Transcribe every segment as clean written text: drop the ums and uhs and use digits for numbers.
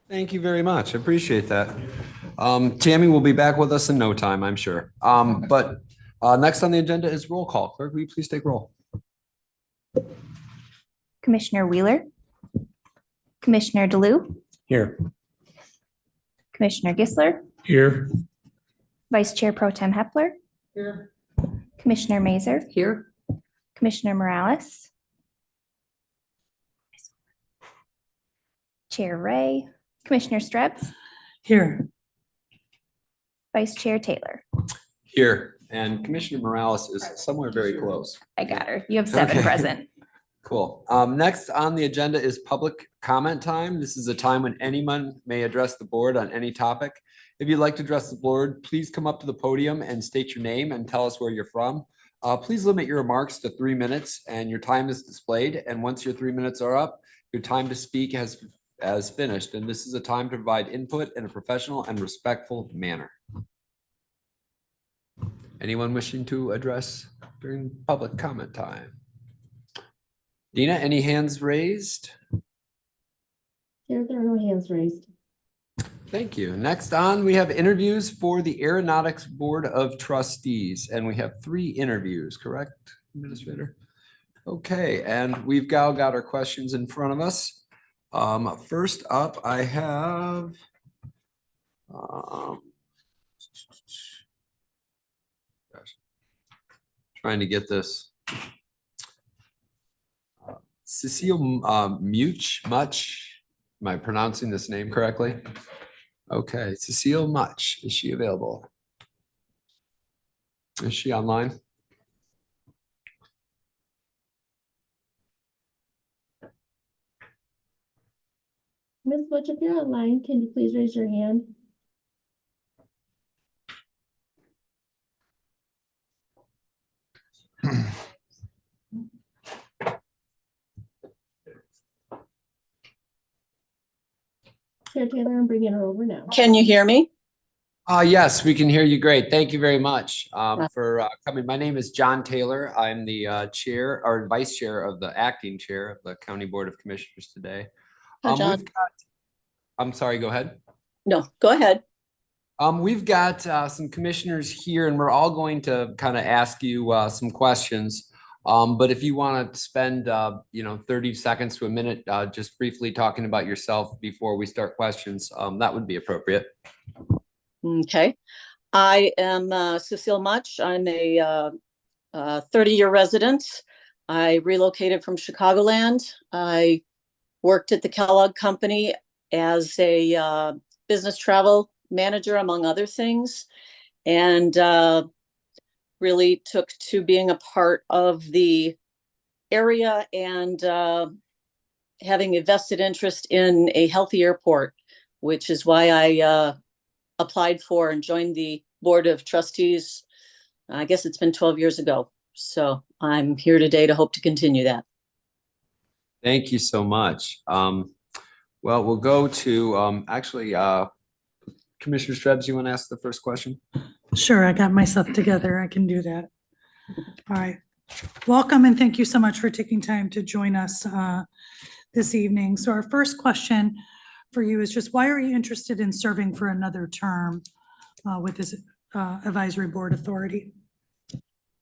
Thank you very much. I appreciate that. Tammy will be back with us in no time, I'm sure. But next on the agenda is roll call. Clerk, will you please take roll? Commissioner Wheeler, Commissioner DeLu, Here. Commissioner Gisler, Here. Vice Chair Pro Tem Hepler, Here. Commissioner Mazer, Here. Commissioner Morales, Chair Ray, Commissioner Strebs, Here. Vice Chair Taylor. Here. And Commissioner Morales is somewhere very close. I got her. You have seven Okay. present. Cool. Next on the agenda is public comment time. This is a time when anyone may address the board on any topic. If you'd like to address the board, please come up to the podium and state your name and tell us where you're from. Please limit your remarks to 3 minutes and your time is displayed. And once your 3 minutes are up, your time to speak has finished. And this is a time to provide input in a professional and respectful manner. Anyone wishing to address during public comment time? Dina, any hands raised? There are no hands raised. Thank you. Next on, we have interviews for the Aeronautics Board of Trustees, and we have 3 interviews, correct, Administrator? Okay, and we've got our questions in front of us. First up, I have trying to get this. Cecile Much. Am I pronouncing this name correctly? Okay, Cecile Much. Is she available? Is she online? Ms. Butch, if you're online, can you please raise your hand? Chair Taylor, I'm bringing her over now. Can you hear me? Yes, we can hear you great. Thank you very much for coming. My name is John Taylor. I'm the chair or vice chair of the acting chair of the County Board of Commissioners today. Hi, John. I'm sorry, go ahead. No, go ahead. We've got some commissioners here and we're all going to kind of ask you some questions. But if you want to spend 30 seconds to a minute just briefly talking about yourself before we start questions, that would be appropriate. Okay. I am Cecile Much. I'm a 30-year resident. I relocated from Chicagoland. I worked at the Kellogg Company as a business travel manager, among other things, and really took to being a part of the area and having a vested interest in a healthy airport, which is why I applied for and joined the Board of Trustees. I guess it's been 12 years ago. So I'm here today to hope to continue that. Thank you so much. Well, we'll go to actually Commissioner Strebs, you want to ask the first question? Sure, I got myself together. I can do that. All right. Welcome and thank you so much for taking time to join us this evening. So our first question for you is just why are you interested in serving for another term with this advisory board authority?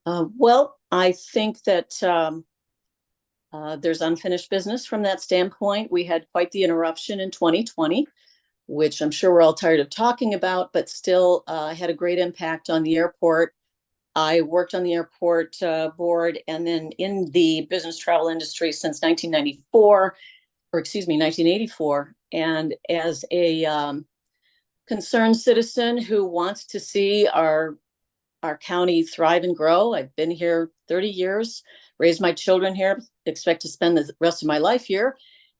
Well, I think that there's unfinished business from that standpoint. We had quite the interruption in 2020, which I'm sure we're all tired of talking about, but still had a great impact on the airport. I worked on the airport board and then in the business travel industry since 1984. And as a concerned citizen who wants to see our county thrive and grow, I've been here 30 years, raised my children here, expect to spend the rest of my life here.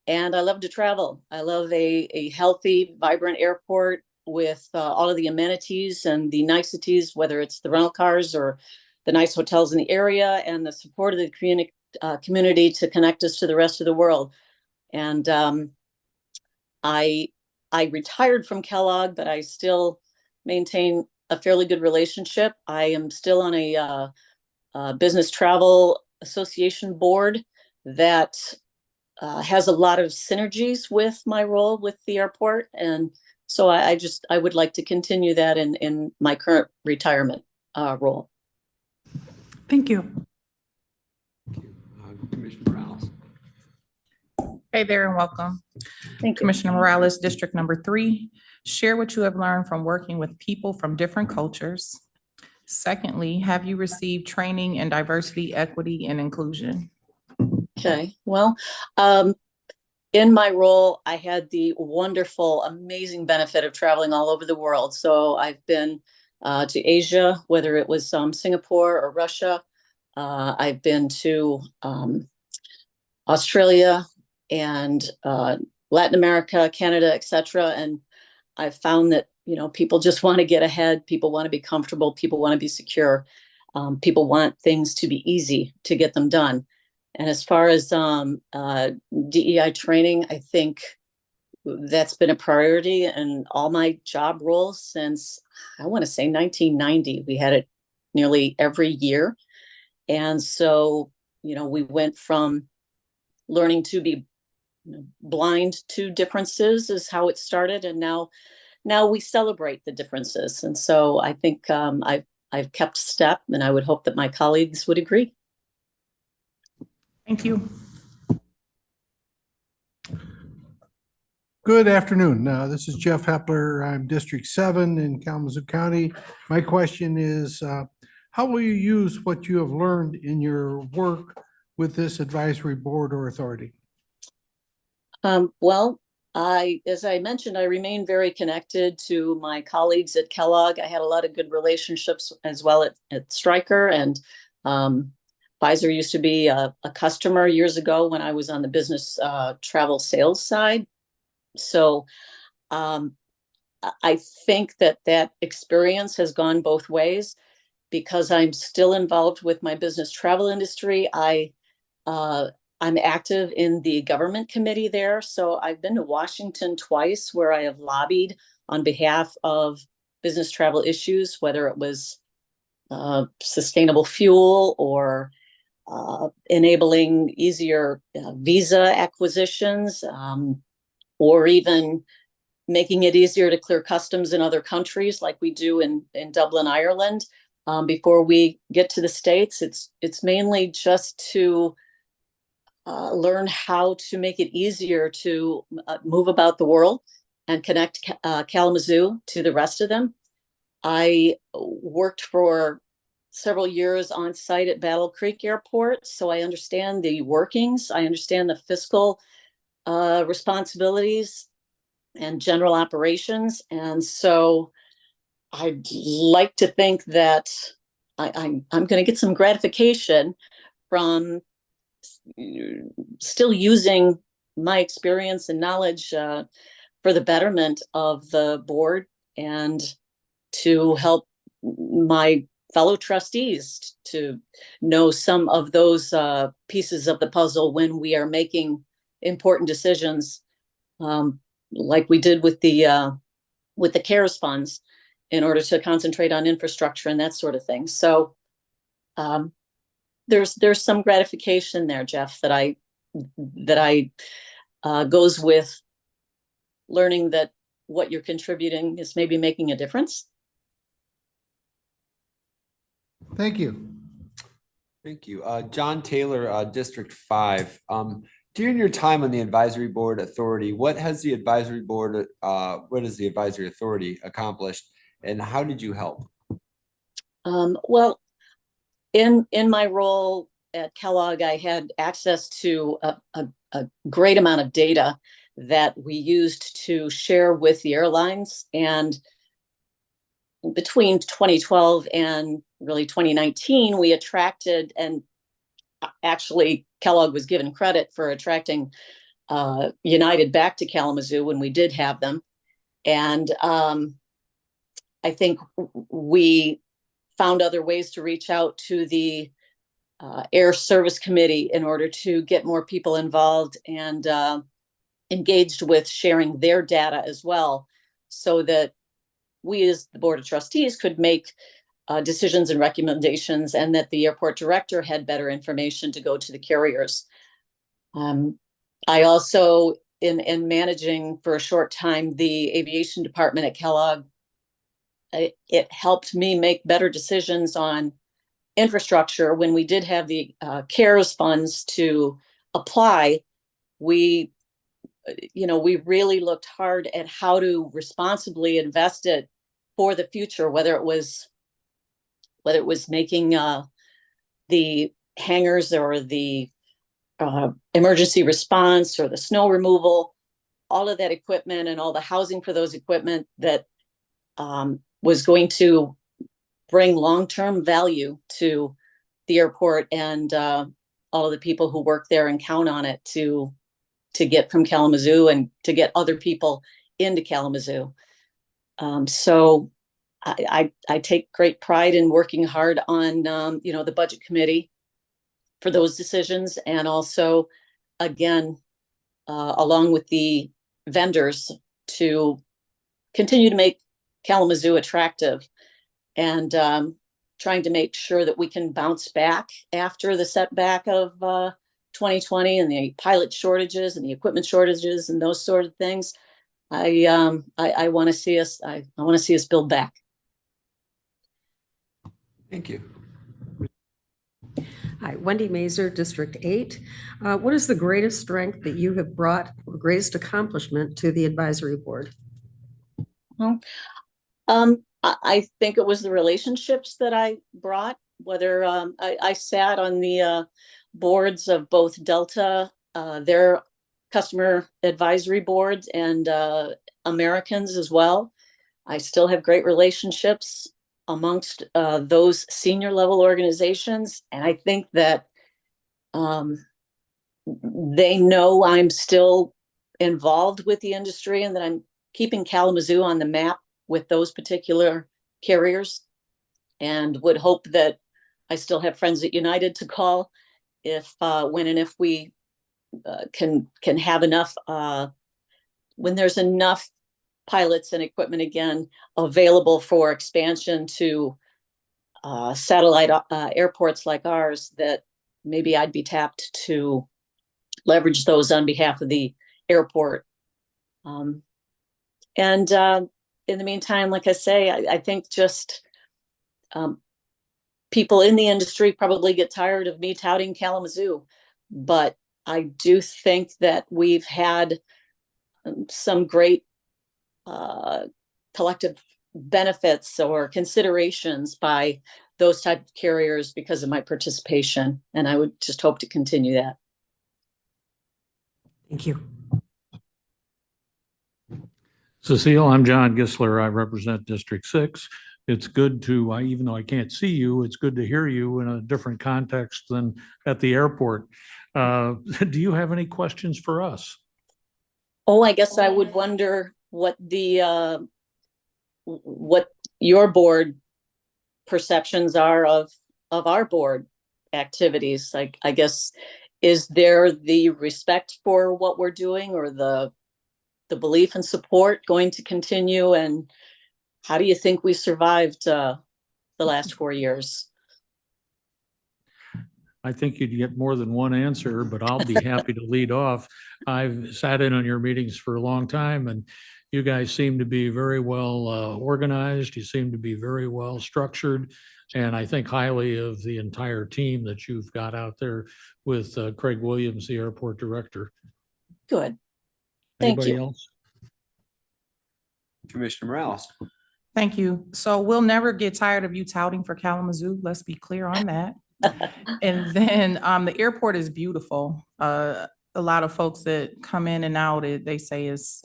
And I love to travel. I love a healthy, vibrant airport with all of the amenities and the niceties, whether it's the rental cars or the nice hotels in the area and the support of the community to connect us to the rest of the world. And I retired from Kellogg, but I still maintain a fairly good relationship. I am still on a business travel association board that has a lot of synergies with my role with the airport. And so I would like to continue that in my current retirement role. Thank you. Commissioner Morales. Hey there and welcome. Thank you. Commissioner Morales, District Number 3. Share what you have learned from working with people from different cultures. Secondly, have you received training in diversity, equity, and inclusion? Okay, well, in my role, I had the wonderful, amazing benefit of traveling all over the world. So I've been to Asia, whether it was Singapore or Russia. I've been to Australia and Latin America, Canada, etc. And I've found that, people just want to get ahead. People want to be comfortable. People want to be secure. People want things to be easy to get them done. And as far as DEI training, I think that's been a priority in all my job roles since, I want to say 1990. We had it nearly every year. And so, we went from learning to be blind to differences is how it started. And now we celebrate the differences. And so I think I've kept step, and I would hope that my colleagues would agree. Thank you. Good afternoon. This is Jeff Hepler. I'm District 7 in Kalamazoo County. My question is, how will you use what you have learned in your work with this advisory board or authority? Well, as I mentioned, I remain very connected to my colleagues at Kellogg. I had a lot of good relationships as well at Stryker, and Pfizer used to be a customer years ago when I was on the business travel sales side. So I think that experience has gone both ways. Because I'm still involved with my business travel industry, I'm active in the government committee there. So I've been to Washington twice, where I have lobbied on behalf of business travel issues, whether it was sustainable fuel or enabling easier visa acquisitions, or even making it easier to clear customs in other countries like we do in Dublin, Ireland. Before we get to the States, it's mainly just to learn how to make it easier to move about the world and connect Kalamazoo to the rest of them. I worked for several years on site at Battle Creek Airport, so I understand the workings. I understand the fiscal responsibilities and general operations. And so I'd like to think that I'm going to get some gratification from still using my experience and knowledge for the betterment of the board and to help my fellow trustees to know some of those pieces of the puzzle when we are making important decisions, like we did with the CARES funds, in order to concentrate on infrastructure and that sort of thing. So there's some gratification there, Jeff, that goes with learning that what you're contributing is maybe making a difference. Thank you. Thank you. John Taylor, District 5. During your time on the advisory board authority, what has the advisory authority accomplished, and how did you help? Well, in my role at Kellogg, I had access to a great amount of data that we used to share with the airlines. And between 2012 and really 2019, we attracted, and actually Kellogg was given credit for attracting United back to Kalamazoo when we did have them. And I think we found other ways to reach out to the Air Service Committee in order to get more people involved and engaged with sharing their data as well, so that we as the Board of Trustees could make decisions and recommendations, and that the airport director had better information to go to the carriers. I also, in managing for a short time the aviation department at Kellogg, it helped me make better decisions on infrastructure. When we did have the CARES funds to apply, we we really looked hard at how to responsibly invest it for the future, whether it was making the hangars or the emergency response or the snow removal, all of that equipment and all the housing for those equipment that was going to bring long-term value to the airport and all of the people who work there and count on it to get from Kalamazoo and to get other people into Kalamazoo. So I take great pride in working hard on the budget committee for those decisions, and also, again, along with the vendors, to continue to make Kalamazoo attractive, and trying to make sure that we can bounce back after the setback of 2020 and the pilot shortages and the equipment shortages and those sort of things. I want to see us. I want to see us build back. Thank you. Hi, Wendy Mazer, District 8. What is the greatest strength that you have brought, or greatest accomplishment to the advisory board? I think it was the relationships that I brought, whether I sat on the boards of both Delta, their customer advisory boards, and Americans as well. I still have great relationships amongst those senior level organizations. And I think that they know I'm still involved with the industry and that I'm keeping Kalamazoo on the map with those particular carriers, and would hope that I still have friends at United to call if when and if we can have enough, when there's enough pilots and equipment again available for expansion to satellite airports like ours, that maybe I'd be tapped to leverage those on behalf of the airport. And in the meantime, like I say, I think just people in the industry probably get tired of me touting Kalamazoo, but I do think that we've had some great collective benefits or considerations by those type of carriers because of my participation, and I would just hope to continue that. Thank you. Cecile, I'm John Gisler. I represent District 6. It's good to, even though I can't see you, it's good to hear you in a different context than at the airport. Do you have any questions for us? Oh, I guess I would wonder what what your board perceptions are of our board activities. Like, I guess, is there the respect for what we're doing, or the belief and support going to continue? And how do you think we survived the last 4 years? I think you'd get more than one answer, but I'll be happy to lead off. I've sat in on your meetings for a long time, and you guys seem to be very well organized. You seem to be very well structured. And I think highly of the entire team that you've got out there with Craig Williams, the airport director. Good. Thank Anybody you. else? Commissioner Morales. Thank you. So we'll never get tired of you touting for Kalamazoo. Let's be clear on that. And then the airport is beautiful. A lot of folks that come in and out, they say it's,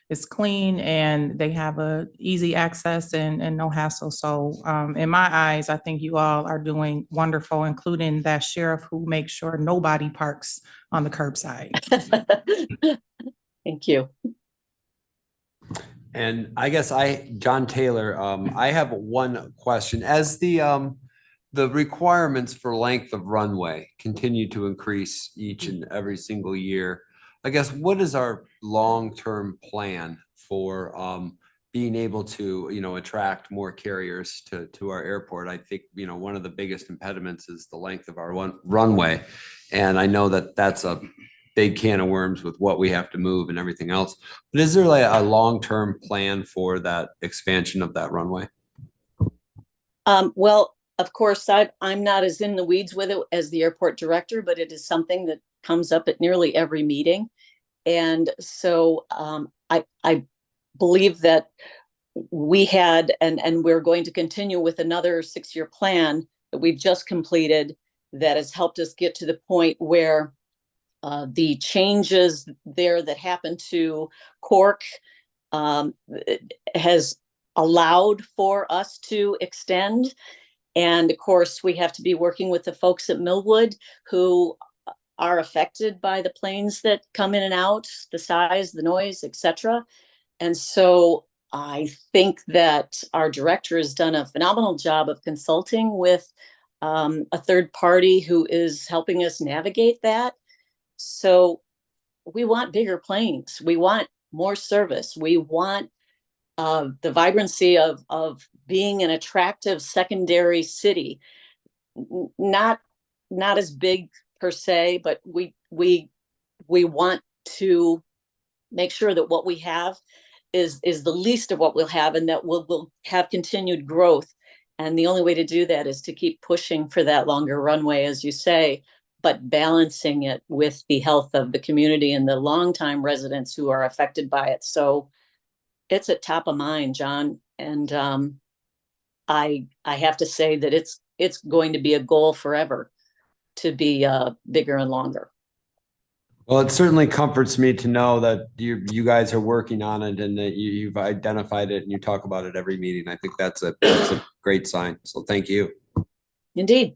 it's clean and they have a easy access and no hassle. So in my eyes, I think you all are doing wonderful, including that sheriff who makes sure nobody parks on the curbside. Thank you. And I guess John Taylor, I have one question. As the requirements for length of runway continue to increase each and every single year, I guess, what is our long-term plan for being able to, attract more carriers to our airport? I think, one of the biggest impediments is the length of our runway. And I know that that's a big can of worms with what we have to move and everything else. But is there like a long-term plan for that expansion of that runway? Well, of course, I'm not as in the weeds with it as the airport director, but it is something that comes up at nearly every meeting. And so I believe that we had, and we're going to continue with another 6-year plan that we've just completed that has helped us get to the point where the changes there that happened to Cork has allowed for us to extend. And of course, we have to be working with the folks at Millwood who are affected by the planes that come in and out, the size, the noise, etc. And so I think that our director has done a phenomenal job of consulting with a third party who is helping us navigate that. So we want bigger planes. We want more service. We want the vibrancy of being an attractive secondary city, not as big per se, but we want to make sure that what we have is the least of what we'll have, and that we'll have continued growth. And the only way to do that is to keep pushing for that longer runway, as you say, but balancing it with the health of the community and the longtime residents who are affected by it. So it's at top of mind, John. And I have to say that it's going to be a goal forever to be bigger and longer. Well, it certainly comforts me to know that you guys are working on it and that you've identified it and you talk about it every meeting. I think that's a great sign. So thank you. Indeed.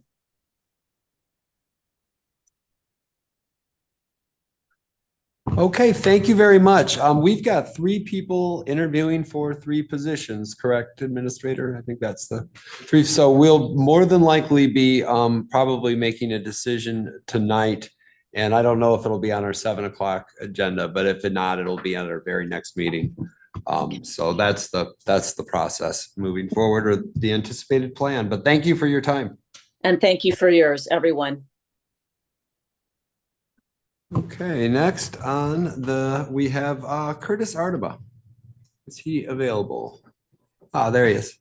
Okay, thank you very much. We've got 3 people interviewing for 3 positions, correct, Administrator? I think that's the 3. So we'll more than likely be probably making a decision tonight. And I don't know if it'll be on our 7 o'clock agenda, but if it not, it'll be on our very next meeting. So that's the process moving forward, or the anticipated plan. But thank you for your time. And thank you for yours, everyone. Okay, next on we have Curtis Ardeba. Is he available? There he is.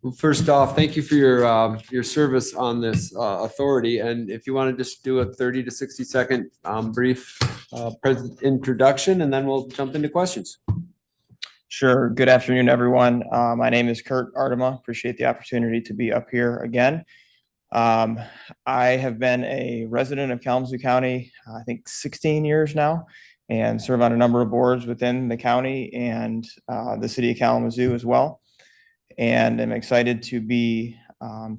Well, first off, thank you for your service on this authority. And if you want to just do a 30 to 60 second brief introduction, and then we'll jump into questions. Sure. Good afternoon, everyone. My name is Kurt Ardema. Appreciate the opportunity to be up here again. I have been a resident of Kalamazoo County, I think 16 years now, and serve on a number of boards within the county and the city of Kalamazoo as well. And I'm excited to be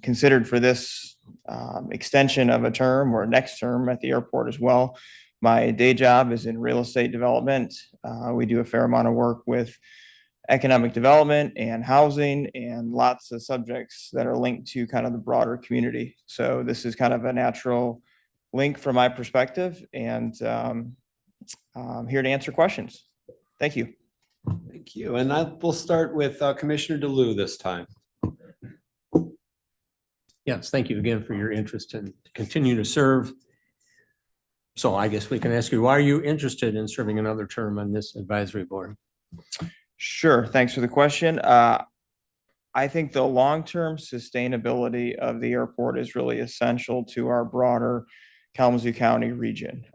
considered for this extension of a term or next term at the airport as well. My day job is in real estate development. We do a fair amount of work with economic development and housing and lots of subjects that are linked to kind of the broader community. So this is kind of a natural link from my perspective, and I'm here to answer questions. Thank you. Thank you. And we'll start with Commissioner DeLue this time. Yes, thank you again for your interest and continue to serve. So I guess we can ask you, why are you interested in serving another term on this advisory board? Sure. Thanks for the question. I think the long-term sustainability of the airport is really essential to our broader Kalamazoo County region.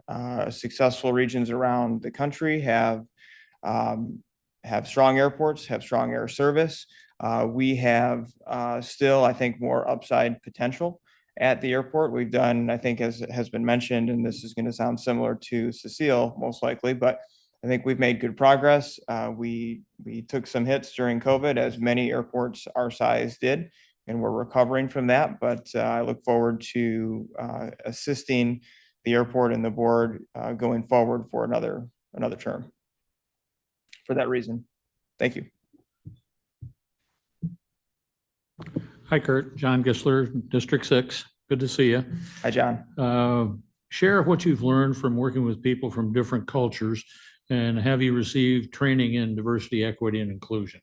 Successful regions around the country have strong airports, have strong air service. We have still, I think, more upside potential at the airport. We've done, I think, as has been mentioned, and this is going to sound similar to Cecile most likely, but I think we've made good progress. We took some hits during COVID, as many airports our size did, and we're recovering from that. But I look forward to assisting the airport and the board going forward for another term. For that reason, thank you. Hi, Kurt. John Gisler, District 6. Good to see you. Hi, John. Share what you've learned from working with people from different cultures, and have you received training in diversity, equity, and inclusion?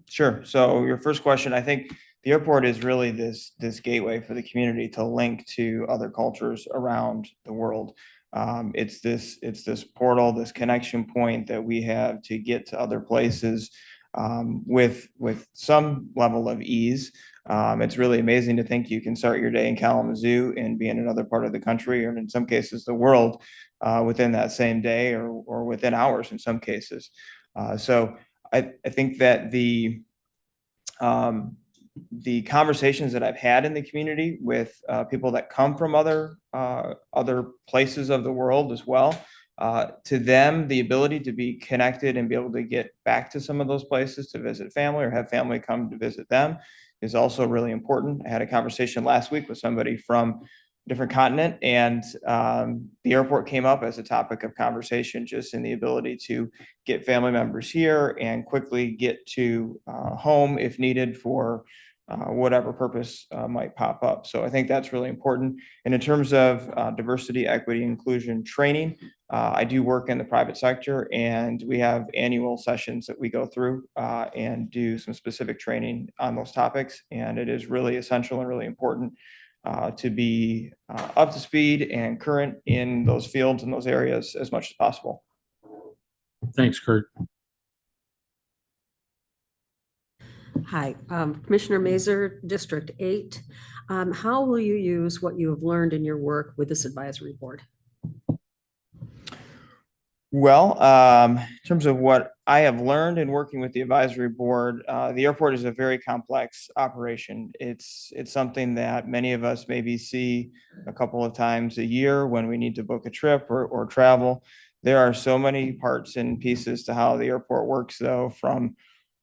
Sure. So your first question, I think the airport is really this gateway for the community to link to other cultures around the world. It's this portal, this connection point that we have to get to other places with some level of ease. It's really amazing to think you can start your day in Kalamazoo and be in another part of the country, or in some cases the world, within that same day, or within hours in some cases. So I think that the conversations that I've had in the community with people that come from other places of the world as well, to them, the ability to be connected and be able to get back to some of those places to visit family or have family come to visit them is also really important. I had a conversation last week with somebody from different continent, and the airport came up as a topic of conversation, just in the ability to get family members here and quickly get to home if needed for whatever purpose might pop up. So I think that's really important. And in terms of diversity, equity, inclusion training, I do work in the private sector, and we have annual sessions that we go through and do some specific training on those topics. And it is really essential and really important to be up to speed and current in those fields and those areas as much as possible. Thanks, Kurt. Hi, Commissioner Mazer, District 8. How will you use what you have learned in your work with this advisory board? Well, in terms of what I have learned in working with the advisory board, the airport is a very complex operation. It's something that many of us maybe see a couple of times a year when we need to book a trip or travel. There are so many parts and pieces to how the airport works, though, from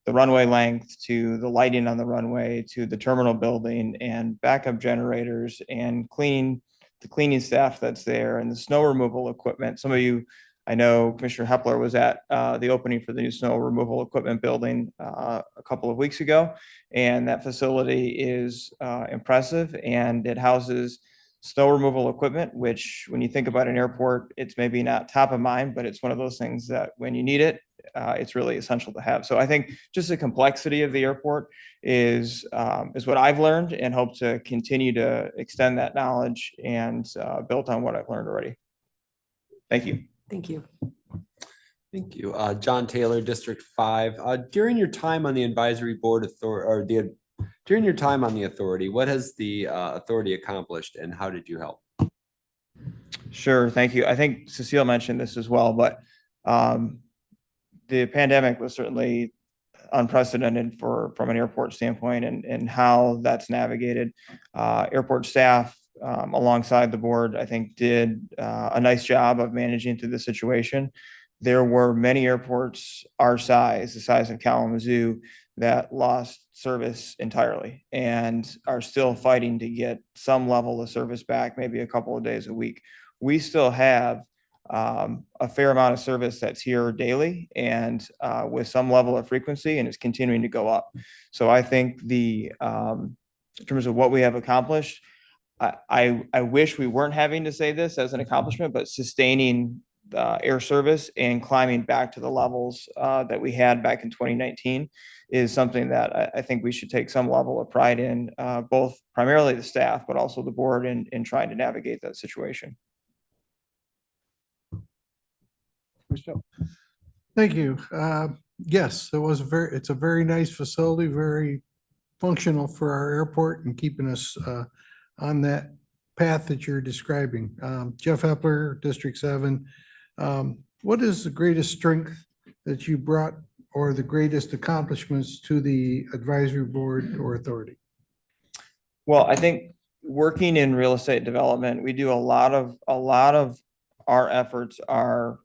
the runway length to the lighting on the runway to the terminal building and backup generators and the cleaning staff that's there and the snow removal equipment. Some of you, I know Commissioner Hepler was at the opening for the new snow removal equipment building a couple of weeks ago, and that facility is impressive, and it houses snow removal equipment, which when you think about an airport, it's maybe not top of mind, but it's one of those things that when you need it, it's really essential to have. So I think just the complexity of the airport is what I've learned, and hope to continue to extend that knowledge and build on what I've learned already. Thank you. Thank you. Thank you. John Taylor, District 5. During your time on the advisory board during your time on the authority, what has the authority accomplished, and how did you help? Sure, thank you. I think Cecile mentioned this as well, but the pandemic was certainly unprecedented from an airport standpoint, and how that's navigated. Airport staff alongside the board, I think, did a nice job of managing through the situation. There were many airports our size, the size of Kalamazoo, that lost service entirely and are still fighting to get some level of service back, maybe a couple of days a week. We still have a fair amount of service that's here daily and with some level of frequency, and it's continuing to go up. So I think in terms of what we have accomplished, I wish we weren't having to say this as an accomplishment, but sustaining air service and climbing back to the levels that we had back in 2019 is something that I think we should take some level of pride in, both primarily the staff, but also the board in trying to navigate that situation. Thank you. Yes, it's a very nice facility, very functional for our airport and keeping us on that path that you're describing. Jeff Hepler, District 7. What is the greatest strength that you brought, or the greatest accomplishments to the advisory board or authority? Well, I think working in real estate development, we do a lot of our efforts are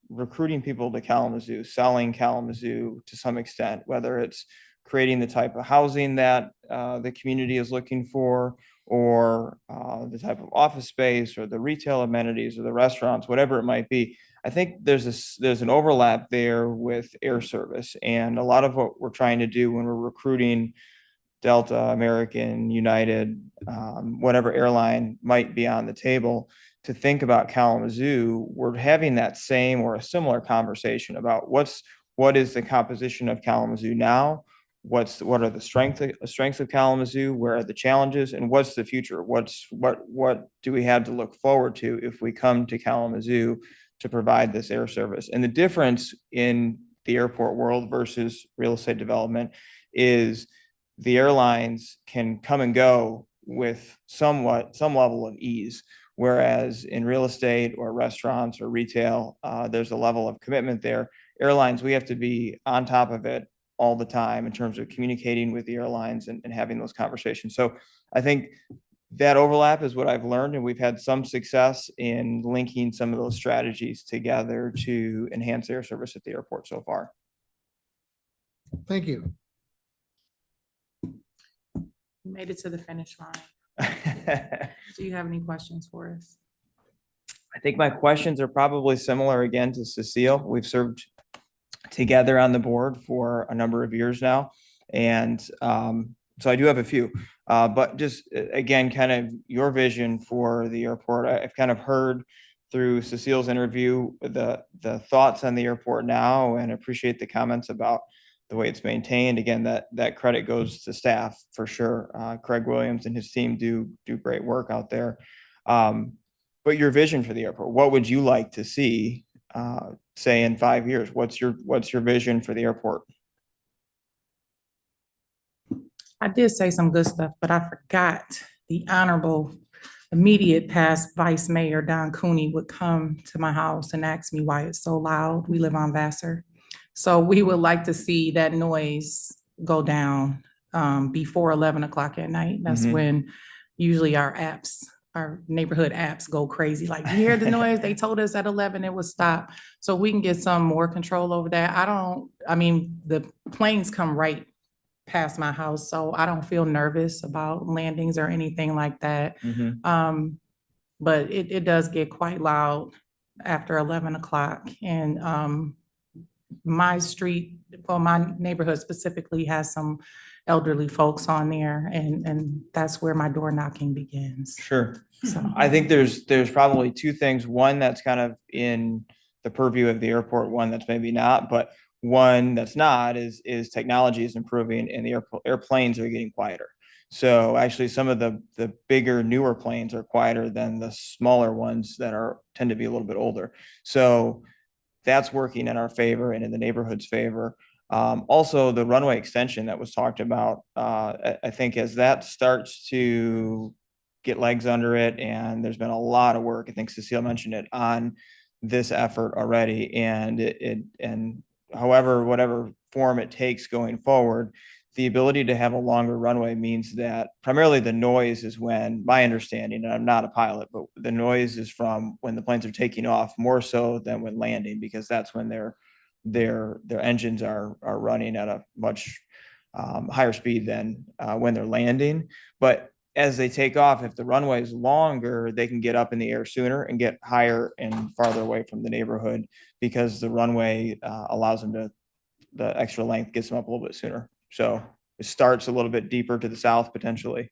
recruiting people to Kalamazoo, selling Kalamazoo to some extent, whether it's creating the type of housing that the community is looking for, or the type of office space, or the retail amenities, or the restaurants, whatever it might be. I think there's an overlap there with air service, and a lot of what we're trying to do when we're recruiting Delta, American, United, whatever airline might be on the table, to think about Kalamazoo, we're having that same or a similar conversation about what is the composition of Kalamazoo now, what are the strengths of Kalamazoo? Where are the challenges, and what's the future? What do we have to look forward to if we come to Kalamazoo to provide this air service? And the difference in the airport world versus real estate development is the airlines can come and go with some level of ease. Whereas in real estate or restaurants or retail, there's a level of commitment there. Airlines, we have to be on top of it all the time in terms of communicating with the airlines and having those conversations. So I think that overlap is what I've learned, and we've had some success in linking some of those strategies together to enhance air service at the airport so far. Thank you. You made it to the finish line. Do you have any questions for us? I think my questions are probably similar again to Cecile. We've served together on the board for a number of years now. And so I do have a few, but just again, kind of your vision for the airport. I've kind of heard through Cecile's interview the thoughts on the airport now, and appreciate the comments about the way it's maintained. Again, that credit goes to staff for sure. Craig Williams and his team do great work out there. But your vision for the airport, what would you like to see, say in 5 years? What's your vision for the airport? I did say some good stuff, but I forgot the honorable immediate past Vice Mayor Don Cooney would come to my house and ask me why it's so loud. We live on Vassar. So we would like to see that noise go down before 11 o'clock at night. That's when usually our neighborhood apps go crazy. Like, you hear the noise? They told us at 11 it would stop. So we can get some more control over that. I mean, the planes come right past my house, so I don't feel nervous about landings or anything like that. But it does get quite loud after 11 o'clock. And my street, well, my neighborhood specifically has some elderly folks on there, and that's where my door knocking begins. Sure. So I think there's probably two things. One that's kind of in the purview of the airport, one that's maybe not, but one that's not is technology is improving and the airplanes are getting quieter. So actually some of the bigger, newer planes are quieter than the smaller ones that tend to be a little bit older. So that's working in our favor and in the neighborhood's favor. Also, the runway extension that was talked about, I think as that starts to get legs under it, and there's been a lot of work, I think Cecile mentioned it, on this effort already, and whatever form it takes going forward, the ability to have a longer runway means that primarily the noise is when, my understanding, and I'm not a pilot, but the noise is from when the planes are taking off more so than when landing, because that's when their engines are running at a much higher speed than when they're landing. But as they take off, if the runway is longer, they can get up in the air sooner and get higher and farther away from the neighborhood, because the runway allows them to, the extra length gets them up a little bit sooner. So it starts a little bit deeper to the south potentially.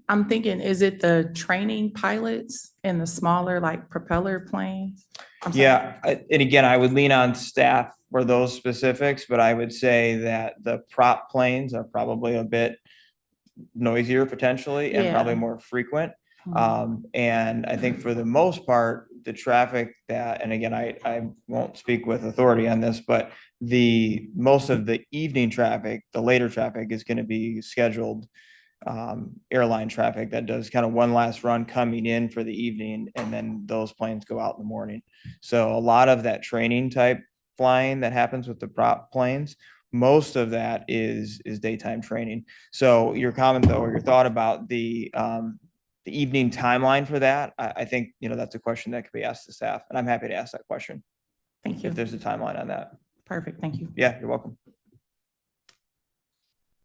I'm thinking, is it the training pilots and the smaller like propeller planes? I'm sorry. Yeah, and again, I would lean on staff for those specifics, but I would say that the prop planes are probably a bit noisier potentially and probably Yeah. more frequent. And I think for the most part, the traffic that, and again, I won't speak with authority on this, but most of the evening traffic, the later traffic is going to be scheduled airline traffic that does kind of one last run coming in for the evening, and then those planes go out in the morning. So a lot of that training type flying that happens with the prop planes, most of that is daytime training. So your comment though, or your thought about the evening timeline for that, I think, that's a question that could be asked to staff, and I'm happy to ask that question Thank you. if there's a timeline on that. Perfect. Thank you. Yeah, you're welcome.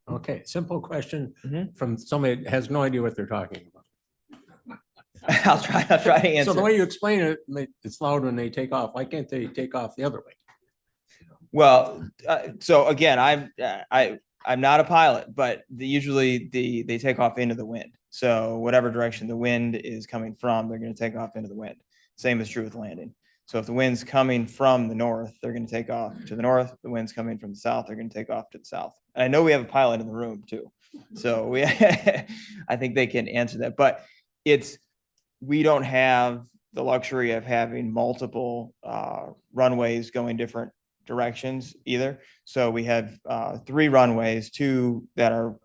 Okay, simple question Mhm. from somebody that has no idea what they're talking about. I'll try to So the answer. way you explain it, it's loud when they take off. Why can't they take off the other way? Well, so again, I'm not a pilot, but usually they take off into the wind. So whatever direction the wind is coming from, they're going to take off into the wind. Same is true with landing. So if the wind's coming from the north, they're going to take off to the north. If the wind's coming from the south, they're going to take off to the south. And I know we have a pilot in the room too. So I think they can answer that, but we don't have the luxury of having multiple runways going different directions either. So we have 3 runways, 2 that are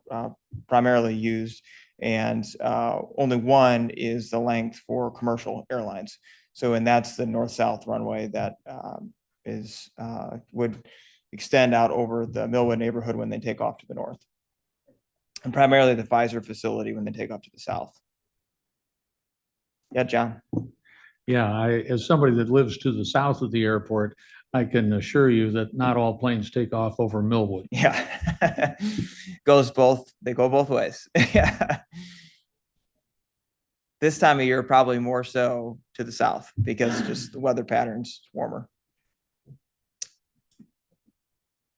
primarily used, and only one is the length for commercial airlines. So, and that's the north-south runway that would extend out over the Millwood neighborhood when they take off to the north, and primarily the Pfizer facility when they take off to the south. Yeah, John. Yeah, as somebody that lives to the south of the airport, I can assure you that not all planes take off over Millwood. Yeah. They go both ways. Yeah. This time of year, probably more so to the south because just the weather patterns warmer.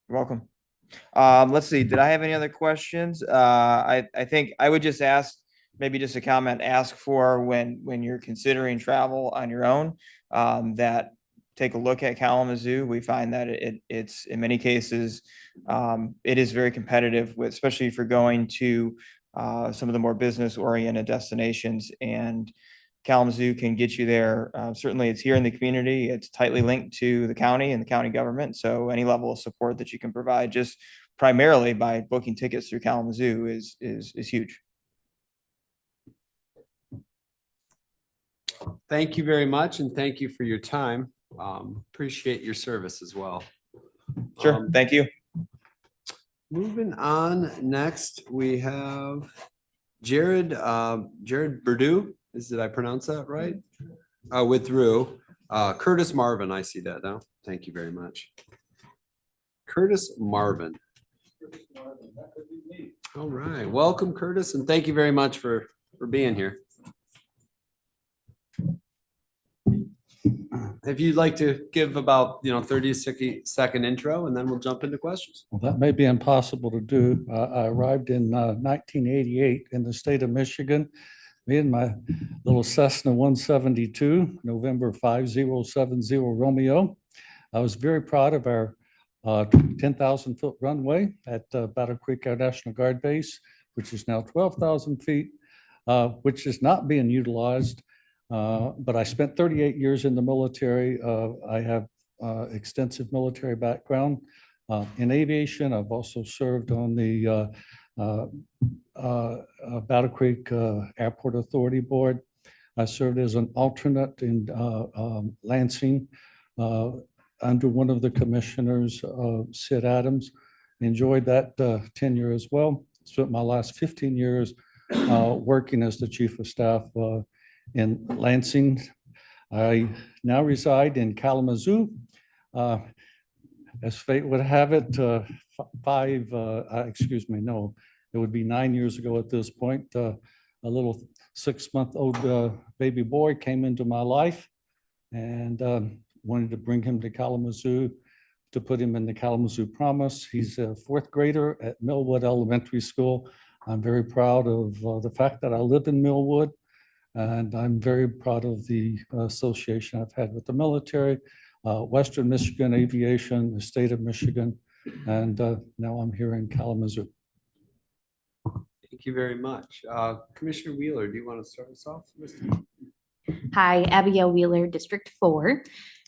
You're welcome. Let's see. Did I have any other questions? I think I would just ask, maybe just a comment, ask for when you're considering travel on your own, that take a look at Kalamazoo. We find that it's in many cases, it is very competitive with, especially if you're going to some of the more business oriented destinations, and Kalamazoo can get you there. Certainly it's here in the community. It's tightly linked to the county and the county government. So any level of support that you can provide just primarily by booking tickets through Kalamazoo is huge. Thank you very much, and thank you for your time. Appreciate your service as well. Sure. Thank you. Moving on, next we have Jared Perdue. Did I pronounce that right? Withdrew. Curtis Marvin, I see that now. Thank you very much. Curtis Marvin. All right, welcome Curtis, and thank you very much for being here. If you'd like to give about 30-second intro, and then we'll jump into questions. Well, that may be impossible to do. I arrived in 1988 in the state of Michigan. Me and my little Cessna 172, November 5070 Romeo. I was very proud of our 10,000-foot runway at Battle Creek Air National Guard Base, which is now 12,000 feet, which is not being utilized. But I spent 38 years in the military. I have extensive military background in aviation. I've also served on the Battle Creek Airport Authority Board. I served as an alternate in Lansing under one of the commissioners, Sid Adams. Enjoyed that tenure as well. Spent my last 15 years working as the chief of staff in Lansing. I now reside in Kalamazoo. As fate would have it, it would be 9 years ago at this point, a little 6-month-old baby boy came into my life, and wanted to bring him to Kalamazoo to put him in the Kalamazoo Promise. He's a 4th grader at Millwood Elementary School. I'm very proud of the fact that I live in Millwood, and I'm very proud of the association I've had with the military, Western Michigan Aviation, the state of Michigan, and now I'm here in Kalamazoo. Thank you very much. Commissioner Wheeler, do you want to start us off? Hi, Abigail Wheeler, District 4.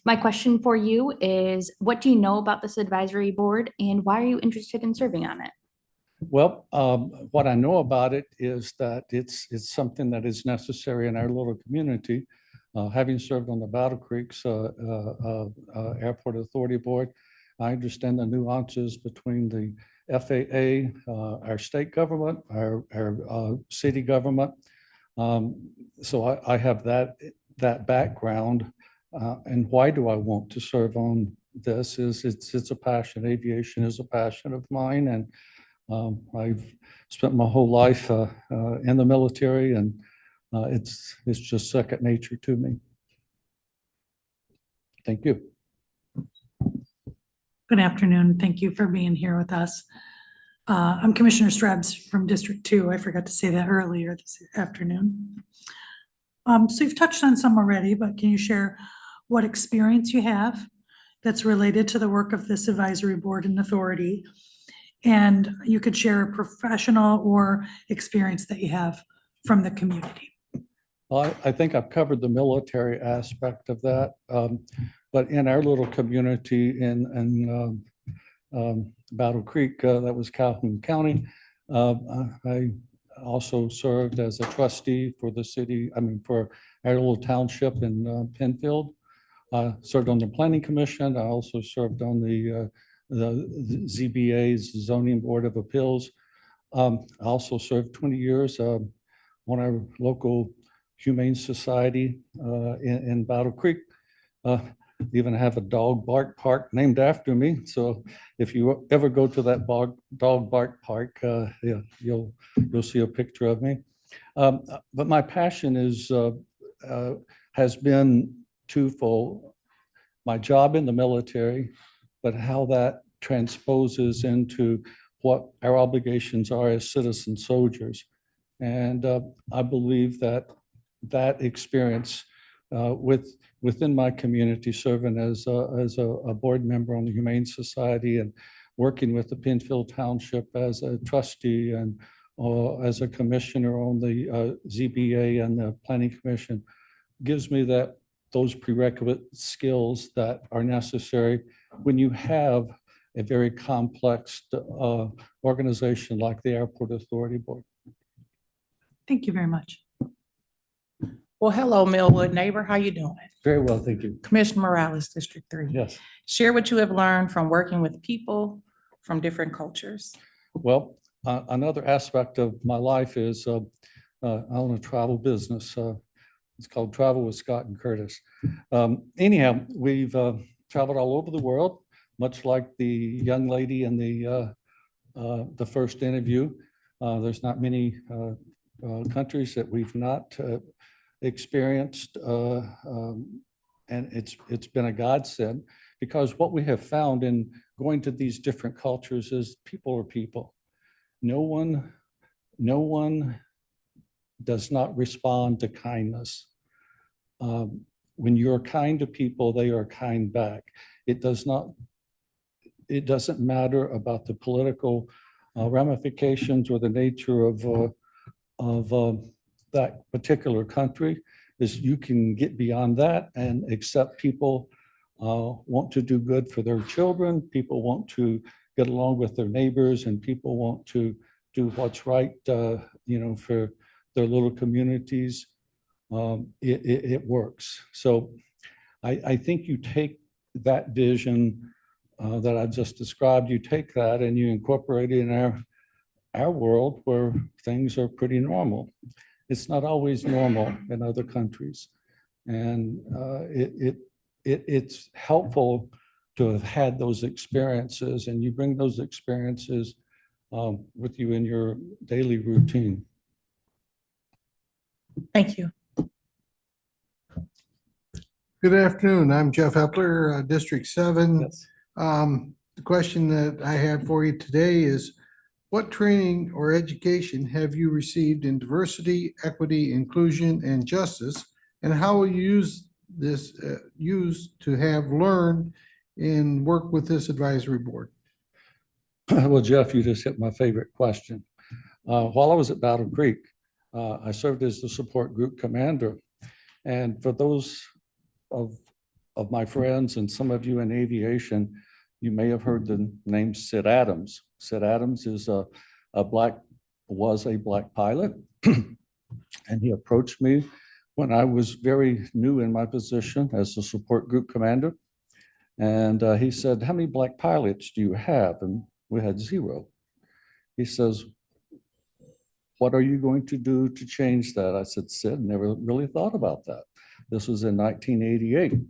My question for you is, what do you know about this advisory board and why are you interested in serving on it? Well, what I know about it is that it's something that is necessary in our little community. Having served on the Battle Creek's Airport Authority Board, I understand the nuances between the FAA, our state government, our city government. So I have that background. And why do I want to serve on this? It's a passion. Aviation is a passion of mine, and I've spent my whole life in the military, and it's just second nature to me. Thank you. Good afternoon. Thank you for being here with us. I'm Commissioner Strebs from District 2. I forgot to say that earlier this afternoon. So you've touched on some already, but can you share what experience you have that's related to the work of this advisory board and authority. And you could share a professional or experience that you have from the community. Well, I think I've covered the military aspect of that. But in our little community in Battle Creek, that was Calhoun County. I also served as a trustee for the city, for our little township in Penfield. Served on the planning commission. I also served on the ZBA's zoning board of appeals. I also served 20 years on our local humane society in Battle Creek. Even have a dog bark park named after me. So if you ever go to that dog bark park, yeah, you'll see a picture of me. But my passion has been twofold: my job in the military, but how that transposes into what our obligations are as citizen soldiers. And I believe that experience within my community, serving as a board member on the Humane Society and working with the Penfield Township as a trustee and as a commissioner on the ZBA and the Planning Commission, gives me those prerequisite skills that are necessary when you have a very complex organization like the Airport Authority Board. Thank you very much. Well, hello, Millwood neighbor. How you doing? Very well, thank you. Commissioner Morales, District 3. Yes. Share what you have learned from working with people from different cultures. Well, another aspect of my life is I own a travel business. It's called Travel with Scott and Curtis. Anyhow, we've traveled all over the world, much like the young lady in the first interview. There's not many countries that we've not experienced, and it's been a godsend, because what we have found in going to these different cultures is people are people. No one does not respond to kindness. When you're kind to people, they are kind back. It doesn't matter about the political ramifications or the nature of that particular country. Is you can get beyond that and accept people want to do good for their children. People want to get along with their neighbors, and people want to do what's right, for their little communities. It works. So I think you take that vision that I just described, you take that and you incorporate it in our world where things are pretty normal. It's not always normal in other countries. And it's helpful to have had those experiences, and you bring those experiences with you in your daily routine. Thank you. Good afternoon. I'm Jeff Epler, District 7. Yes. The question that I have for you today is, what training or education have you received in diversity, equity, inclusion, and justice? And how will you use to have learned and work with this advisory board? Well, Jeff, you just hit my favorite question. While I was at Battle Creek, I served as the support group commander. And for those of my friends and some of you in aviation, you may have heard the name Sid Adams. Sid Adams was a black pilot. And he approached me when I was very new in my position as the support group commander. And he said, "How many black pilots do you have?" And we had 0. He says, "What are you going to do to change that?" I said, "Sid, never really thought about that." This was in 1988.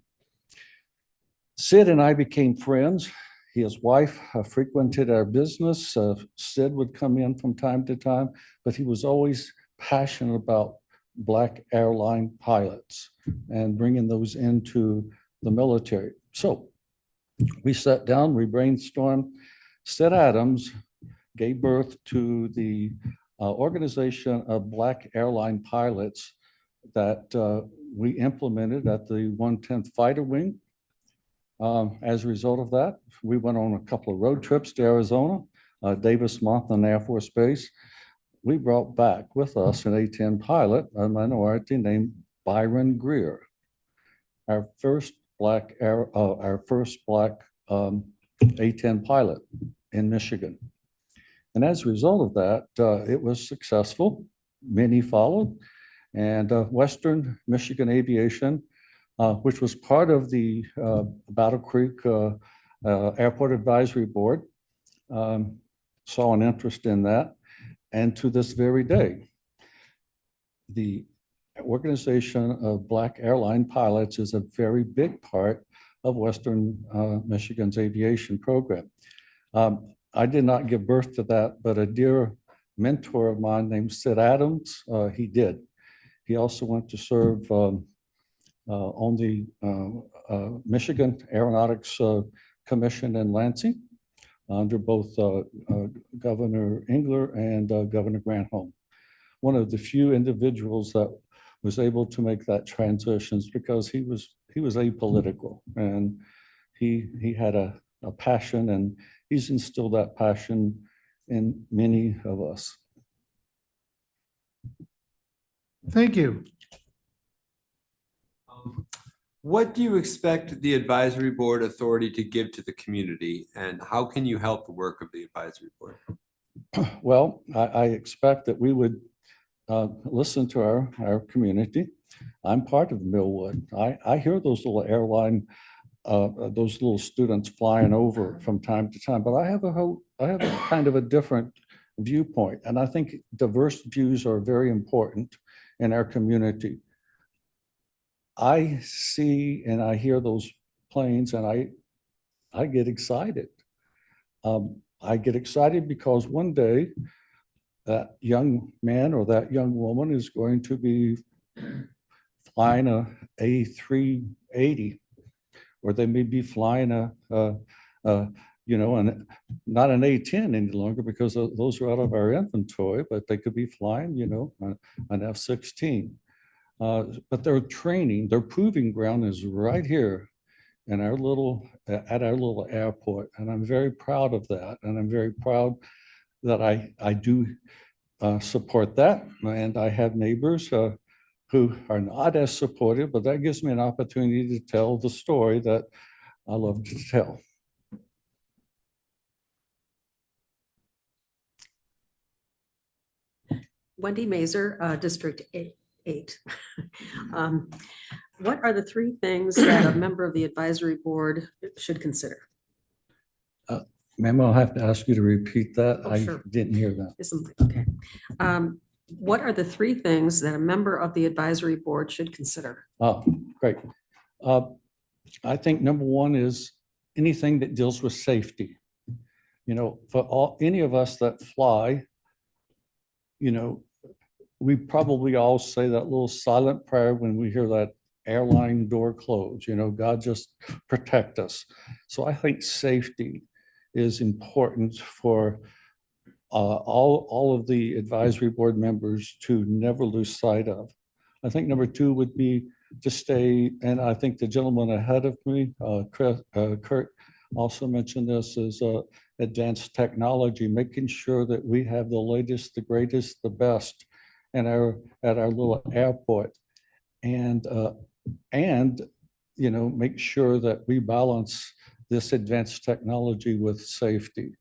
Sid and I became friends. His wife frequented our business. Sid would come in from time to time, but he was always passionate about black airline pilots and bringing those into the military. So we sat down, we brainstormed. Sid Adams gave birth to the organization of black airline pilots that we implemented at the 110th Fighter Wing. As a result of that, we went on a couple of road trips to Arizona, Davis Monthan Air Force Base. We brought back with us an A-10 pilot, a minority named Byron Greer, our first black A-10 pilot in Michigan. And as a result of that, it was successful. Many followed. And Western Michigan Aviation, which was part of the Battle Creek Airport Advisory Board, saw an interest in that. And to this very day, the organization of Black airline pilots is a very big part of Western Michigan's aviation program. I did not give birth to that, but a dear mentor of mine named Sid Adams, he did. He also went to serve on the Michigan Aeronautics Commission in Lansing under both Governor Engler and Governor Granholm. One of the few individuals that was able to make that transition because he was apolitical, and he had a passion, and he's instilled that passion in many of us. Thank you. What do you expect the advisory board authority to give to the community, and how can you help the work of the advisory board? Well, I expect that we would listen to our community. I'm part of Millwood. I hear those little airline, those little students flying over from time to time, but I have a kind of a different viewpoint, and I think diverse views are very important in our community. I see and I hear those planes, and I get excited. I get excited because one day that young man or that young woman is going to be flying a A380, or they may be flying and not an A-10 any longer because those are out of our inventory, but they could be flying, an F-16. But their training, their proving ground is right here in at our little airport. And I'm very proud of that. And I'm very proud that I do support that. And I have neighbors who are not as supportive, but that gives me an opportunity to tell the story that I love to tell. Wendy Mazer, District 8. What are the three things that a member of the advisory board should consider? Ma'am, I'll have to ask you to repeat that. Oh, I sure. didn't hear that. Okay. What are the three things that a member of the advisory board should consider? Oh, great. I think number one is anything that deals with safety. For any of us that fly, we probably all say that little silent prayer when we hear that airline door close, God just protect us. So I think safety is important for all of the advisory board members to never lose sight of. I think number two would be to stay, and I think the gentleman ahead of me, Kurt, also mentioned this, is advanced technology, making sure that we have the latest, the greatest, the best at our little airport, and make sure that we balance this advanced technology with safety.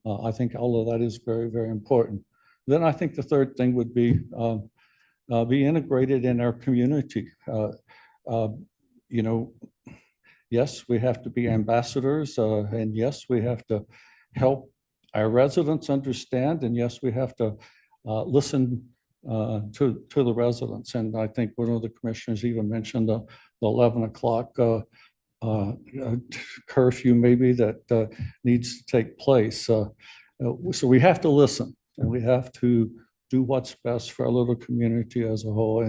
I think all of that is very, very important. Then I think the third thing would be integrated in our community. Yes, we have to be ambassadors, and yes, we have to help our residents understand, and yes, we have to listen to the residents. And I think one of the commissioners even mentioned the 11 o'clock curfew maybe that needs to take place. So we have to listen, and we have to do what's best for our little community as a whole,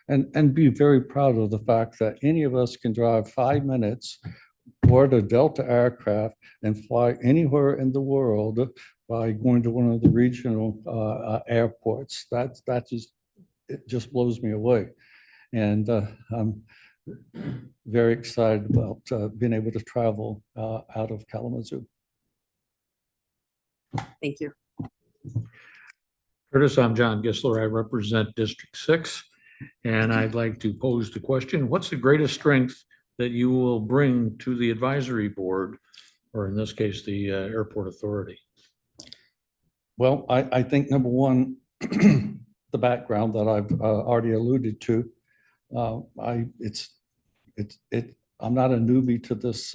and be very proud of the fact that any of us can drive 5 minutes, board a Delta aircraft, and fly anywhere in the world by going to one of the regional airports. It just blows me away. And I'm very excited about being able to travel out of Kalamazoo. Thank you. Curtis, I'm John Gisler. I represent District 6, and I'd like to pose the question, what's the greatest strength that you will bring to the advisory board, or in this case, the airport authority? Well, I think number one, the background that I've already alluded to. I'm not a newbie to this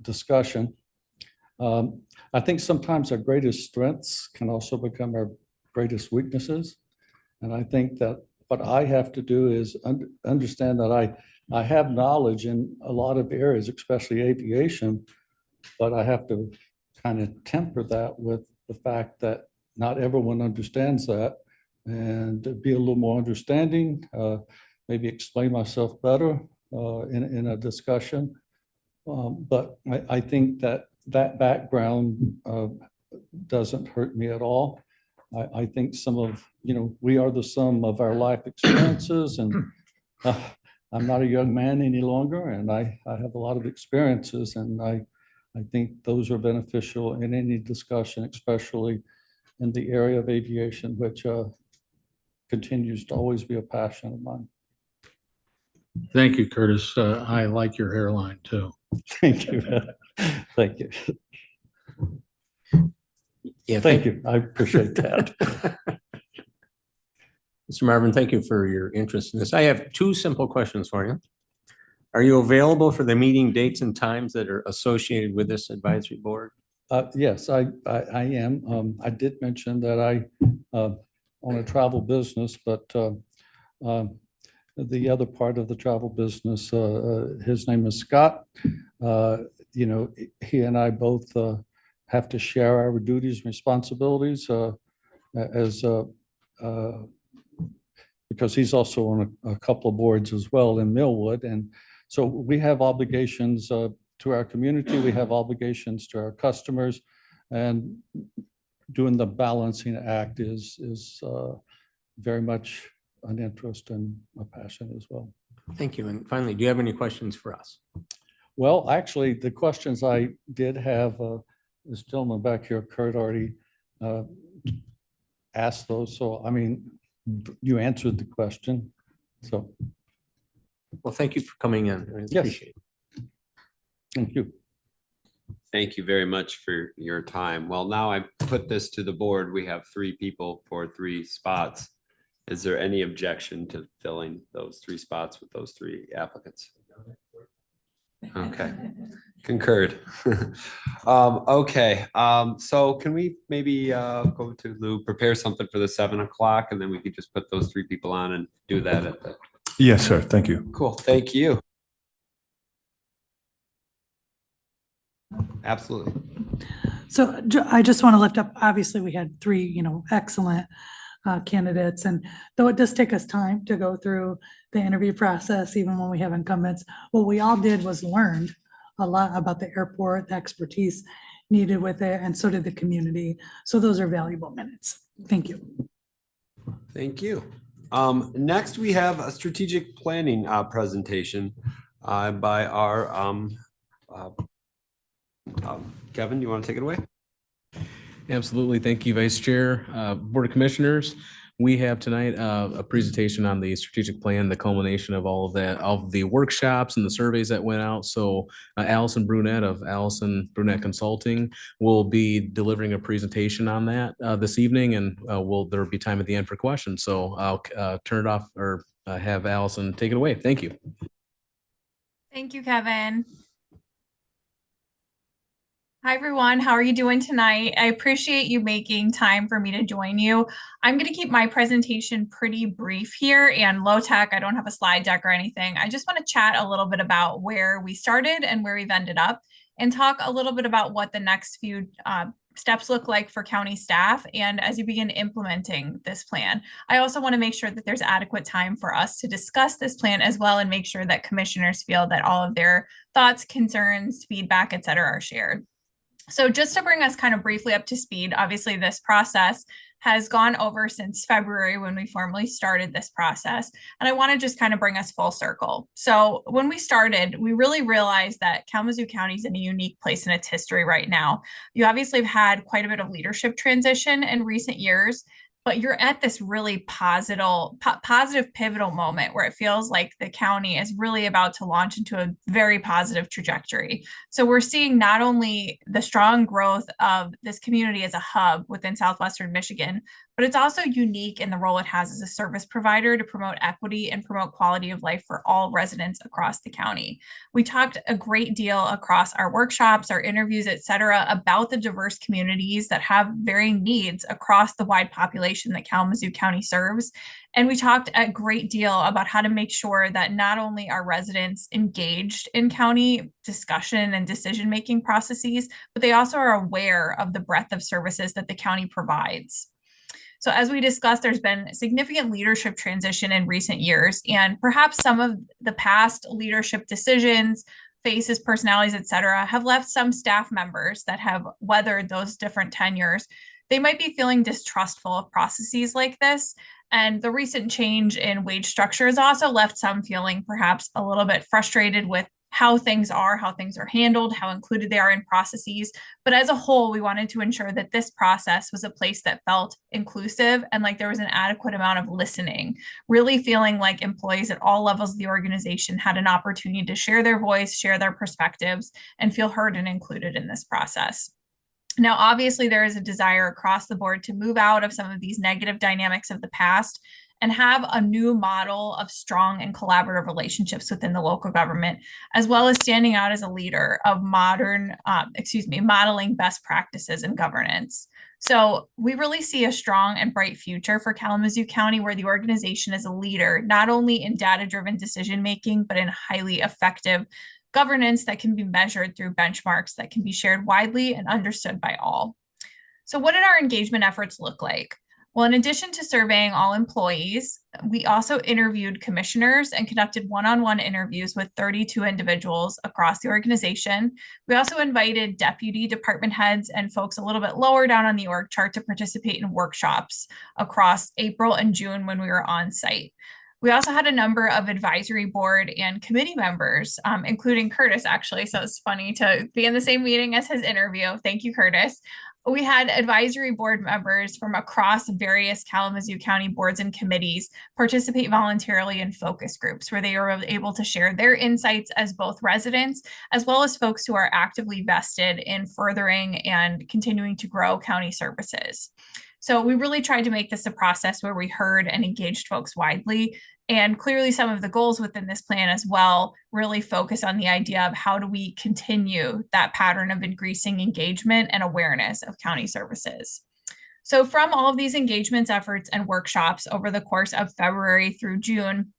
discussion. I think sometimes our greatest strengths can also become our greatest weaknesses. And I think that what I have to do is understand that I have knowledge in a lot of areas, especially aviation, but I have to kind of temper that with the fact that not everyone understands that, and be a little more understanding, maybe explain myself better in a discussion. But I think that background doesn't hurt me at all. I think we are the sum of our life experiences, and I'm not a young man any longer, and I have a lot of experiences, and I think those are beneficial in any discussion, especially in the area of aviation, which continues to always be a passion of mine. Thank you, Curtis. I like your hairline too. Thank you. Thank you. Yeah, Thank you. I appreciate that. Mr. Marvin, thank you for your interest in this. I have two simple questions for you. Are you available for the meeting dates and times that are associated with this advisory board? Yes, I am. I did mention that I own a travel business, but the other part of the travel business, his name is Scott. He and I both have to share our duties and responsibilities because he's also on a couple of boards as well in Millwood. And so we have obligations to our community, we have obligations to our customers, and doing the balancing act is very much an interest and a passion as well. Thank you. And finally, do you have any questions for us? Well, actually, the questions I did have, this gentleman back here, Kurt, already asked those. So, I mean, you answered the question. So. Well, thank you for coming in. I Yes. appreciate it. Thank you. Thank you very much for your time. Well, now I put this to the board. We have 3 people for 3 spots. Is there any objection to filling those 3 spots with those 3 applicants? Okay, concurred. Okay, so can we maybe go to Lou, prepare something for the 7 o'clock, and then we could just put those 3 people on and do that at the. Yes, sir. Thank you. Cool, thank you. Absolutely. So I just want to lift up, obviously, we had 3, excellent candidates. And though it does take us time to go through the interview process, even when we have incumbents, what we all did was learn a lot about the airport, the expertise needed with it, and so did the community. So those are valuable minutes. Thank you. Thank you. Next, we have a strategic planning presentation by our Kevin, you want to take it away? Absolutely. Thank you, Vice Chair. Board of Commissioners, we have tonight a presentation on the strategic plan, the culmination of all of that, of the workshops and the surveys that went out. So Allison Brunette of Allison Brunette Consulting will be delivering a presentation on that this evening, and there'll be time at the end for questions. So I'll turn it off or have Allison take it away. Thank you. Thank you, Kevin. Hi, everyone. How are you doing tonight? I appreciate you making time for me to join you. I'm going to keep my presentation pretty brief here and low tech. I don't have a slide deck or anything. I just want to chat a little bit about where we started and where we've ended up, and talk a little bit about what the next few steps look like for county staff and as you begin implementing this plan. I also want to make sure that there's adequate time for us to discuss this plan as well, and make sure that commissioners feel that all of their thoughts, concerns, feedback, et cetera, are shared. So just to bring us kind of briefly up to speed, obviously this process has gone over since February when we formally started this process. And I want to just kind of bring us full circle. So when we started, we really realized that Kalamazoo County is in a unique place in its history right now. You obviously have had quite a bit of leadership transition in recent years, but you're at this really positive pivotal moment where it feels like the county is really about to launch into a very positive trajectory. So we're seeing not only the strong growth of this community as a hub within Southwestern Michigan, but it's also unique in the role it has as a service provider to promote equity and promote quality of life for all residents across the county. We talked a great deal across our workshops, our interviews, et cetera, about the diverse communities that have varying needs across the wide population that Kalamazoo County serves. And we talked a great deal about how to make sure that not only are residents engaged in county discussion and decision-making processes, but they also are aware of the breadth of services that the county provides. So as we discussed, there's been significant leadership transition in recent years, and perhaps some of the past leadership decisions, faces, personalities, et cetera, have left some staff members that have weathered those different tenures. They might be feeling distrustful of processes like this. And the recent change in wage structure has also left some feeling perhaps a little bit frustrated with how things are handled, how included they are in processes. But as a whole, we wanted to ensure that this process was a place that felt inclusive and like there was an adequate amount of listening, really feeling like employees at all levels of the organization had an opportunity to share their voice, share their perspectives, and feel heard and included in this process. Now, obviously, there is a desire across the board to move out of some of these negative dynamics of the past and have a new model of strong and collaborative relationships within the local government, as well as standing out as a leader of modeling best practices in governance. So we really see a strong and bright future for Kalamazoo County, where the organization is a leader, not only in data-driven decision-making, but in highly effective governance that can be measured through benchmarks that can be shared widely and understood by all. So what did our engagement efforts look like? Well, in addition to surveying all employees, we also interviewed commissioners and conducted one-on-one interviews with 32 individuals across the organization. We also invited deputy department heads and folks a little bit lower down on the org chart to participate in workshops across April and June when we were on site. We also had a number of advisory board and committee members, including Curtis, actually. So it's funny to be in the same meeting as his interview. Thank you, Curtis. We had advisory board members from across various Kalamazoo County boards and committees participate voluntarily in focus groups where they were able to share their insights as both residents, as well as folks who are actively vested in furthering and continuing to grow county services. So we really tried to make this a process where we heard and engaged folks widely. And clearly some of the goals within this plan as well really focus on the idea of how do we continue that pattern of increasing engagement and awareness of county services. So from all of these engagements, efforts, and workshops over the course of February through June,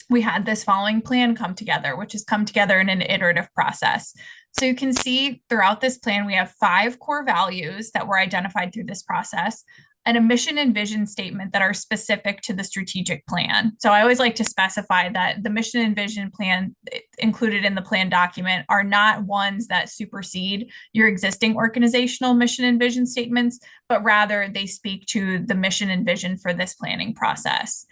we had this following plan come together, which has come together in an iterative process. So you can see throughout this plan, we have 5 core values that were identified through this process, and a mission and vision statement that are specific to the strategic plan. So I always like to specify that the mission and vision plan included in the plan document are not ones that supersede your existing organizational mission and vision statements, but rather they speak to the mission and vision for this planning process.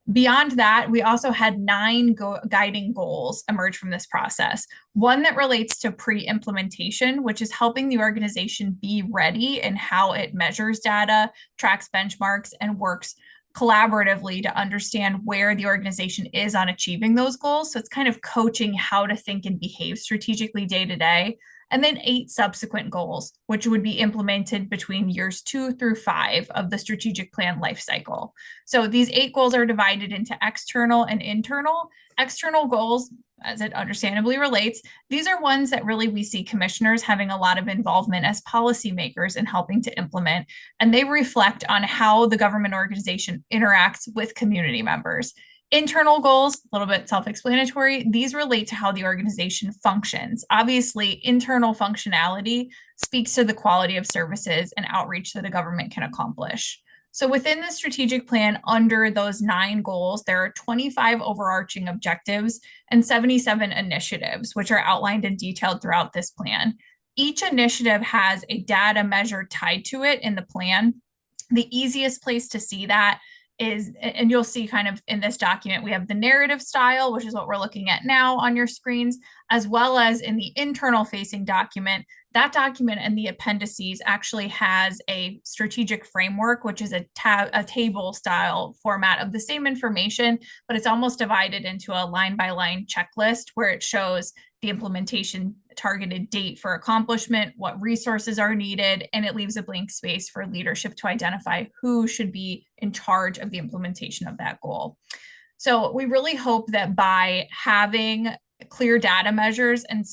Beyond that, we also had 9 guiding goals emerge from this process. One that relates to pre-implementation, which is helping the organization be ready in how it measures data, tracks benchmarks, and works collaboratively to understand where the organization is on achieving those goals. So it's kind of coaching how to think and behave strategically day to day. And then 8 subsequent goals, which would be implemented between years 2 through 5 of the strategic plan life cycle. So these 8 goals are divided into external and internal. External goals, as it understandably relates, these are ones that really we see commissioners having a lot of involvement as policymakers in helping to implement, and they reflect on how the government organization interacts with community members. Internal goals, a little bit self-explanatory. These relate to how the organization functions. Obviously, internal functionality speaks to the quality of services and outreach that a government can accomplish. So within the strategic plan, under those 9 goals, there are 25 overarching objectives and 77 initiatives, which are outlined and detailed throughout this plan. Each initiative has a data measure tied to it in the plan. The easiest place to see that is, and you'll see kind of in this document, we have the narrative style, which is what we're looking at now on your screens, as well as in the internal facing document. That document and the appendices actually has a strategic framework, which is a table style format of the same information, but it's almost divided into a line by line checklist where it shows the implementation targeted date for accomplishment, what resources are needed, and it leaves a blank space for leadership to identify who should be in charge of the implementation of that goal. So we really hope that by having clear data measures and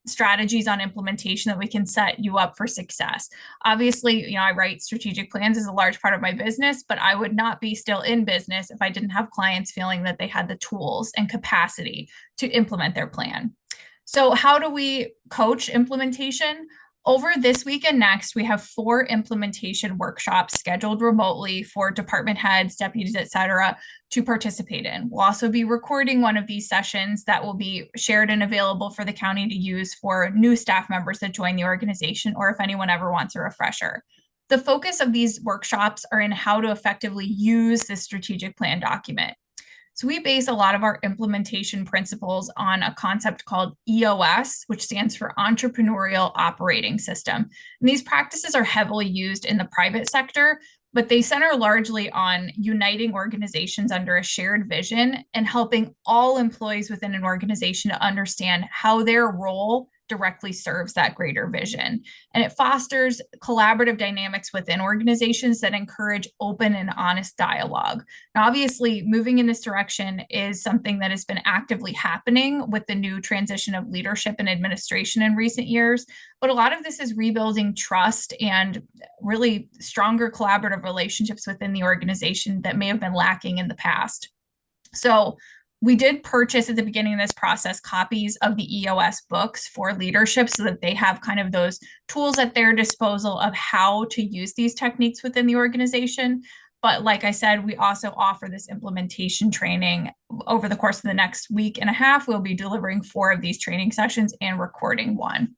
strategies on implementation that we can set you up for success. Obviously, I write strategic plans as a large part of my business, but I would not be still in business if I didn't have clients feeling that they had the tools and capacity to implement their plan. So how do we coach implementation? Over this week and next, we have 4 implementation workshops scheduled remotely for department heads, deputies, et cetera, to participate in. We'll also be recording one of these sessions that will be shared and available for the county to use for new staff members that join the organization, or if anyone ever wants a refresher. The focus of these workshops are in how to effectively use the strategic plan document. So we base a lot of our implementation principles on a concept called EOS, which stands for Entrepreneurial Operating System. And these practices are heavily used in the private sector, but they center largely on uniting organizations under a shared vision and helping all employees within an organization to understand how their role directly serves that greater vision. And it fosters collaborative dynamics within organizations that encourage open and honest dialogue. Now, obviously, moving in this direction is something that has been actively happening with the new transition of leadership and administration in recent years. But a lot of this is rebuilding trust and really stronger collaborative relationships within the organization that may have been lacking in the past. So we did purchase at the beginning of this process copies of the EOS books for leadership so that they have kind of those tools at their disposal of how to use these techniques within the organization. But like I said, we also offer this implementation training over the course of the next week and a half. We'll be delivering 4 of these training sessions and recording 1.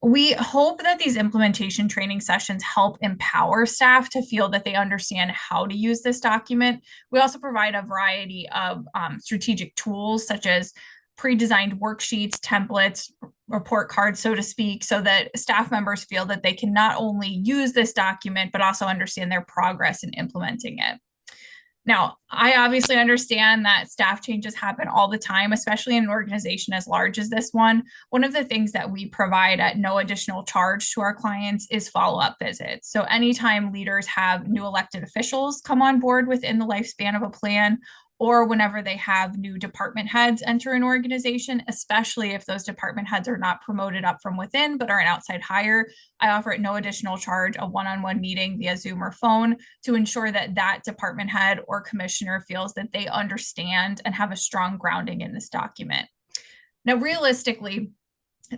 We hope that these implementation training sessions help empower staff to feel that they understand how to use this document. We also provide a variety of strategic tools such as pre-designed worksheets, templates, report cards, so to speak, so that staff members feel that they can not only use this document, but also understand their progress in implementing it. Now, I obviously understand that staff changes happen all the time, especially in an organization as large as this one. One of the things that we provide at no additional charge to our clients is follow-up visits. So anytime leaders have new elected officials come on board within the lifespan of a plan, or whenever they have new department heads enter an organization, especially if those department heads are not promoted up from within, but are an outside hire, I offer at no additional charge a one-on-one meeting via Zoom or phone to ensure that that department head or commissioner feels that they understand and have a strong grounding in this document. Now, realistically,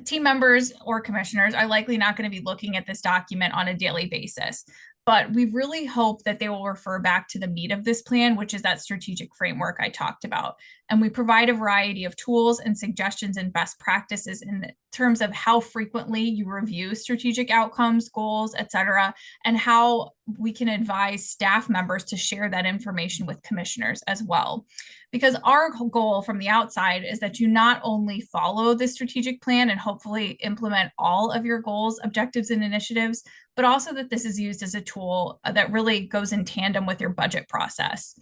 team members or commissioners are likely not going to be looking at this document on a daily basis. But we really hope that they will refer back to the meat of this plan, which is that strategic framework I talked about. And we provide a variety of tools and suggestions and best practices in terms of how frequently you review strategic outcomes, goals, et cetera, and how we can advise staff members to share that information with commissioners as well. Because our goal from the outside is that you not only follow the strategic plan and hopefully implement all of your goals, objectives, and initiatives, but also that this is used as a tool that really goes in tandem with your budget process.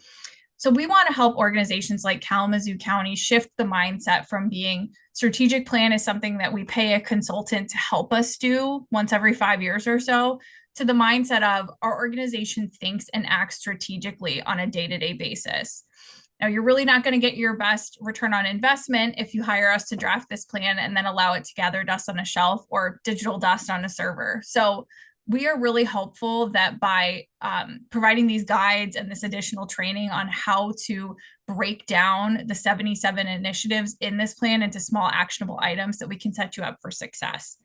So we want to help organizations like Kalamazoo County shift the mindset from being strategic plan is something that we pay a consultant to help us do once every 5 years or so, to the mindset of our organization thinks and acts strategically on a day-to-day basis. Now, you're really not going to get your best return on investment if you hire us to draft this plan and then allow it to gather dust on a shelf or digital dust on a server. So we are really hopeful that by providing these guides and this additional training on how to break down the 77 initiatives in this plan into small actionable items, that we can set you up for success.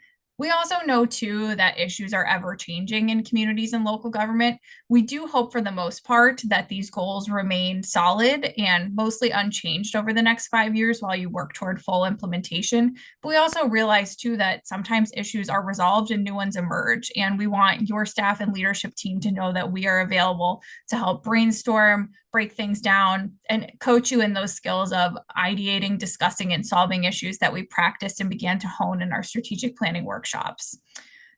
We also know too that issues are ever changing in communities and local government. We do hope for the most part that these goals remain solid and mostly unchanged over the next 5 years while you work toward full implementation. But we also realize too that sometimes issues are resolved and new ones emerge. And we want your staff and leadership team to know that we are available to help brainstorm, break things down, and coach you in those skills of ideating, discussing, and solving issues that we practiced and began to hone in our strategic planning workshops.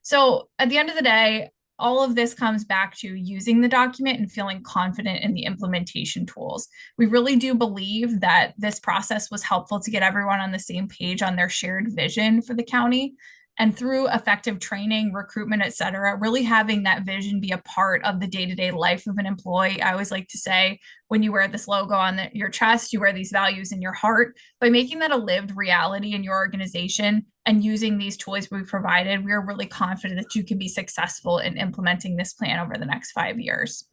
So at the end of the day, all of this comes back to using the document and feeling confident in the implementation tools. We really do believe that this process was helpful to get everyone on the same page on their shared vision for the county. And through effective training, recruitment, et cetera, really having that vision be a part of the day-to-day life of an employee. I always like to say, when you wear this logo on your chest, you wear these values in your heart. By making that a lived reality in your organization and using these tools we provided, we are really confident that you can be successful in implementing this plan over the next 5 years.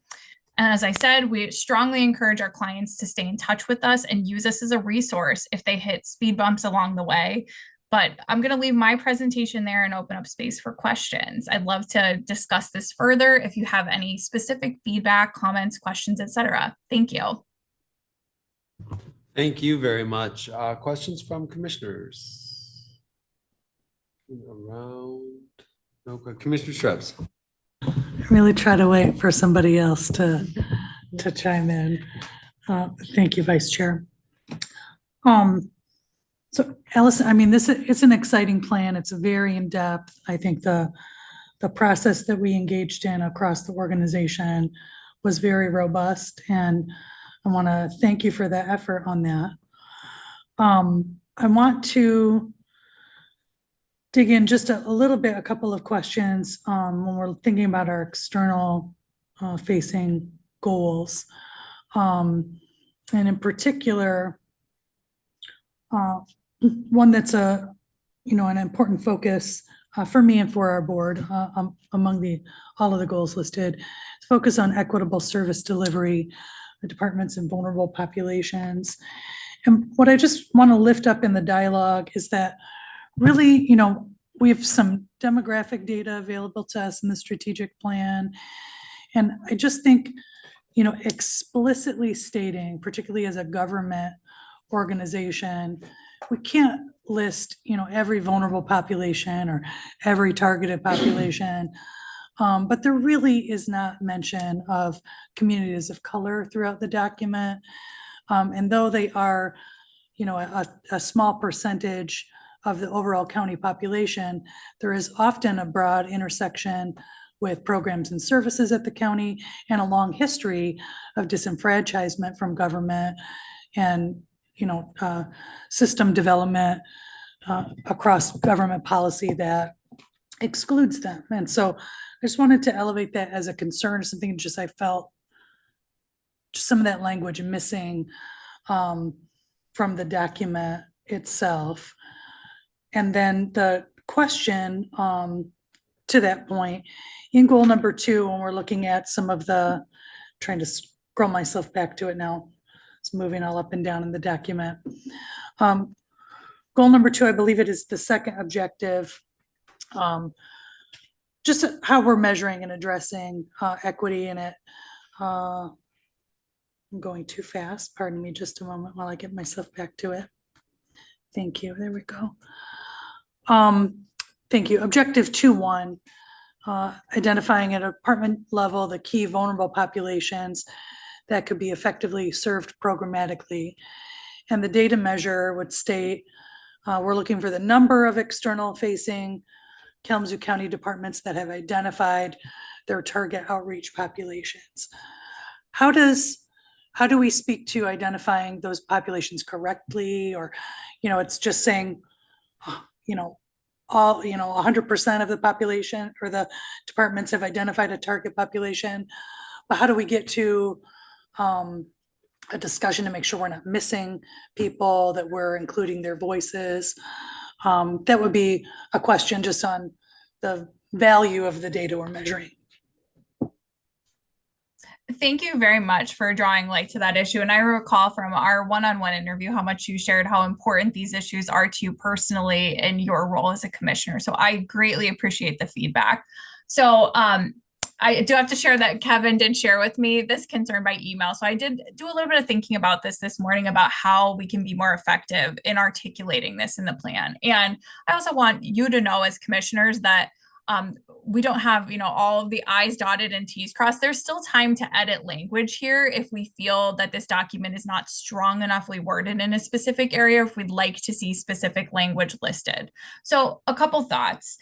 And as I said, we strongly encourage our clients to stay in touch with us and use us as a resource if they hit speed bumps along the way. But I'm going to leave my presentation there and open up space for questions. I'd love to discuss this further if you have any specific feedback, comments, questions, etc. Thank you. Thank you very much. Questions from commissioners? Around, no, Commissioner Krebs. Really try to wait for somebody else to chime in. Thank you, Vice Chair. So Allison, I mean, it's an exciting plan. It's very in-depth. I think the process that we engaged in across the organization was very robust, and I want to thank you for the effort on that. I want to dig in just a little bit, a couple of questions when we're thinking about our external facing goals. And in particular, one that's an important focus for me and for our board among all of the goals listed, focus on equitable service delivery, the departments and vulnerable populations. And what I just want to lift up in the dialogue is that really, we have some demographic data available to us in the strategic plan. And I just think, explicitly stating, particularly as a government organization, we can't list, every vulnerable population or every targeted population. But there really is not mention of communities of color throughout the document. And though they are, a small percentage of the overall county population, there is often a broad intersection with programs and services at the county and a long history of disenfranchisement from government and system development across government policy that excludes them. And so I just wanted to elevate that as a concern, something just I felt just some of that language missing from the document itself. And then the question to that point, in goal number 2, when we're looking at some of trying to scroll myself back to it now, it's moving all up and down in the document. Goal number 2, I believe it is the second objective, just how we're measuring and addressing equity in it. I'm going too fast. Pardon me just a moment while I get myself back to it. Thank you. There we go. Thank you. Objective 2.1, identifying at a department level the key vulnerable populations that could be effectively served programmatically. And the data measure would state, we're looking for the number of external facing Kalamazoo County departments that have identified their target outreach populations. How do we speak to identifying those populations correctly? Or, it's just saying, all, 100% of the population or the departments have identified a target population. But how do we get to a discussion to make sure we're not missing people, that we're including their voices? That would be a question just on the value of the data we're measuring. Thank you very much for drawing light to that issue. And I recall from our one-on-one interview how much you shared how important these issues are to you personally in your role as a commissioner. So I greatly appreciate the feedback. So I do have to share that Kevin did share with me this concern by email. So I did do a little bit of thinking about this morning about how we can be more effective in articulating this in the plan. And I also want you to know as commissioners that we don't have, all of the I's dotted and T's crossed. There's still time to edit language here if we feel that this document is not strong enoughly worded in a specific area, if we'd like to see specific language listed. So a couple thoughts.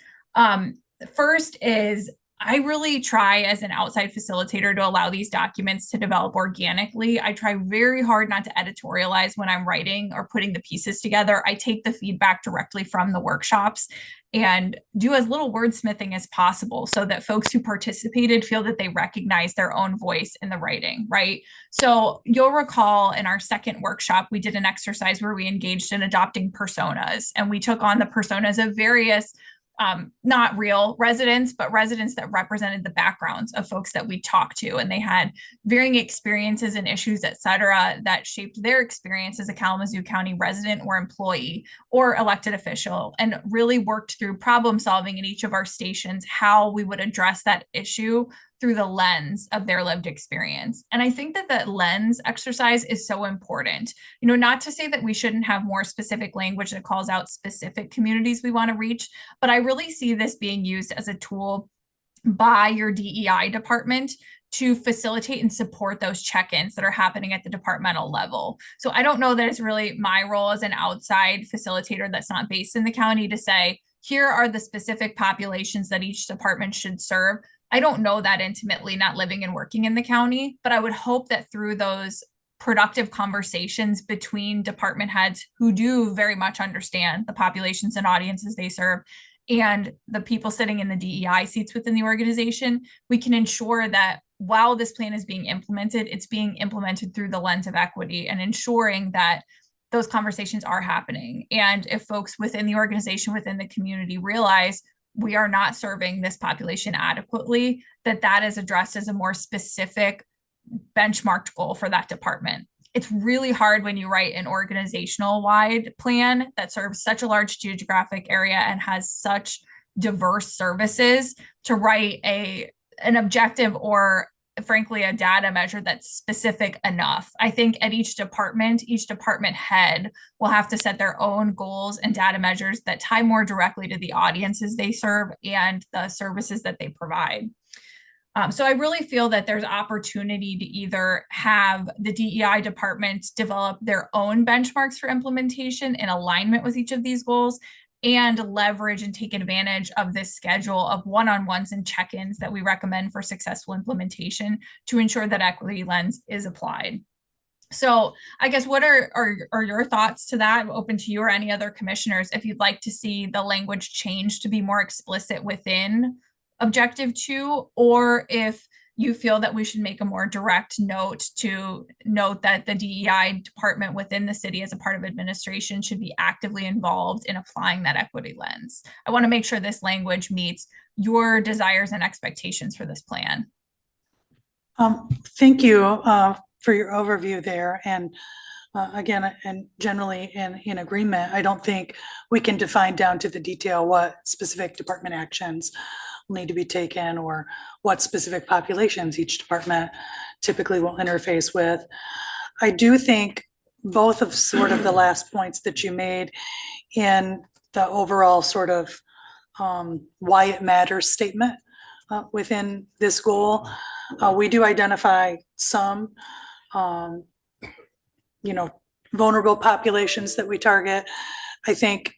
First is I really try as an outside facilitator to allow these documents to develop organically. I try very hard not to editorialize when I'm writing or putting the pieces together. I take the feedback directly from the workshops and do as little wordsmithing as possible so that folks who participated feel that they recognize their own voice in the writing, right? So you'll recall in our second workshop, we did an exercise where we engaged in adopting personas, and we took on the personas of various not real residents, but residents that represented the backgrounds of folks that we talked to. And they had varying experiences and issues, et cetera, that shaped their experience as a Kalamazoo County resident or employee or elected official, and really worked through problem solving in each of our stations, how we would address that issue through the lens of their lived experience. And I think that that lens exercise is so important. Not to say that we shouldn't have more specific language that calls out specific communities we want to reach, but I really see this being used as a tool by your DEI department to facilitate and support those check-ins that are happening at the departmental level. So I don't know that it's really my role as an outside facilitator that's not based in the county to say, here are the specific populations that each department should serve. I don't know that intimately, not living and working in the county, but I would hope that through those productive conversations between department heads who do very much understand the populations and audiences they serve and the people sitting in the DEI seats within the organization, we can ensure that while this plan is being implemented, it's being implemented through the lens of equity and ensuring that those conversations are happening. And if folks within the organization, within the community realize we are not serving this population adequately, that is addressed as a more specific benchmarked goal for that department. It's really hard when you write an organizational wide plan that serves such a large geographic area and has such diverse services to write an objective or frankly a data measure that's specific enough. I think at each department head will have to set their own goals and data measures that tie more directly to the audiences they serve and the services that they provide. So I really feel that there's opportunity to either have the DEI department develop their own benchmarks for implementation in alignment with each of these goals, and leverage and take advantage of this schedule of one-on-ones and check-ins that we recommend for successful implementation to ensure that equity lens is applied. So I guess what are your thoughts to that? I'm open to you or any other commissioners if you'd like to see the language change to be more explicit within Objective 2, or if you feel that we should make a more direct note to note that the DEI department within the city as a part of administration should be actively involved in applying that equity lens. I want to make sure this language meets your desires and expectations for this plan. Thank you for your overview there. And again, and generally in agreement, I don't think we can define down to the detail what specific department actions need to be taken or what specific populations each department typically will interface with. I do think both of sort of the last points that you made in the overall sort of why it matters statement within this goal, we do identify some vulnerable populations that we target. I think,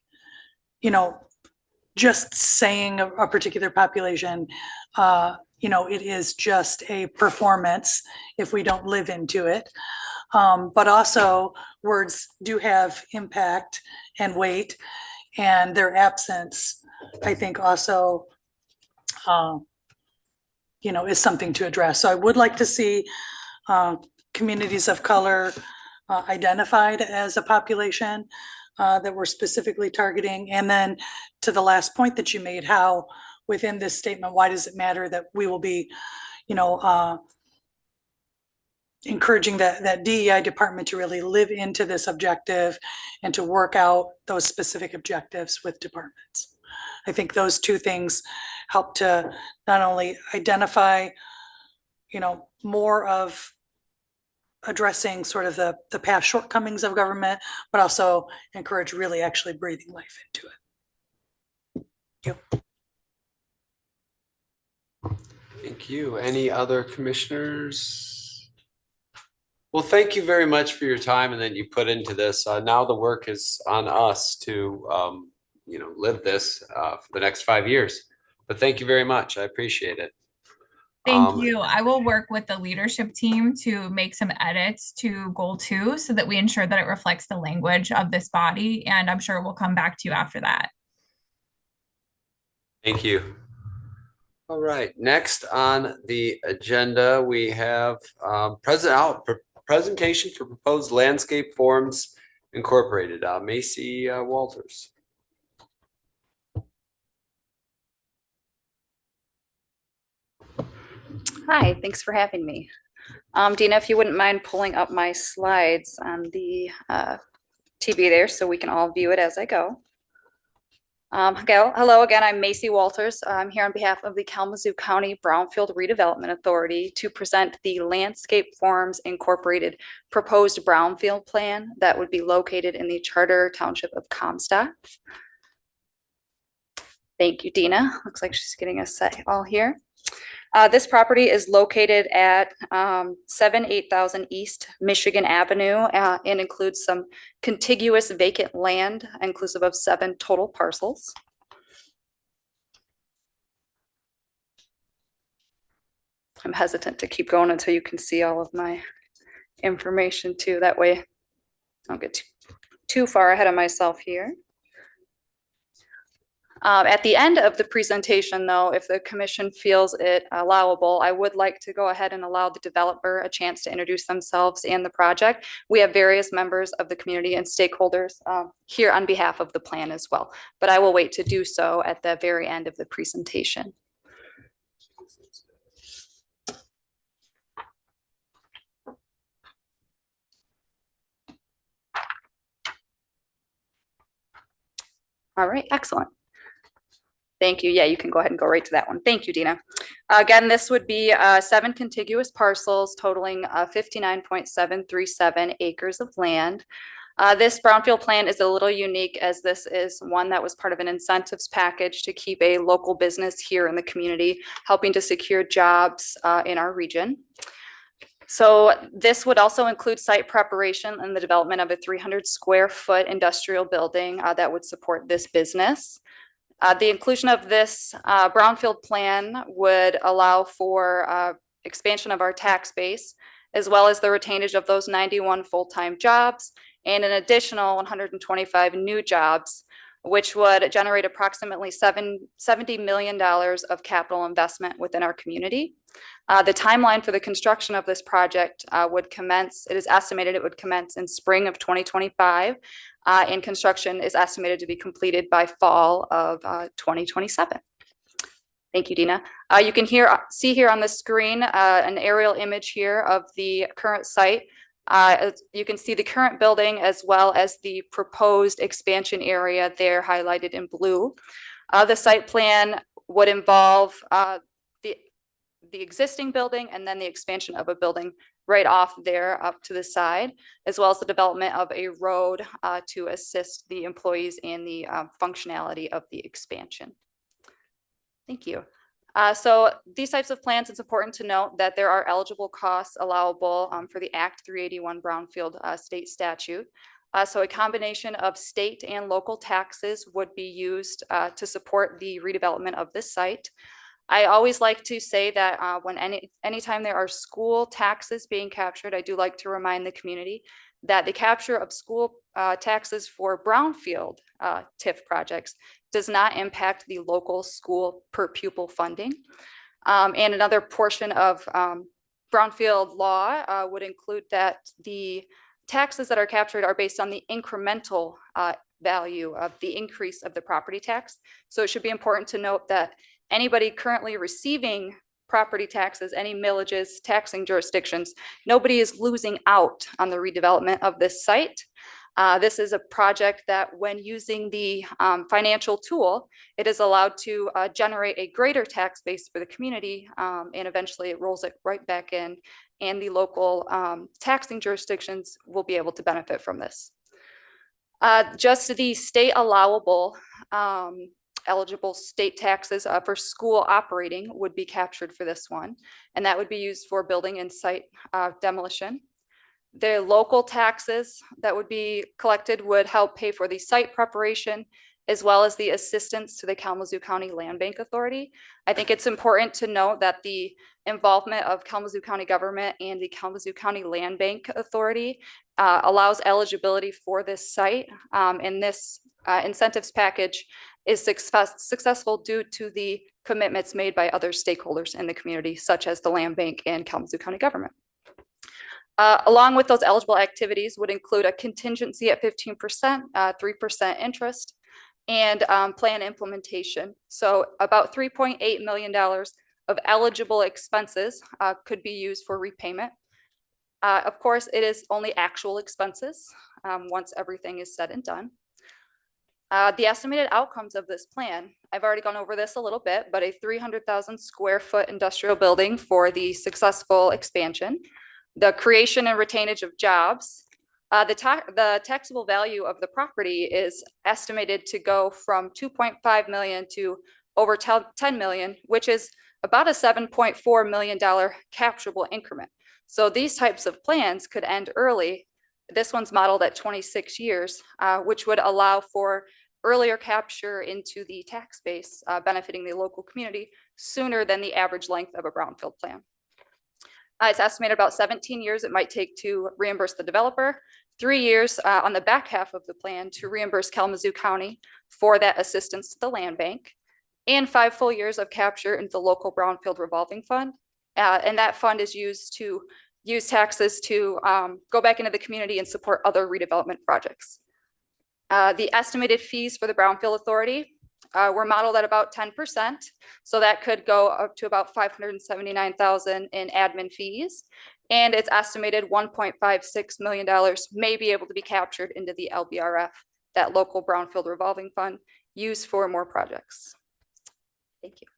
just saying a particular population, it is just a performance if we don't live into it. But also words do have impact and weight, and their absence, I think also, is something to address. So I would like to see communities of color identified as a population that we're specifically targeting. And then to the last point that you made, how within this statement, why does it matter that we will be, encouraging that DEI department to really live into this objective and to work out those specific objectives with departments. I think those two things help to not only identify, more of addressing sort of the past shortcomings of government, but also encourage really actually breathing life into it. Thank you. Any other commissioners? Well, thank you very much for your time and that you put into this. Now the work is on us to, live this for the next 5 years. But thank you very much. I appreciate it. Thank you. I will work with the leadership team to make some edits to goal 2 so that we ensure that it reflects the language of this body. And I'm sure we'll come back to you after that. Thank you. All right, next on the agenda, we have presentation for proposed landscape forms incorporated. Macy Walters. Hi, thanks for having me. Dina, if you wouldn't mind pulling up my slides on the TV there so we can all view it as I go. Hello again, I'm Macy Walters. I'm here on behalf of the Kalamazoo County Brownfield Redevelopment Authority to present the Landscape Forms Incorporated proposed brownfield plan that would be located in the Charter Township of Comstock. Thank you, Dina. Looks like she's getting us set all here. This property is located at 8000 East Michigan Avenue and includes some contiguous vacant land, inclusive of 7 total parcels. I'm hesitant to keep going until you can see all of my information too. That way I don't get too far ahead of myself here. At the end of the presentation, though, if the commission feels it allowable, I would like to go ahead and allow the developer a chance to introduce themselves and the project. We have various members of the community and stakeholders here on behalf of the plan as well, but I will wait to do so at the very end of the presentation. All right, excellent. Thank you. Yeah, you can go ahead and go right to that one. Thank you, Dina. Again, this would be 7 contiguous parcels totaling 59.737 acres of land. This brownfield plan is a little unique as this is one that was part of an incentives package to keep a local business here in the community, helping to secure jobs in our region. So this would also include site preparation and the development of a 300 square foot industrial building that would support this business. The inclusion of this brownfield plan would allow for expansion of our tax base, as well as the retainage of those 91 full-time jobs and an additional 125 new jobs, which would generate approximately $70 million of capital investment within our community. The timeline for the construction of this project would commence, it is estimated it would commence in spring of 2025, and construction is estimated to be completed by fall of 2027. Thank you, Dina. You can see here on the screen an aerial image here of the current site. You can see the current building as well as the proposed expansion area there highlighted in blue. The site plan would involve the existing building and then the expansion of a building right off there up to the side, as well as the development of a road to assist the employees in the functionality of the expansion. Thank you. So these types of plans, it's important to note that there are eligible costs allowable for the Act 381 Brownfield state statute. So a combination of state and local taxes would be used to support the redevelopment of this site. I always like to say that when anytime there are school taxes being captured, I do like to remind the community that the capture of school taxes for brownfield TIF projects does not impact the local school per pupil funding. And another portion of brownfield law would include that the taxes that are captured are based on the incremental value of the increase of the property tax. So it should be important to note that anybody currently receiving property taxes, any millages, taxing jurisdictions. Nobody is losing out on the redevelopment of this site. This is a project that when using the financial tool, it is allowed to generate a greater tax base for the community, and eventually it rolls it right back in, and the local taxing jurisdictions will be able to benefit from this. Just the state allowable eligible state taxes for school operating would be captured for this one, and that would be used for building and site demolition. The local taxes that would be collected would help pay for the site preparation, as well as the assistance to the Kalamazoo County Land Bank Authority. I think it's important to note that the involvement of Kalamazoo County government and the Kalamazoo County Land Bank Authority allows eligibility for this site. And this incentives package is successful due to the commitments made by other stakeholders in the community, such as the Land Bank and Kalamazoo County government. Along with those eligible activities would include a contingency at 15%, 3% interest, and plan implementation. So about $3.8 million of eligible expenses could be used for repayment. Of course, it is only actual expenses once everything is said and done. The estimated outcomes of this plan, I've already gone over this a little bit, but a 300,000 square foot industrial building for the successful expansion, the creation and retainage of jobs. The taxable value of the property is estimated to go from 2.5 million to over 10 million, which is about a $7.4 million capturable increment. So these types of plans could end early. This one's modeled at 26 years, which would allow for earlier capture into the tax base, benefiting the local community sooner than the average length of a brownfield plan. It's estimated about 17 years it might take to reimburse the developer, 3 years on the back half of the plan to reimburse Kalamazoo County for that assistance to the land bank, and 5 full years of capture into the local brownfield revolving fund. And that fund is used to use taxes to go back into the community and support other redevelopment projects. The estimated fees for the Brownfield Authority were modeled at about 10%. So that could go up to about $579,000 in admin fees. And it's estimated $1.56 million may be able to be captured into the LBRF, that local Brownfield revolving fund, used for more projects. Thank you.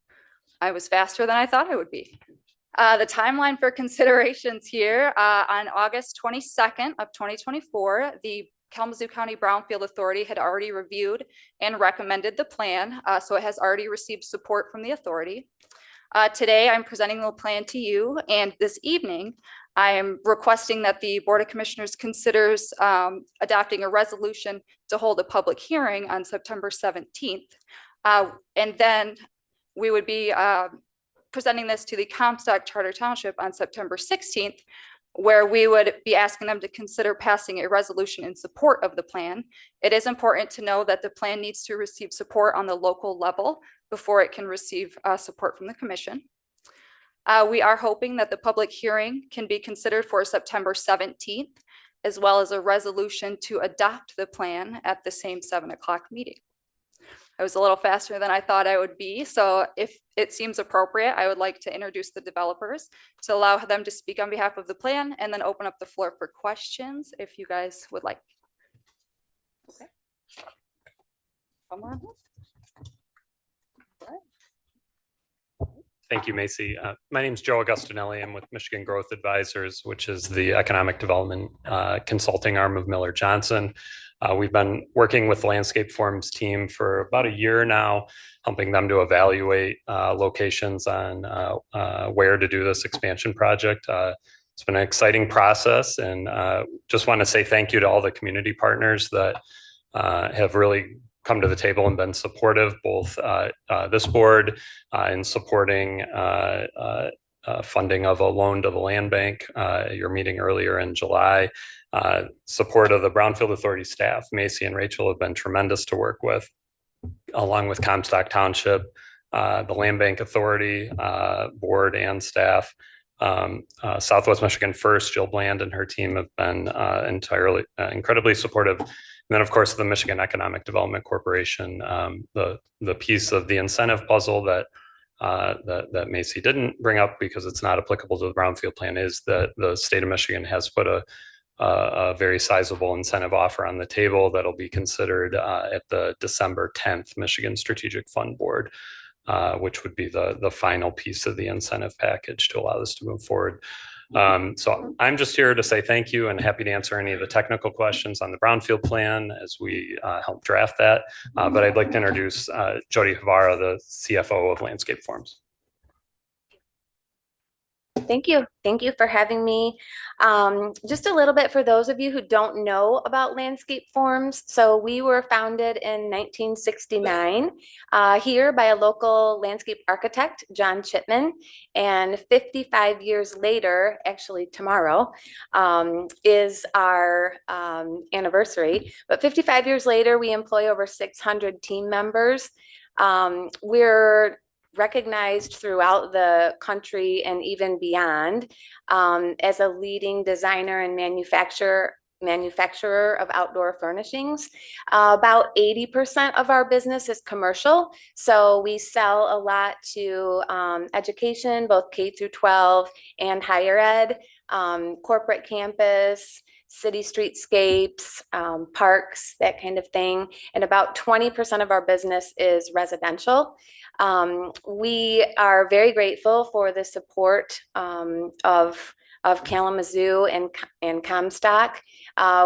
I was faster than I thought I would be. The timeline for considerations here, on August 22nd of 2024, the Kalamazoo County Brownfield Authority had already reviewed and recommended the plan, so it has already received support from the authority. Today, I'm presenting the plan to you, and this evening, I am requesting that the Board of Commissioners considers adopting a resolution to hold a public hearing on September 17th. And then we would be presenting this to the Comstock Charter Township on September 16th, where we would be asking them to consider passing a resolution in support of the plan. It is important to know that the plan needs to receive support on the local level before it can receive support from the commission. We are hoping that the public hearing can be considered for September 17th, as well as a resolution to adopt the plan at the same 7 o'clock meeting. I was a little faster than I thought I would be, so if it seems appropriate, I would like to introduce the developers to allow them to speak on behalf of the plan, and then open up the floor for questions if you guys would like. Okay. Come on. Thank you, Macy. My name is Joe Augustinelli. I'm with Michigan Growth Advisors, which is the economic development consulting arm of Miller Johnson. We've been working with the Landscape Forums team for about a year now, helping them to evaluate locations on where to do this expansion project. It's been an exciting process, and just want to say thank you to all the community partners that have really come to the table and been supportive, both this board in supporting funding of a loan to the land bank, your meeting earlier in July, support of the Brownfield Authority staff. Macy and Rachel have been tremendous to work with, along with Comstock Township, the Land Bank Authority board and staff. Southwest Michigan First, Jill Bland and her team have been incredibly supportive. And then, of course, the Michigan Economic Development Corporation, the piece of the incentive puzzle that that Macy didn't bring up because it's not applicable to the brownfield plan is that the state of Michigan has put a very sizable incentive offer on the table that'll be considered at the December 10th Michigan Strategic Fund Board, which would be the final piece of the incentive package to allow this to move forward. So I'm just here to say thank you and happy to answer any of the technical questions on the brownfield plan as we help draft that. But I'd like to introduce Jody Havara, the CFO of Landscape Forms. Thank you. Thank you for having me. Just a little bit for those of you who don't know about Landscape Forms. So we were founded in 1969 here by a local landscape architect, John Chipman. And 55 years later, actually tomorrow, is our anniversary. But 55 years later, we employ over 600 team members. We're recognized throughout the country and even beyond as a leading designer and manufacturer of outdoor furnishings. About 80% of our business is commercial. So we sell a lot to education, both K through 12 and higher ed, corporate campus, city streetscapes, parks, that kind of thing. And about 20% of our business is residential. We are very grateful for the support of Kalamazoo and Comstock.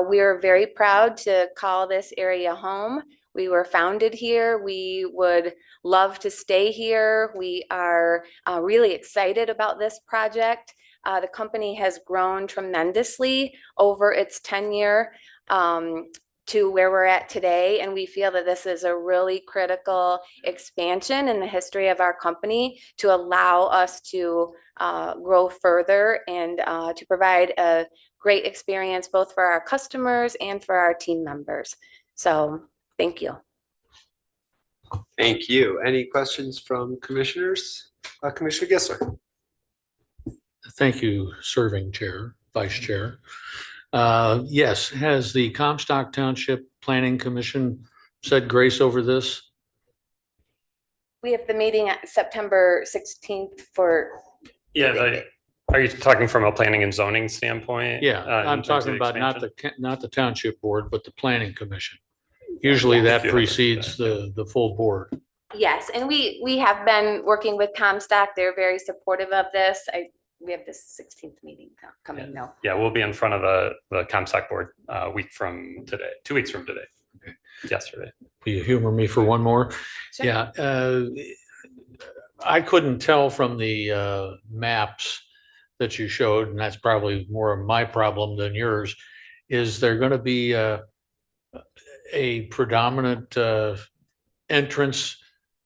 We are very proud to call this area home. We were founded here. We would love to stay here. We are really excited about this project. The company has grown tremendously over its tenure to where we're at today. And we feel that this is a really critical expansion in the history of our company to allow us to grow further and to provide a great experience both for our customers and for our team members. So thank you. Thank you. Any questions from commissioners? Commissioner Gissler. Thank you, serving chair, vice chair. Yes, has the Comstock Township Planning Commission said grace over this? We have the meeting at September 16th for. Yeah, are you talking from a planning and zoning standpoint? Yeah, I'm talking about not the township board, but the planning commission. Usually that precedes the full board. Yes, and we have been working with Comstock. They're very supportive of this. We have this 16th meeting coming now. Yeah, we'll be in front of the Comstock board a week from today, 2 weeks from today. Okay. Yesterday. Will you humor me for one more? Sure. Yeah, I couldn't tell from the maps that you showed, and that's probably more of my problem than yours. Is there going to be a predominant entrance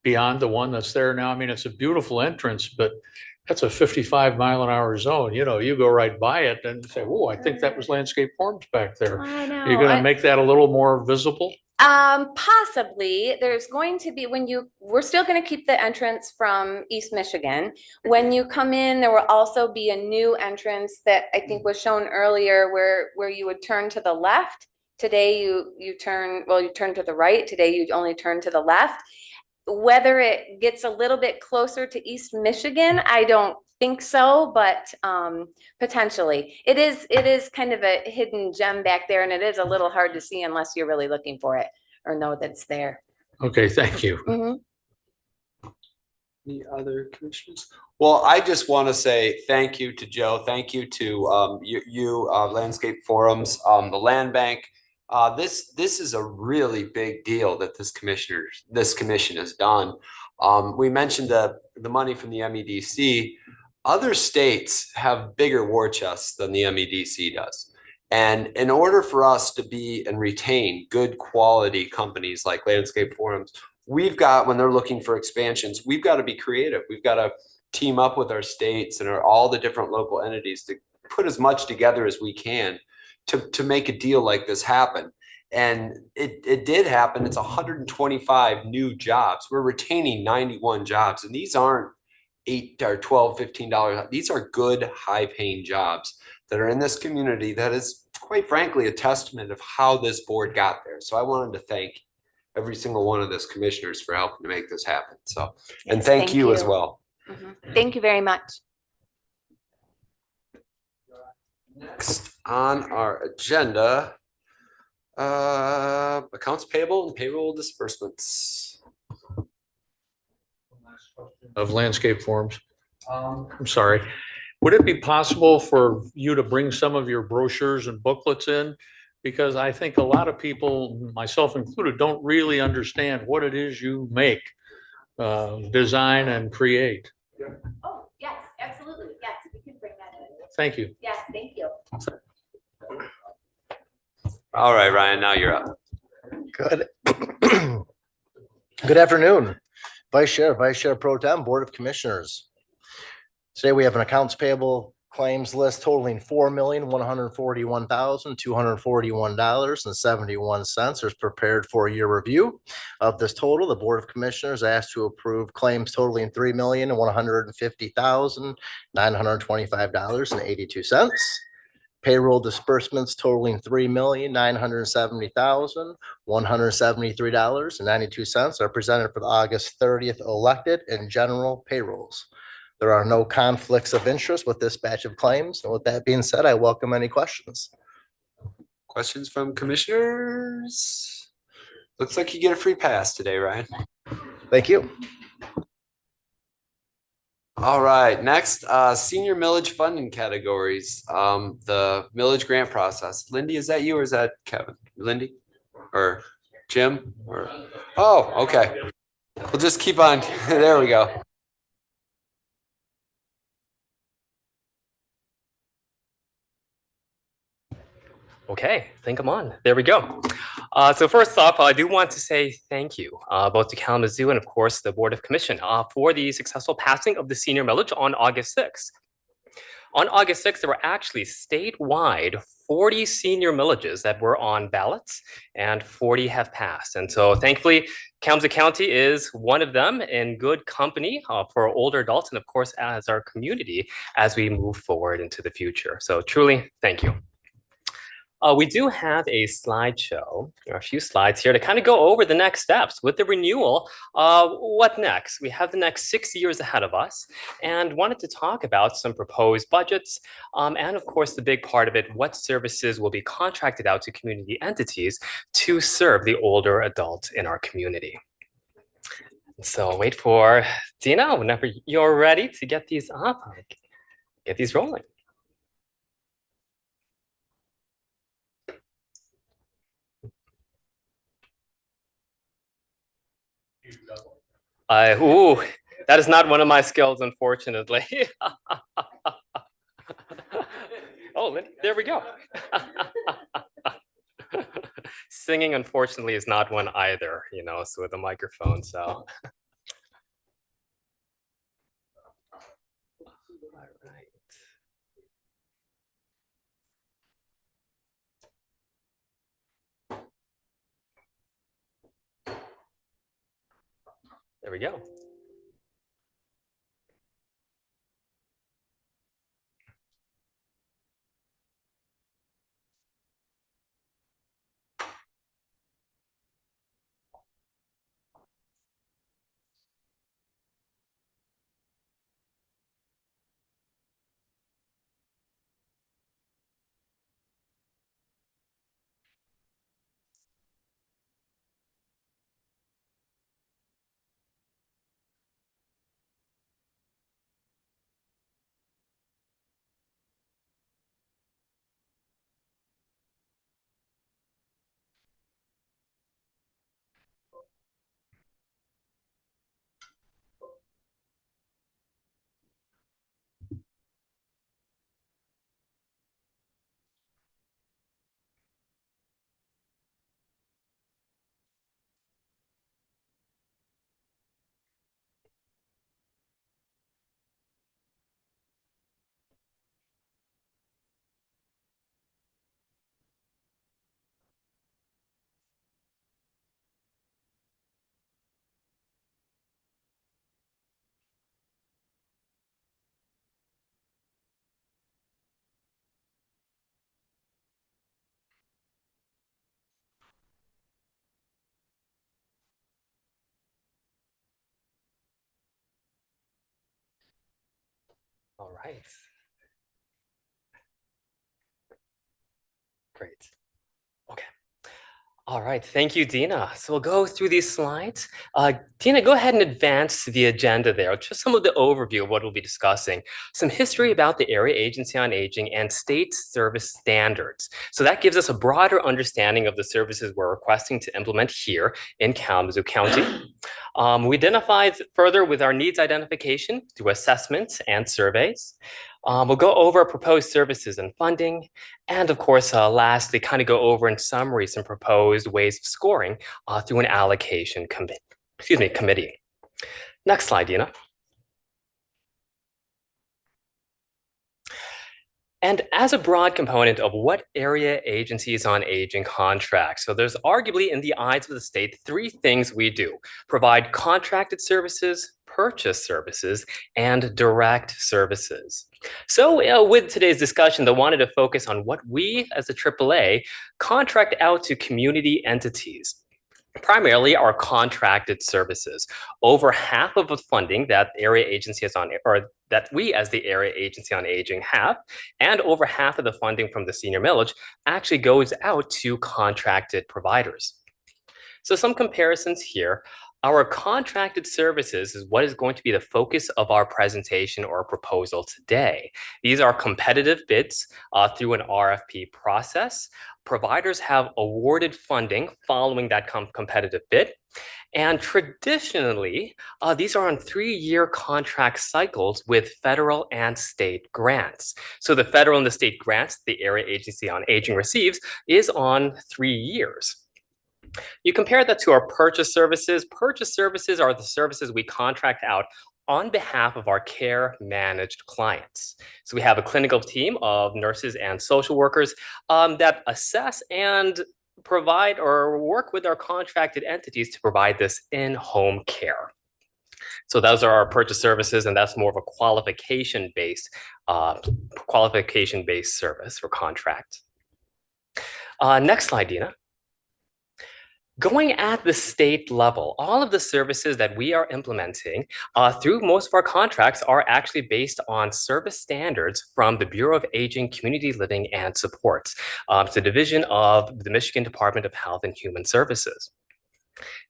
beyond the one that's there now? I mean, it's a beautiful entrance, but that's a 55-mile-an-hour zone. You know, you go right by it and say, "Oh, I think that was Landscape Forms back there." I know. You're going to make that a little more visible? Possibly. There's going to be we're still going to keep the entrance from East Michigan. When you come in, there will also be a new entrance that I think was shown earlier where you would turn to the left. Today you turn to the right. Today you only turn to the left. Whether it gets a little bit closer to East Michigan, I don't think so, but potentially. It is kind of a hidden gem back there, and it is a little hard to see unless you're really looking for it or know that it's there. Okay, thank you. Mm-hmm. Any other commissioners? Well, I just want to say thank you to Joe. Thank you to you Landscape Forums, the Land Bank. This is a really big deal that this commission has done. We mentioned the money from the MEDC. Other states have bigger war chests than the MEDC does. And in order for us to be and retain good quality companies like Landscape Forums, we've got, when they're looking for expansions, we've got to be creative. We've got to team up with our states and all the different local entities to put as much together as we can to make a deal like this happen. And it did happen. It's 125 new jobs. We're retaining 91 jobs. And these aren't $8 or $12, $15. These are good, high-paying jobs that are in this community that is, quite frankly, a testament of how this board got there. So I wanted to thank every single one of this commissioners for helping to make this happen. So, and Yes, thank you as well. Thank you very much. Next on our agenda, accounts payable and payroll disbursements. Of landscape forms. I'm sorry. Would it be possible for you to bring some of your brochures and booklets in? Because I think a lot of people, myself included, don't really understand what it is you make, design and create. Oh, yes, absolutely. Yes, we can bring that in. Thank you. Yes, thank you. All right, Ryan, now you're up. Good. Good afternoon, Vice Chair Pro Tem, Board of Commissioners. Today we have an accounts payable claims list totaling $4,141,241.71 is prepared for your review. Of this total, the Board of Commissioners asked to approve claims totaling $3,150,925.82. Payroll disbursements totaling $3,970,173.92 are presented for the August 30th elected and general payrolls. There are no conflicts of interest with this batch of claims. And with that being said, I welcome any questions. Questions from commissioners? Looks like you get a free pass today, Ryan. Thank you. All right, next, senior millage funding categories, the millage grant process. Lindy, is that you or is that Kevin? Lindy or Jim or, oh, okay. We'll just keep on, there we go. Okay, I think I'm on. There we go. So first off, I do want to say thank you both to Kalamazoo and of course the Board of Commission for the successful passing of the senior millage on August 6th. On August 6th, there were actually statewide 40 senior millages that were on ballots and 40 have passed. And so thankfully, Kalamazoo County is one of them in good company for older adults and of course as our community as we move forward into the future. So truly, thank you. We do have a slideshow, or a few slides here to kind of go over the next steps with the renewal. What next? We have the next 6 years ahead of us and wanted to talk about some proposed budgets and of course the big part of it, what services will be contracted out to community entities to serve the older adults in our community. So wait for Dina, whenever you're ready to get these up, get these rolling. Ooh, that is not one of my skills, unfortunately. Oh, there we go. Singing, unfortunately, is not one either, you know, so with a microphone, so. There we go. All right. Great. Okay. All right. Thank you, Dina. So we'll go through these slides. Dina, go ahead and advance the agenda there. Just some of the overview of what we'll be discussing. Some history about the Area Agency on Aging and state service standards. So that gives us a broader understanding of the services we're requesting to implement here in Kalamazoo County. We identified further with our needs identification through assessments and surveys. We'll go over proposed services and funding. And of course, lastly, kind of go over in summary some proposed ways of scoring through an allocation committee. Next slide, Dina. And as a broad component of what area agencies on aging contract, so there's arguably in the eyes of the state, three things we do: provide contracted services, purchase services, and direct services. So with today's discussion, I wanted to focus on what we as a AAA contract out to community entities. Primarily our contracted services. Over half of the funding that area agency is on, or that we as the Area Agency on Aging have, and over half of the funding from the senior millage actually goes out to contracted providers. So some comparisons here. Our contracted services is what is going to be the focus of our presentation or proposal today. These are competitive bids through an RFP process. Providers have awarded funding following that competitive bid. And traditionally, these are on 3-year contract cycles with federal and state grants. So the federal and the state grants the Area Agency on Aging receives is on 3 years. You compare that to our purchase services. Purchase services are the services we contract out on behalf of our care managed clients. So we have a clinical team of nurses and social workers that assess and provide or work with our contracted entities to provide this in-home care. So those are our purchase services, and that's more of a qualification-based service or contract. Next slide, Dina. Going at the state level, all of the services that we are implementing through most of our contracts are actually based on service standards from the Bureau of Aging, Community Living, and Supports. It's a division of the Michigan Department of Health and Human Services.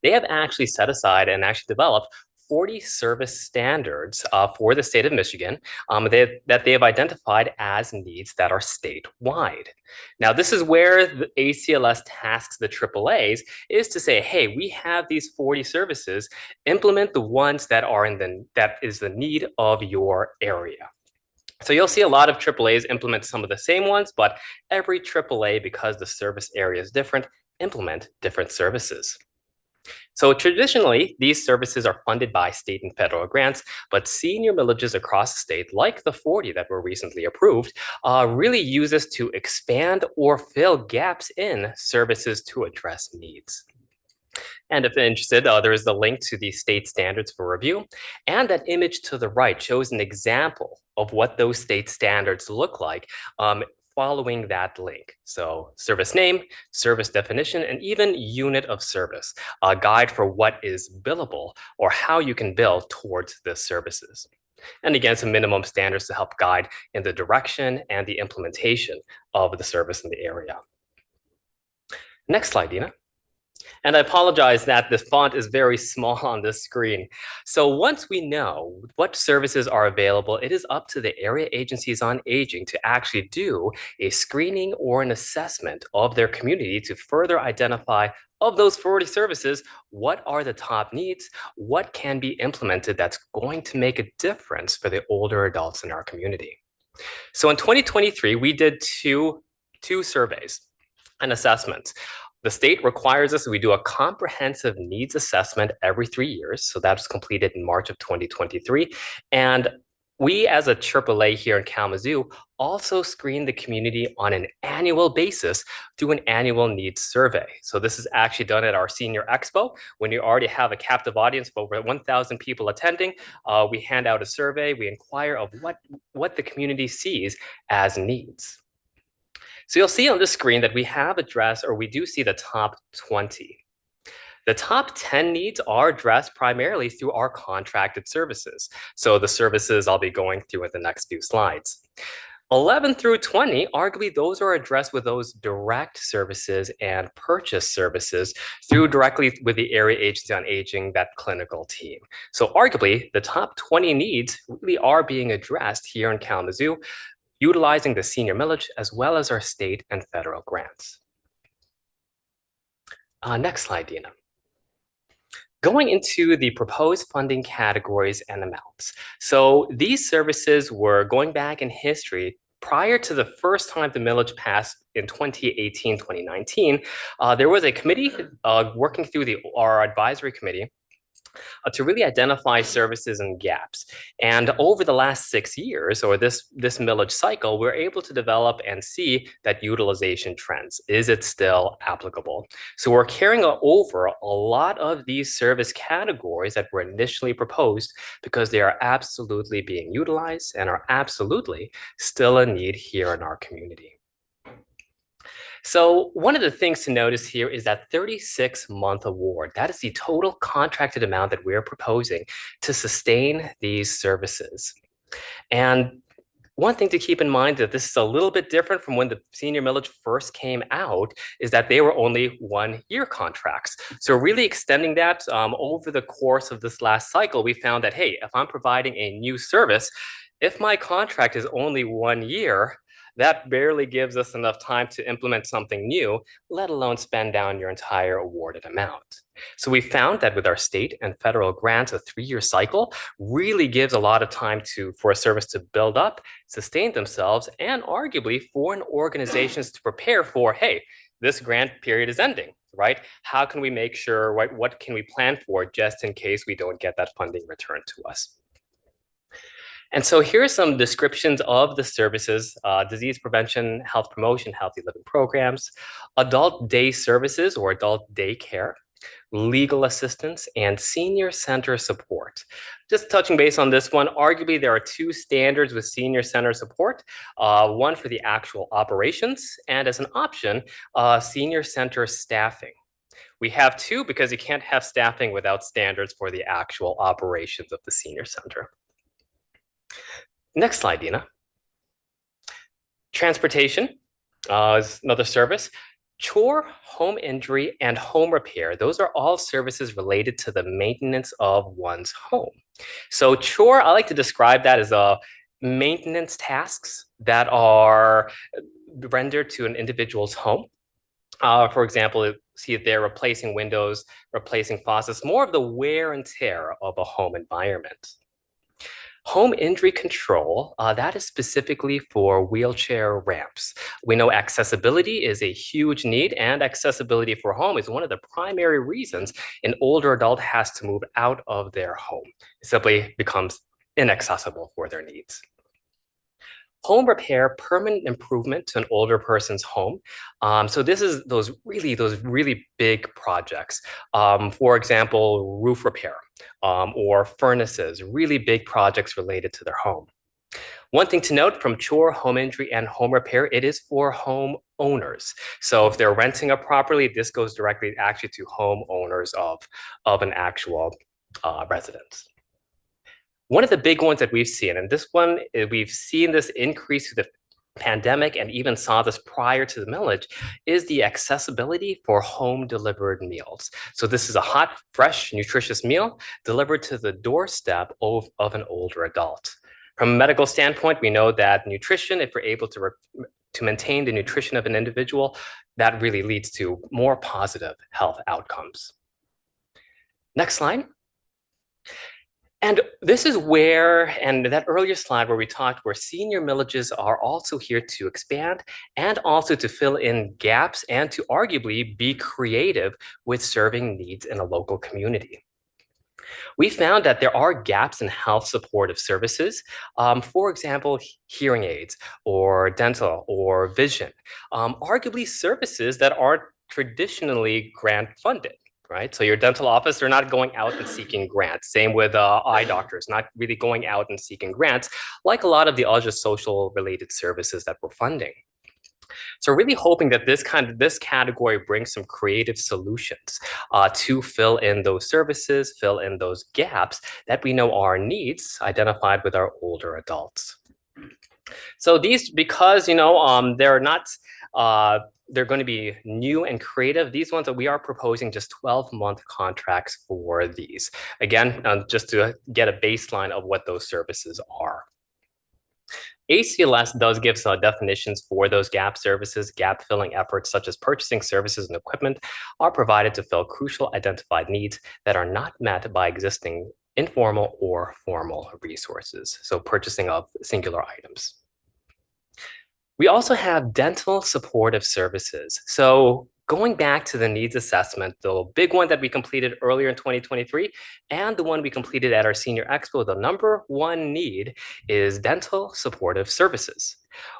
They have actually set aside and actually developed 40 service standards for the state of Michigan that they have identified as needs that are statewide. Now, this is where the ACLS tasks the AAAs is to say, hey, we have these 40 services, implement the ones that are that is the need of your area. So you'll see a lot of AAAs implement some of the same ones, but every AAA, because the service area is different, implement different services. So traditionally, these services are funded by state and federal grants, but senior millages across the state, like the 40 that were recently approved, really use this to expand or fill gaps in services to address needs. And if interested, there is the link to the state standards for review. And that image to the right shows an example of what those state standards look like following that link. So service name, service definition, and even unit of service, a guide for what is billable or how you can bill towards the services. And again, some minimum standards to help guide in the direction and the implementation of the service in the area. Next slide, Dina. And I apologize that the font is very small on this screen. So once we know what services are available, it is up to the area agencies on aging to actually do a screening or an assessment of their community to further identify of those 40 services, what are the top needs, what can be implemented that's going to make a difference for the older adults in our community. So in 2023, we did two surveys and assessments. The state requires us, we do a comprehensive needs assessment every 3 years. So that was completed in March of 2023. And we as a AAA here in Kalamazoo also screen the community on an annual basis through an annual needs survey. So this is actually done at our senior expo. When you already have a captive audience of over 1,000 people attending, we hand out a survey, we inquire of what the community sees as needs. So you'll see on the screen that we have addressed, or we do see the top 20. The top 10 needs are addressed primarily through our contracted services. So the services I'll be going through in the next few slides. 11 through 20, arguably those are addressed with those direct services and purchase services through directly with the Area Agency on Aging, that clinical team. So arguably the top 20 needs really are being addressed here in Kalamazoo, utilizing the senior millage as well as our state and federal grants. Next slide, Dina. Going into the proposed funding categories and amounts. So these services were going back in history prior to the first time the millage passed in 2018, 2019. There was a committee working through our advisory committee to really identify services and gaps. And over the last 6 years, or this millage cycle, we're able to develop and see that utilization trends. Is it still applicable? So we're carrying over a lot of these service categories that were initially proposed because they are absolutely being utilized and are absolutely still a need here in our community. So one of the things to notice here is that 36-month award. That is the total contracted amount that we're proposing to sustain these services. And one thing to keep in mind that this is a little bit different from when the senior millage first came out is that they were only 1-year contracts. So really extending that over the course of this last cycle, we found that, hey, if I'm providing a new service, if my contract is only 1 year, that barely gives us enough time to implement something new, let alone spend down your entire awarded amount. So we found that with our state and federal grants, a 3-year cycle really gives a lot of time for a service to build up, sustain themselves, and arguably for organizations to prepare for, hey, this grant period is ending, right? How can we make sure, what can we plan for just in case we don't get that funding returned to us? And so here are some descriptions of the services: disease prevention, health promotion, healthy living programs, adult day services or adult daycare, legal assistance, and senior center support. Just touching base on this one, arguably there are 2 standards with senior center support, one for the actual operations, and as an option, senior center staffing. We have 2 because you can't have staffing without standards for the actual operations of the senior center. Next slide, Dina. Transportation is another service. Chore, home injury, and home repair. Those are all services related to the maintenance of one's home. So chore, I like to describe that as maintenance tasks that are rendered to an individual's home. For example, see if they're replacing windows, replacing faucets, more of the wear and tear of a home environment. Home injury control, that is specifically for wheelchair ramps. We know accessibility is a huge need, and accessibility for home is one of the primary reasons an older adult has to move out of their home. It simply becomes inaccessible for their needs. Home repair, permanent improvement to an older person's home. So this is those really big projects. For example, roof repair or furnaces, really big projects related to their home. One thing to note from chore, home injury, and home repair, it is for home owners. So if they're renting a property, this goes directly actually to homeowners of an actual residence. One of the big ones that we've seen, and this one, we've seen this increase through the pandemic and even saw this prior to the millage, is the accessibility for home delivered meals. So this is a hot, fresh, nutritious meal delivered to the doorstep of an older adult. From a medical standpoint, we know that nutrition, if we're able to maintain the nutrition of an individual, that really leads to more positive health outcomes. Next slide. And this is where, and that earlier slide where we talked where senior millages are also here to expand and also to fill in gaps and to arguably be creative with serving needs in a local community. We found that there are gaps in health supportive services, for example, hearing aids or dental or vision, arguably services that aren't traditionally grant funded. Right? So your dental office, they're not going out and seeking grants. Same with eye doctors, not really going out and seeking grants, like a lot of the other social related services that we're funding. So really hoping that this category brings some creative solutions to fill in those services, fill in those gaps that we know are needs identified with our older adults. So these, because they're not they're going to be new and creative. These ones that we are proposing just 12-month contracts for these. Again, just to get a baseline of what those services are. ACLS does give some definitions for those gap services. Gap filling efforts such as purchasing services and equipment are provided to fill crucial identified needs that are not met by existing informal or formal resources. So purchasing of singular items. We also have dental supportive services. So going back to the needs assessment, the big one that we completed earlier in 2023 and the one we completed at our senior expo, the #1 need is dental supportive services.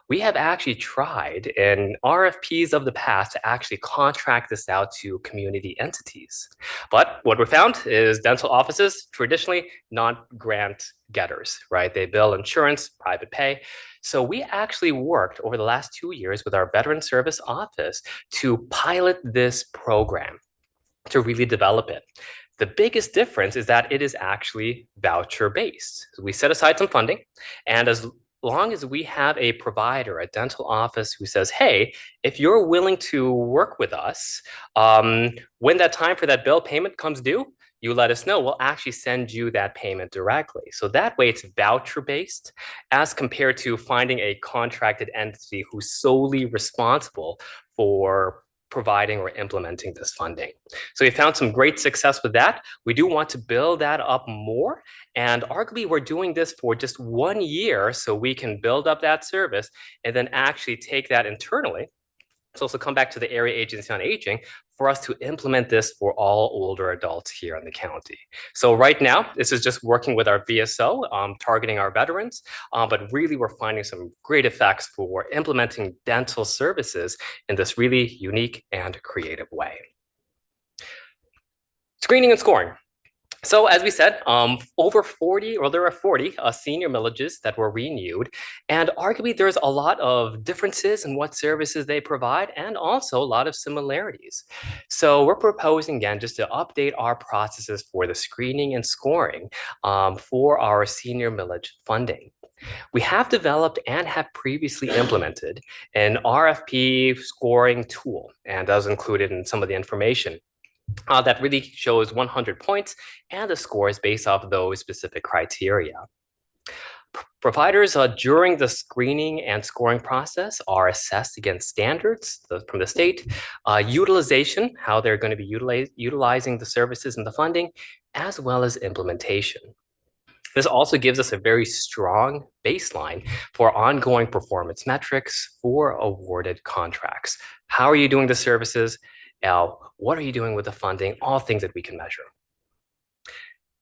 We have actually tried in RFPs of the past to actually contract this out to community entities. But what we found is dental offices traditionally not grant getters, right? They bill insurance, private pay. So we actually worked over the last 2 years with our Veteran Service Office to pilot this program, to really develop it. The biggest difference is that it is actually voucher-based. We set aside some funding, and as long as we have a provider, a dental office who says, hey, if you're willing to work with us, when that time for that bill payment comes due, you let us know, we'll actually send you that payment directly. So that way it's voucher-based as compared to finding a contracted entity who's solely responsible for providing or implementing this funding. So we found some great success with that. We do want to build that up more. And arguably, we're doing this for just 1 year so we can build up that service and then actually take that internally. So also come back to the Area Agency on Aging for us to implement this for all older adults here in the county. So right now, this is just working with our VSO, targeting our veterans, but really we're finding some great effects for implementing dental services in this really unique and creative way. Screening and scoring. So as we said, over 40, or there are 40 senior millages that were renewed, and arguably there's a lot of differences in what services they provide and also a lot of similarities. So we're proposing again just to update our processes for the screening and scoring for our senior millage funding. We have developed and have previously implemented an RFP scoring tool, and that was included in some of the information. That really shows 100 points and the scores based off those specific criteria. Providers during the screening and scoring process are assessed against standards from the state, utilization, how they're going to be utilizing the services and the funding, as well as implementation. This also gives us a very strong baseline for ongoing performance metrics for awarded contracts. How are you doing the services? What are you doing with the funding? All things that we can measure.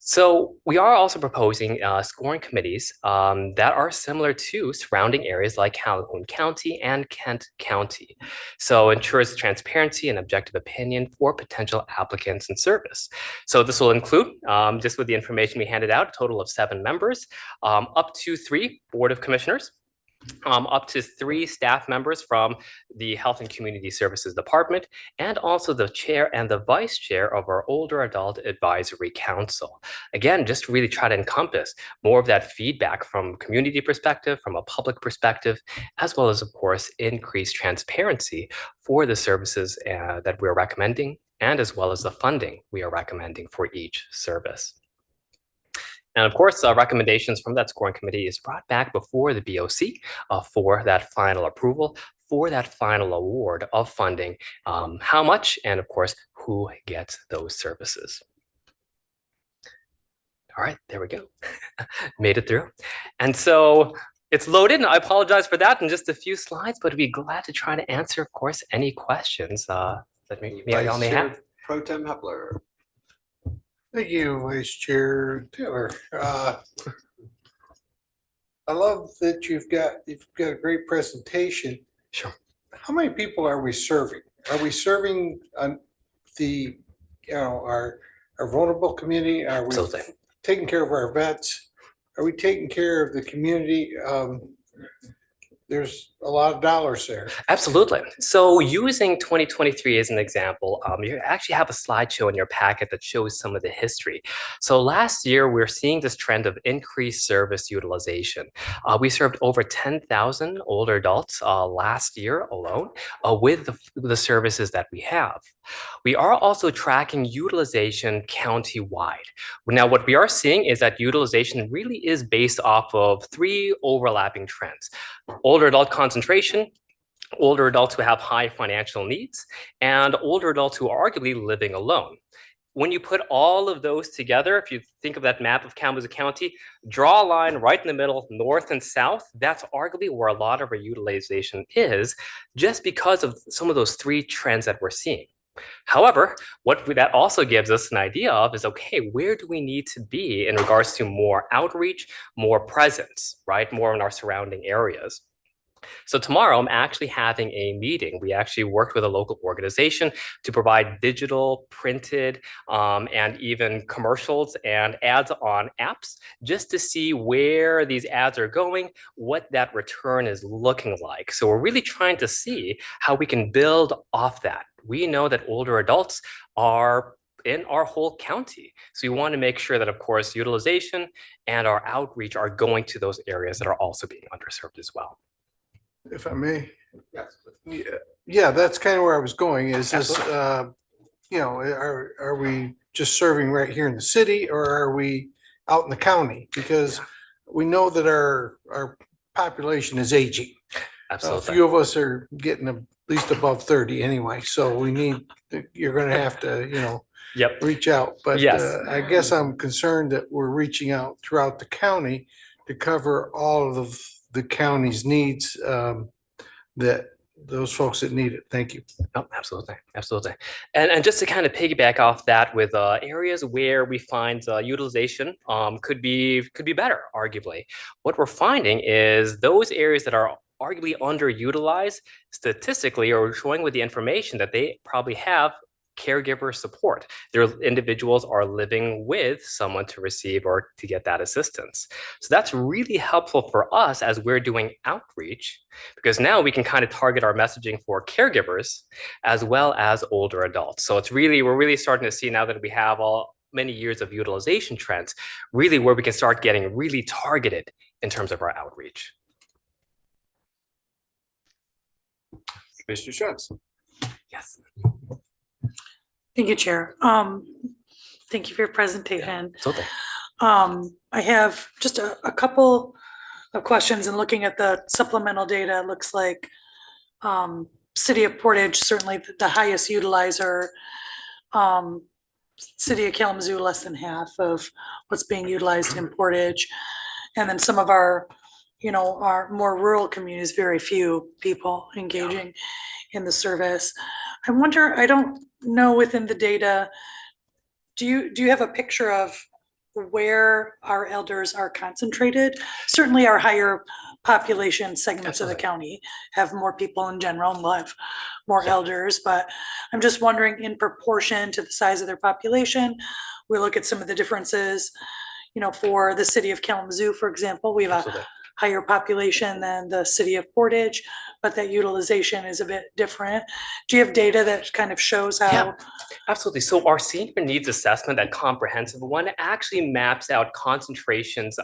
So we are also proposing scoring committees that are similar to surrounding areas like Calhoun County and Kent County. So ensures transparency and objective opinion for potential applicants and service. So this will include, just with the information we handed out, a total of 7 members, up to 3 Board of Commissioners, up to 3 staff members from the Health and Community Services Department, and also the chair and the vice chair of our Older Adult Advisory Council. Again, just to really try to encompass more of that feedback from community perspective, from a public perspective, as well as, of course, increased transparency for the services that we're recommending, and as well as the funding we are recommending for each service. And of course, recommendations from that scoring committee is brought back before the BOC for that final approval, for that final award of funding, how much, and of course, who gets those services. All right, there we go. Made it through. And so it's loaded, and I apologize for that in just a few slides, but we'd be glad to try to answer, of course, any questions that y'all may have. Pro Tem Hepler. Thank you, Vice Chair Taylor. I love that you've got a great presentation. Sure. How many people are we serving? Are we serving our vulnerable community? Are we Absolutely. taking care of our vets? Are we taking care of the community there's a lot of dollars there. Absolutely. So using 2023 as an example, you actually have a slideshow in your packet that shows some of the history. So last year, we're seeing this trend of increased service utilization. We served over 10,000 older adults last year alone with the services that we have. We are also tracking utilization county-wide. Now, what we are seeing is that utilization really is based off of 3 overlapping trends: older adult concentration, older adults who have high financial needs, and older adults who are arguably living alone. When you put all of those together, if you think of that map of Kalamazoo County, draw a line right in the middle, north and south, that's arguably where a lot of our utilization is, just because of some of those 3 trends that we're seeing. However, what that also gives us an idea of is, okay, where do we need to be in regards to more outreach, more presence, right? More in our surrounding areas. So tomorrow I'm actually having a meeting. We actually worked with a local organization to provide digital, printed, and even commercials and ads on apps, just to see where these ads are going, what that return is looking like. So we're really trying to see how we can build off that. We know that older adults are in our whole county. So we want to make sure that, of course, utilization and our outreach are going to those areas that are also being underserved as well. If I may. Yeah, that's kind of where I was going. Is this, you know, are we just serving right here in the city, or are we out in the county? Because we know that our population is aging. Absolutely. A few of us are getting at least above 30 anyway, so we need, you're gonna have to, you know, reach out. But I guess I'm concerned that we're reaching out throughout the county to cover all of the county's needs, that those folks that need it. Thank you. Oh, absolutely, absolutely. And just to kind of piggyback off that, with areas where we find utilization could be better, arguably. What we're finding is those areas that are arguably underutilized statistically are showing with the information that they probably have caregiver support. Their individuals are living with someone to receive or to get that assistance. So that's really helpful for us as we're doing outreach, because now we can kind of target our messaging for caregivers as well as older adults. So we're really starting to see, now that we have many years of utilization trends, really where we can start getting really targeted in terms of our outreach. Mr. Schutz. Yes. Thank you, Chair. Thank you for your presentation. Okay. I have just a couple of questions, and looking at the supplemental data, it looks like City of Portage, certainly the highest utilizer. City of Kalamazoo, less than half of what's being utilized in Portage. And then some of our, you know, our more rural communities, very few people engaging in the service. I wonder, I don't know within the data, do you have a picture of where our elders are concentrated? Certainly our higher population segments of the county have more people in general and will have more elders, but I'm just wondering, in proportion to the size of their population, we look at some of the differences, you know, for the city of Kalamazoo, for example, we have a higher population than the city of Portage, but that utilization is a bit different. Do you have data that kind of shows how? Yeah, absolutely. So our senior needs assessment, that comprehensive one, actually maps out concentrations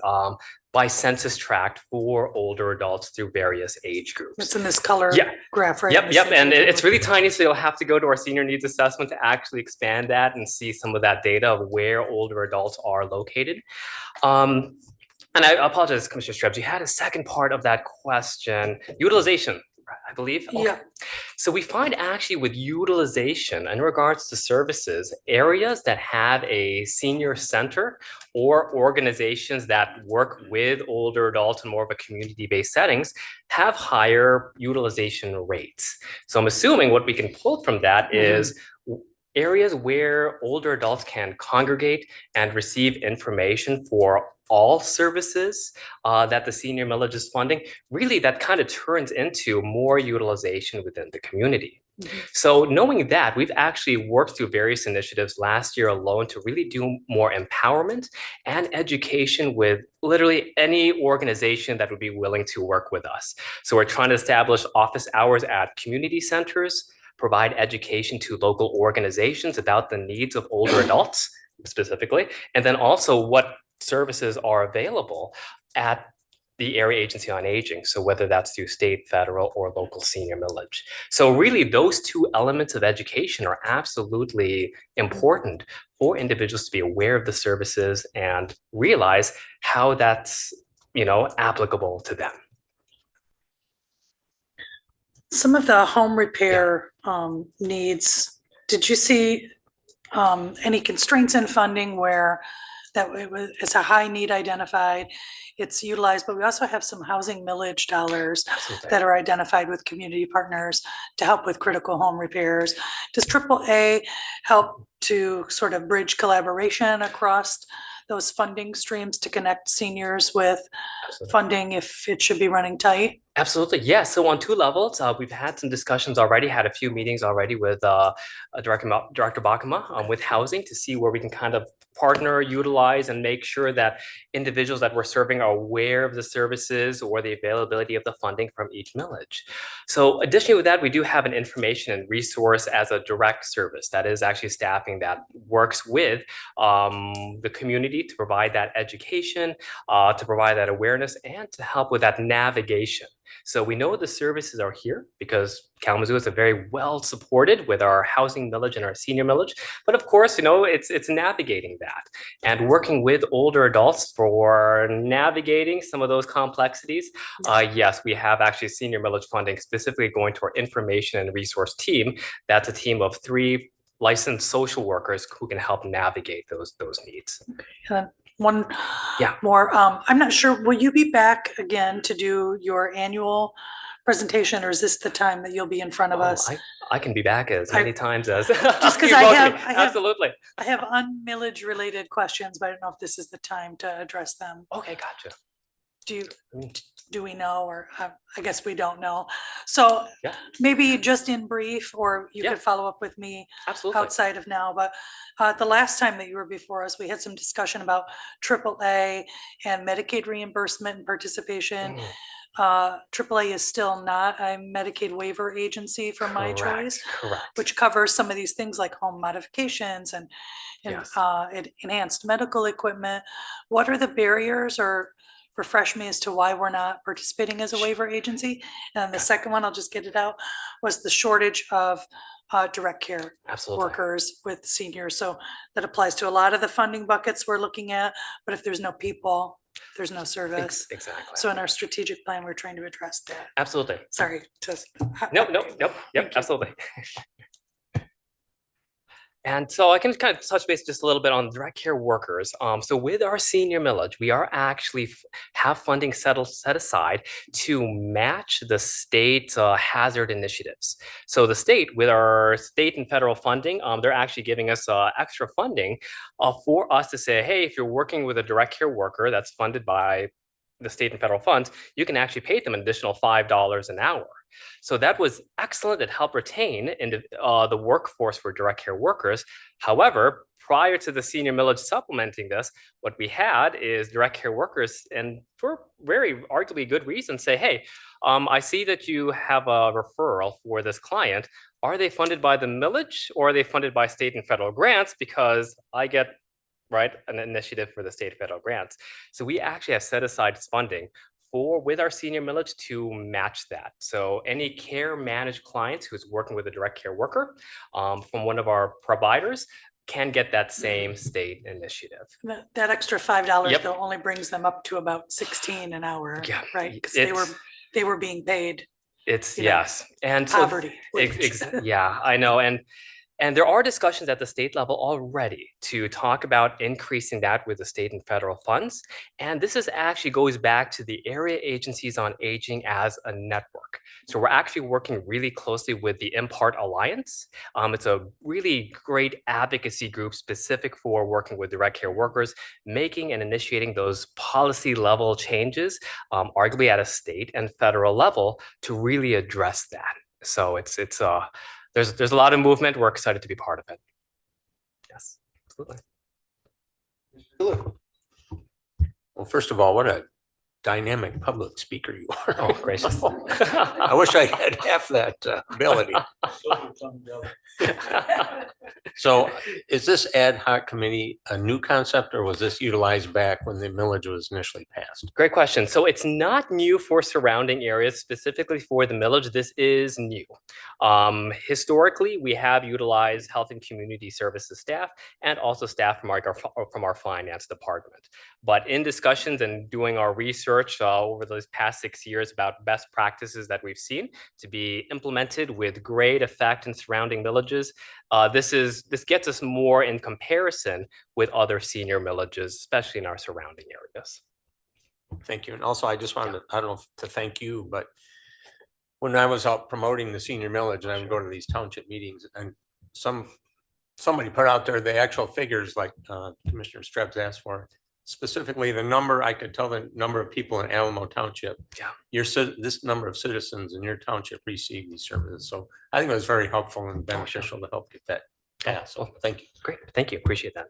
by census tract for older adults through various age groups. It's in this color graph, right? Yep. And it's really tiny, so you'll have to go to our senior needs assessment to actually expand that and see some of that data of where older adults are located. And I apologize, Commissioner Strebs, you had a second part of that question, utilization, I believe. Okay. Yeah. So we find actually with utilization in regards to services, areas that have a senior center or organizations that work with older adults in more of a community-based settings have higher utilization rates. So I'm assuming what we can pull from that is areas where older adults can congregate and receive information for all services that the senior millage is funding, really that kind of turns into more utilization within the community. So knowing that, we've actually worked through various initiatives last year alone to really do more empowerment and education with literally any organization that would be willing to work with us. So we're trying to establish office hours at community centers, provide education to local organizations about the needs of older adults specifically, and then also what services are available at the Area Agency on Aging. So whether that's through state, federal, or local senior millage. So really those two elements of education are absolutely important for individuals to be aware of the services and realize how that's, applicable to them. Some of the home repair needs, did you see any constraints in funding where it's a high need identified, it's utilized, but we also have some housing millage dollars that are identified with community partners to help with critical home repairs. Does AAA help to sort of bridge collaboration across those funding streams to connect seniors with funding if it should be running tight? Absolutely, yes. So on two levels, we've had some discussions already, had a few meetings already with Director Bakama with housing to see where we can kind of partner, utilize, and make sure that individuals that we're serving are aware of the services or the availability of the funding from each millage. So additionally with that, we do have an information and resource as a direct service that is actually staffing that works with the community to provide that education, to provide that awareness, and to help with that navigation. So we know the services are here because Kalamazoo is very well supported with our housing millage and our senior millage. But of course, it's navigating that and working with older adults for navigating some of those complexities. Yes, we have actually senior millage funding specifically going to our information and resource team. That's a team of 3 licensed social workers who can help navigate those needs. Okay. One more, I'm not sure, will you be back again to do your annual presentation, or is this the time that you'll be in front of us? I can be back as many times as just because absolutely. I have un-millage related questions, but I don't know if this is the time to address them. Okay, gotcha. Do we know, or I guess we don't know. So maybe just in brief, or you could follow up with me outside of now, but the last time that you were before us, we had some discussion about AAA and Medicaid reimbursement and participation. AAA is still not a Medicaid waiver agency for my choice, which covers some of these things like home modifications and enhanced medical equipment. What are the barriers, or refresh me as to why we're not participating as a waiver agency? And the second one, I'll just get it out, was the shortage of direct care workers with seniors. So that applies to a lot of the funding buckets we're looking at, but if there's no people, there's no service. Exactly. So in our strategic plan, we're trying to address that. Absolutely. Sorry. Nope, absolutely. And so I can kind of touch base just a little bit on direct care workers. So with our senior millage, we are actually have funding set aside to match the state hazard initiatives. So the state, with our state and federal funding, they're actually giving us extra funding for us to say, hey, if you're working with a direct care worker that's funded by the state and federal funds, you can actually pay them an additional $5 an hour. So that was excellent. It helped retain the workforce for direct care workers. However, prior to the senior millage supplementing this, what we had is direct care workers, and for very arguably good reasons, say, hey, I see that you have a referral for this client. Are they funded by the millage, or are they funded by state and federal grants? Because I get an initiative for the state and federal grants. So we actually have set aside funding with our senior millage to match that. So any care managed clients who's working with a direct care worker from one of our providers can get that same state initiative. That extra $5 though only brings them up to about 16 an hour, right? Because they were being paid. It's and poverty. Yeah, I know. And there are discussions at the state level already to talk about increasing that with the state and federal funds. And this actually goes back to the Area Agencies on Aging as a network. So we're actually working really closely with the Impart Alliance. It's a really great advocacy group specific for working with direct care workers, making and initiating those policy level changes, arguably at a state and federal level, to really address that. So it's there's a lot of movement. We're excited to be part of it. Yes, absolutely. Well, first of all, what a dynamic public speaker you are. Oh, gracious. I wish I had half that ability. So is this ad hoc committee a new concept, or was this utilized back when the millage was initially passed? Great question. So it's not new for surrounding areas, specifically for the millage. This is new. Historically, we have utilized health and community services staff and also staff from our finance department. But in discussions and doing our research over those past 6 years about best practices that we've seen to be implemented with great effect in surrounding villages, this gets us more in comparison with other senior villages, especially in our surrounding areas. Thank you. And also, I just wanted to, I don't know, to thank you, but when I was out promoting the senior millage, and I would go to these township meetings, and somebody put out there the actual figures, like Commissioner Strebs asked for, specifically the number, I could tell the number of people in Alamo Township. Yeah. This number of citizens in your township receive these services. So I think it was very helpful and beneficial to help get that passed. So thank you. Great. Thank you. Appreciate that.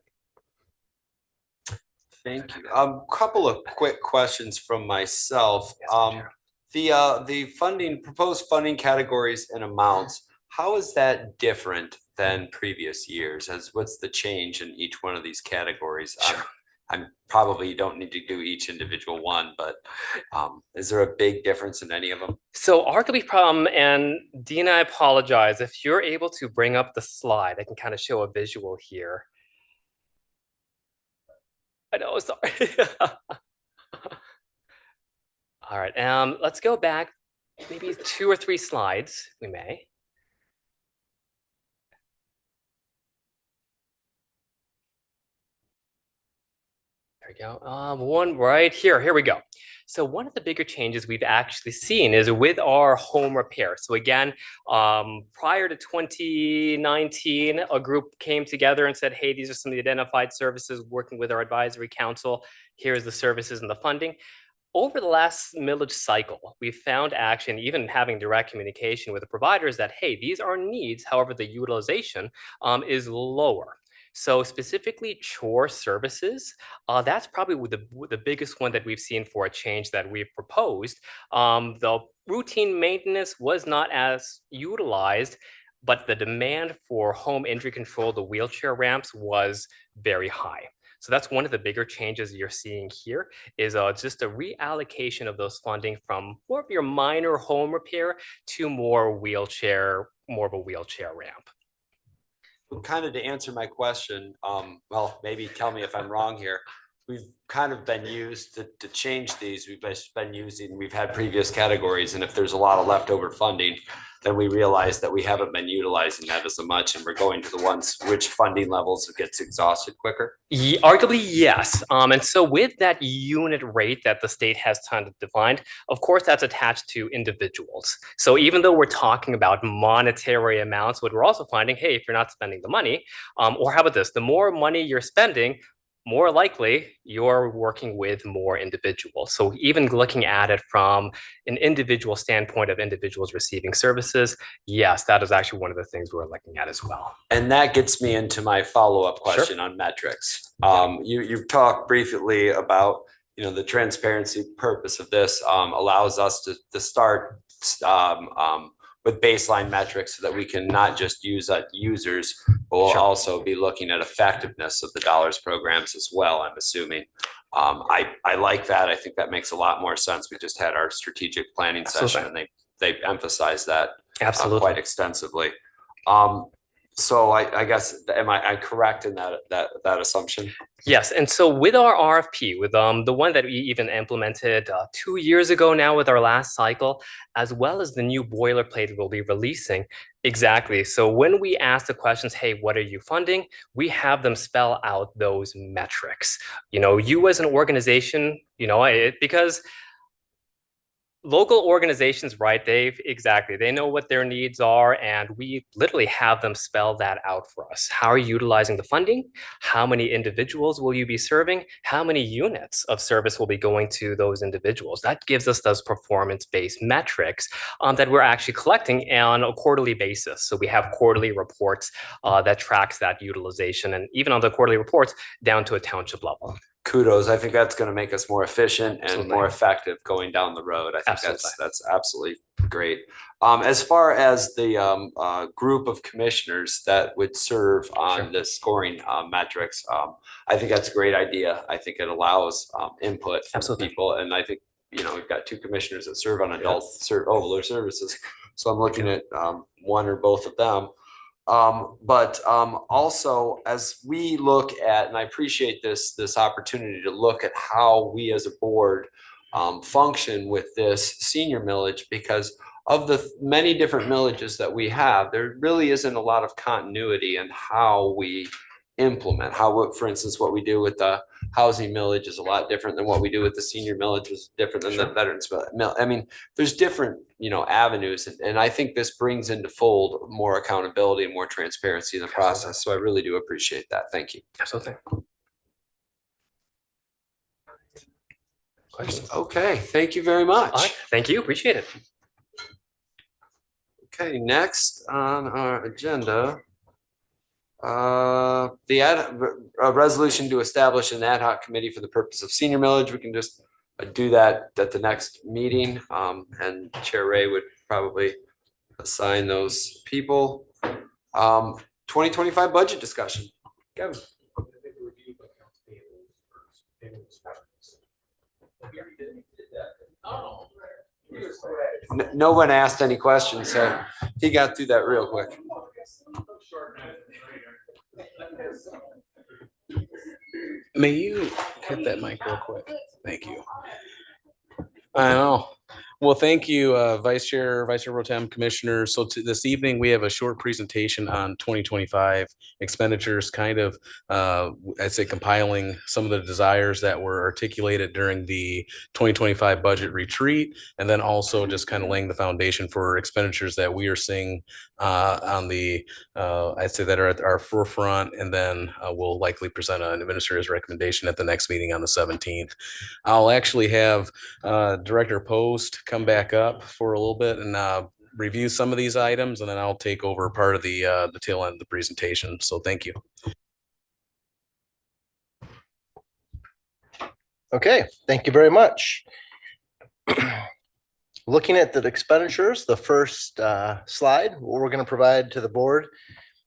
Thank you. Couple of quick questions from myself. The funding, proposed funding categories and amounts, how is that different than previous years? What's the change in each one of these categories? Sure. I'm probably, you don't need to do each individual one, but is there a big difference in any of them? So arguably, and Dina, I apologize. If you're able to bring up the slide, I can kind of show a visual here. I know, sorry. All right, let's go back maybe 2 or 3 slides, we may. There we go. One right here. Here we go. So one of the bigger changes we've actually seen is with our home repair. So again, prior to 2019, a group came together and said, hey, these are some of the identified services working with our advisory council. Here's the services and the funding. Over the last millage cycle, we found action, even having direct communication with the providers, that, hey, these are needs. However, the utilization is lower. So specifically chore services, that's probably the biggest one that we've seen for a change that we've proposed. The routine maintenance was not as utilized, but the demand for home injury control, the wheelchair ramps, was very high. So that's one of the bigger changes you're seeing here is just a reallocation of those funding from more of your minor home repair to more of a wheelchair ramp. Kind of to answer my question, well, maybe tell me if I'm wrong here. We've kind of been used to change these. We've had previous categories, and if there's a lot of leftover funding, then we realize that we haven't been utilizing that as much, and we're going to the ones which funding levels gets exhausted quicker. Arguably, yes. And so with that unit rate that the state has kind of defined, of course, that's attached to individuals. So even though we're talking about monetary amounts, what we're also finding, hey, if you're not spending the money, or how about this, the more money you're spending, more likely you're working with more individuals. So even looking at it from an individual standpoint of individuals receiving services, yes, that is actually one of the things we're looking at as well. And that gets me into my follow-up question on metrics. You've talked briefly about, the transparency purpose of this allows us to start with baseline metrics so that we can not just use users, but we'll also be looking at effectiveness of the dollars programs as well, I'm assuming. I like that. I think that makes a lot more sense. We just had our strategic planning session and they emphasized that quite extensively. So I guess, am I correct in that assumption? Yes, and so with our RFP, with the one that we even implemented 2 years ago now with our last cycle, as well as the new boilerplate we'll be releasing, exactly. So when we ask the questions, hey, what are you funding? We have them spell out those metrics. You as an organization, because Local organizations, right, Dave? Exactly. They know what their needs are, and we literally have them spell that out for us. How are you utilizing the funding? How many individuals will you be serving? How many units of service will be going to those individuals? That gives us those performance-based metrics that we're actually collecting on a quarterly basis. So we have quarterly reports that tracks that utilization, and even on the quarterly reports, down to a township level. Kudos. I think that's going to make us more efficient and Absolutely. more effective going down the road. I think Absolutely. that's absolutely great. As far as the group of commissioners that would serve on the scoring metrics, I think that's a great idea. I think it allows input from people, and I think we've got 2 commissioners that serve on adult older services, so I'm looking at one or both of them. But also, as we look at, and I appreciate this opportunity to look at how we as a board function with this senior millage, because of the many different millages that we have, there really isn't a lot of continuity in how we implement. For instance, what we do with the housing millage is a lot different than what we do with the senior millage, is different than the veterans mill. I mean, there's different, avenues, and I think this brings into fold more accountability and more transparency in the process. So I really do appreciate that. Thank you. Absolutely. Okay, thank you very much. All right. Thank you. Appreciate it. Okay, next on our agenda, a resolution to establish an ad hoc committee for the purpose of senior millage. We can just do that at the next meeting, and Chair Ray would probably assign those people. 2025 budget discussion. Kevin. No one asked any questions, so he got through that real quick. May you hit that mic real quick? Thank you. I know. Well, thank you, Vice Chair Pro Tem, Commissioners. So this evening, we have a short presentation on 2025 expenditures, kind of, I'd say, compiling some of the desires that were articulated during the 2025 budget retreat, and then also just kind of laying the foundation for expenditures that we are seeing on the, I'd say, that are at our forefront, and then we'll likely present an administrator's recommendation at the next meeting on the 17th. I'll actually have Director Post come back up for a little bit and review some of these items, and then I'll take over part of the tail end of the presentation. So thank you. Okay, thank you very much. Looking at the expenditures, the first slide, what we're going to provide to the board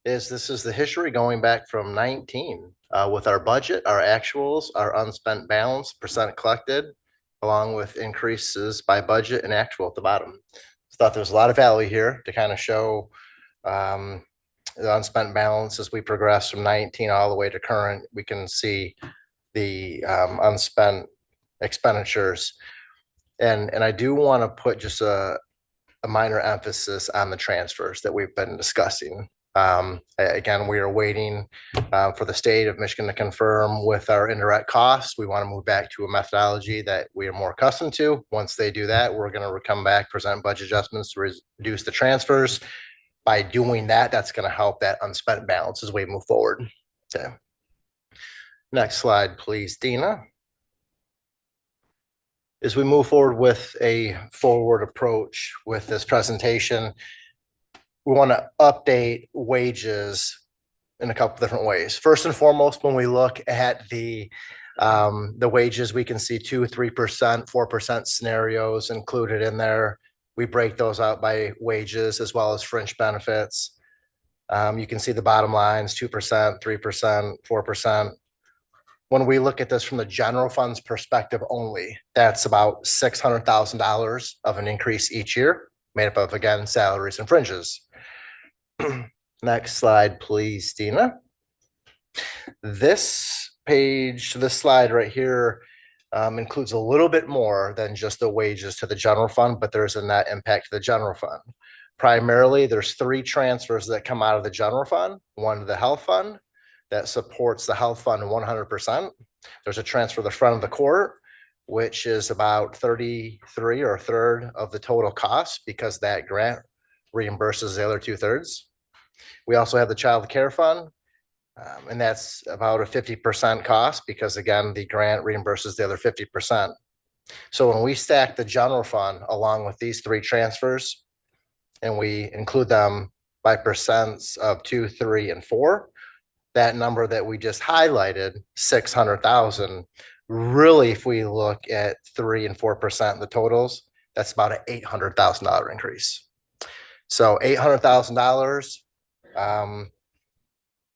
is this is the history going back from 19 with our budget, our actuals, our unspent balance, percent collected, along with increases by budget and actual at the bottom. So thought there was a lot of value here to kind of show the unspent balance as we progress from 19 all the way to current. We can see the unspent expenditures. And I do want to put just a minor emphasis on the transfers that we've been discussing. Again, we are waiting for the state of Michigan to confirm with our indirect costs. We want to move back to a methodology that we are more accustomed to. Once they do that, we're going to come back, present budget adjustments to reduce the transfers. By doing that, that's going to help that unspent balance as we move forward. Okay. Next slide, please, Dina. As we move forward with a forward approach with this presentation, we want to update wages in a couple different ways. First and foremost, when we look at the wages, we can see 2%, 3%, 4% scenarios included in there. We break those out by wages as well as fringe benefits. You can see the bottom lines, 2%, 3%, 4%. When we look at this from the general fund's perspective only, that's about $600,000 of an increase each year, made up of, again, salaries and fringes. Next slide, please, Dina. This page, this slide right here includes a little bit more than just the wages to the general fund, but there's a net impact to the general fund. Primarily, there's 3 transfers that come out of the general fund, one to the health fund that supports the health fund 100%. There's a transfer to the front of the court, which is about 33 or a third of the total cost because that grant reimburses the other 2/3. We also have the child care fund, and that's about a 50% cost because again, the grant reimburses the other 50%. So when we stack the general fund along with these three transfers and we include them by percents of 2, 3, and 4, that number that we just highlighted, 600,000, really, if we look at 3 and 4% of the totals, that's about an $800,000 increase. So $800,000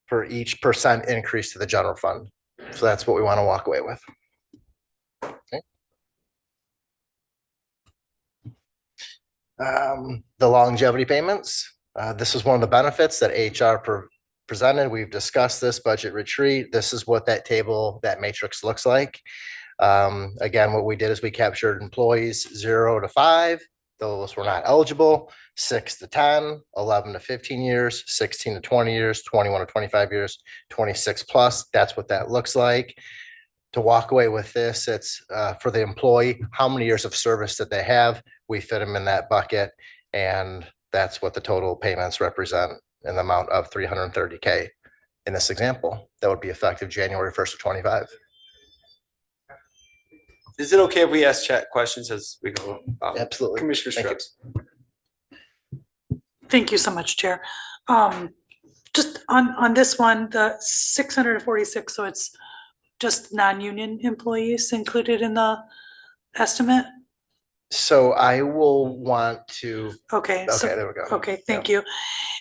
for each percent increase to the general fund. So that's what we want to walk away with. Okay. The longevity payments. This is one of the benefits that HR presented. We've discussed this budget retreat. This is what that table, that matrix looks like. Again, what we did is we captured employees 0 to 5. Those were not eligible, 6 to 10, 11 to 15 years, 16 to 20 years, 21 to 25 years, 26 plus. That's what that looks like. To walk away with this, it's for the employee, how many years of service that they have. We fit them in that bucket, and that's what the total payments represent in the amount of $330K in this example. That would be effective January 1st of 25. Is it okay if we ask chat questions as we go? Absolutely. Commissioner Thank you. Strips. Thank you so much, Chair. Just on this one, the 646, so it's just non-union employees included in the estimate? So I will want to. Okay. Okay, there we go. Okay, thank you.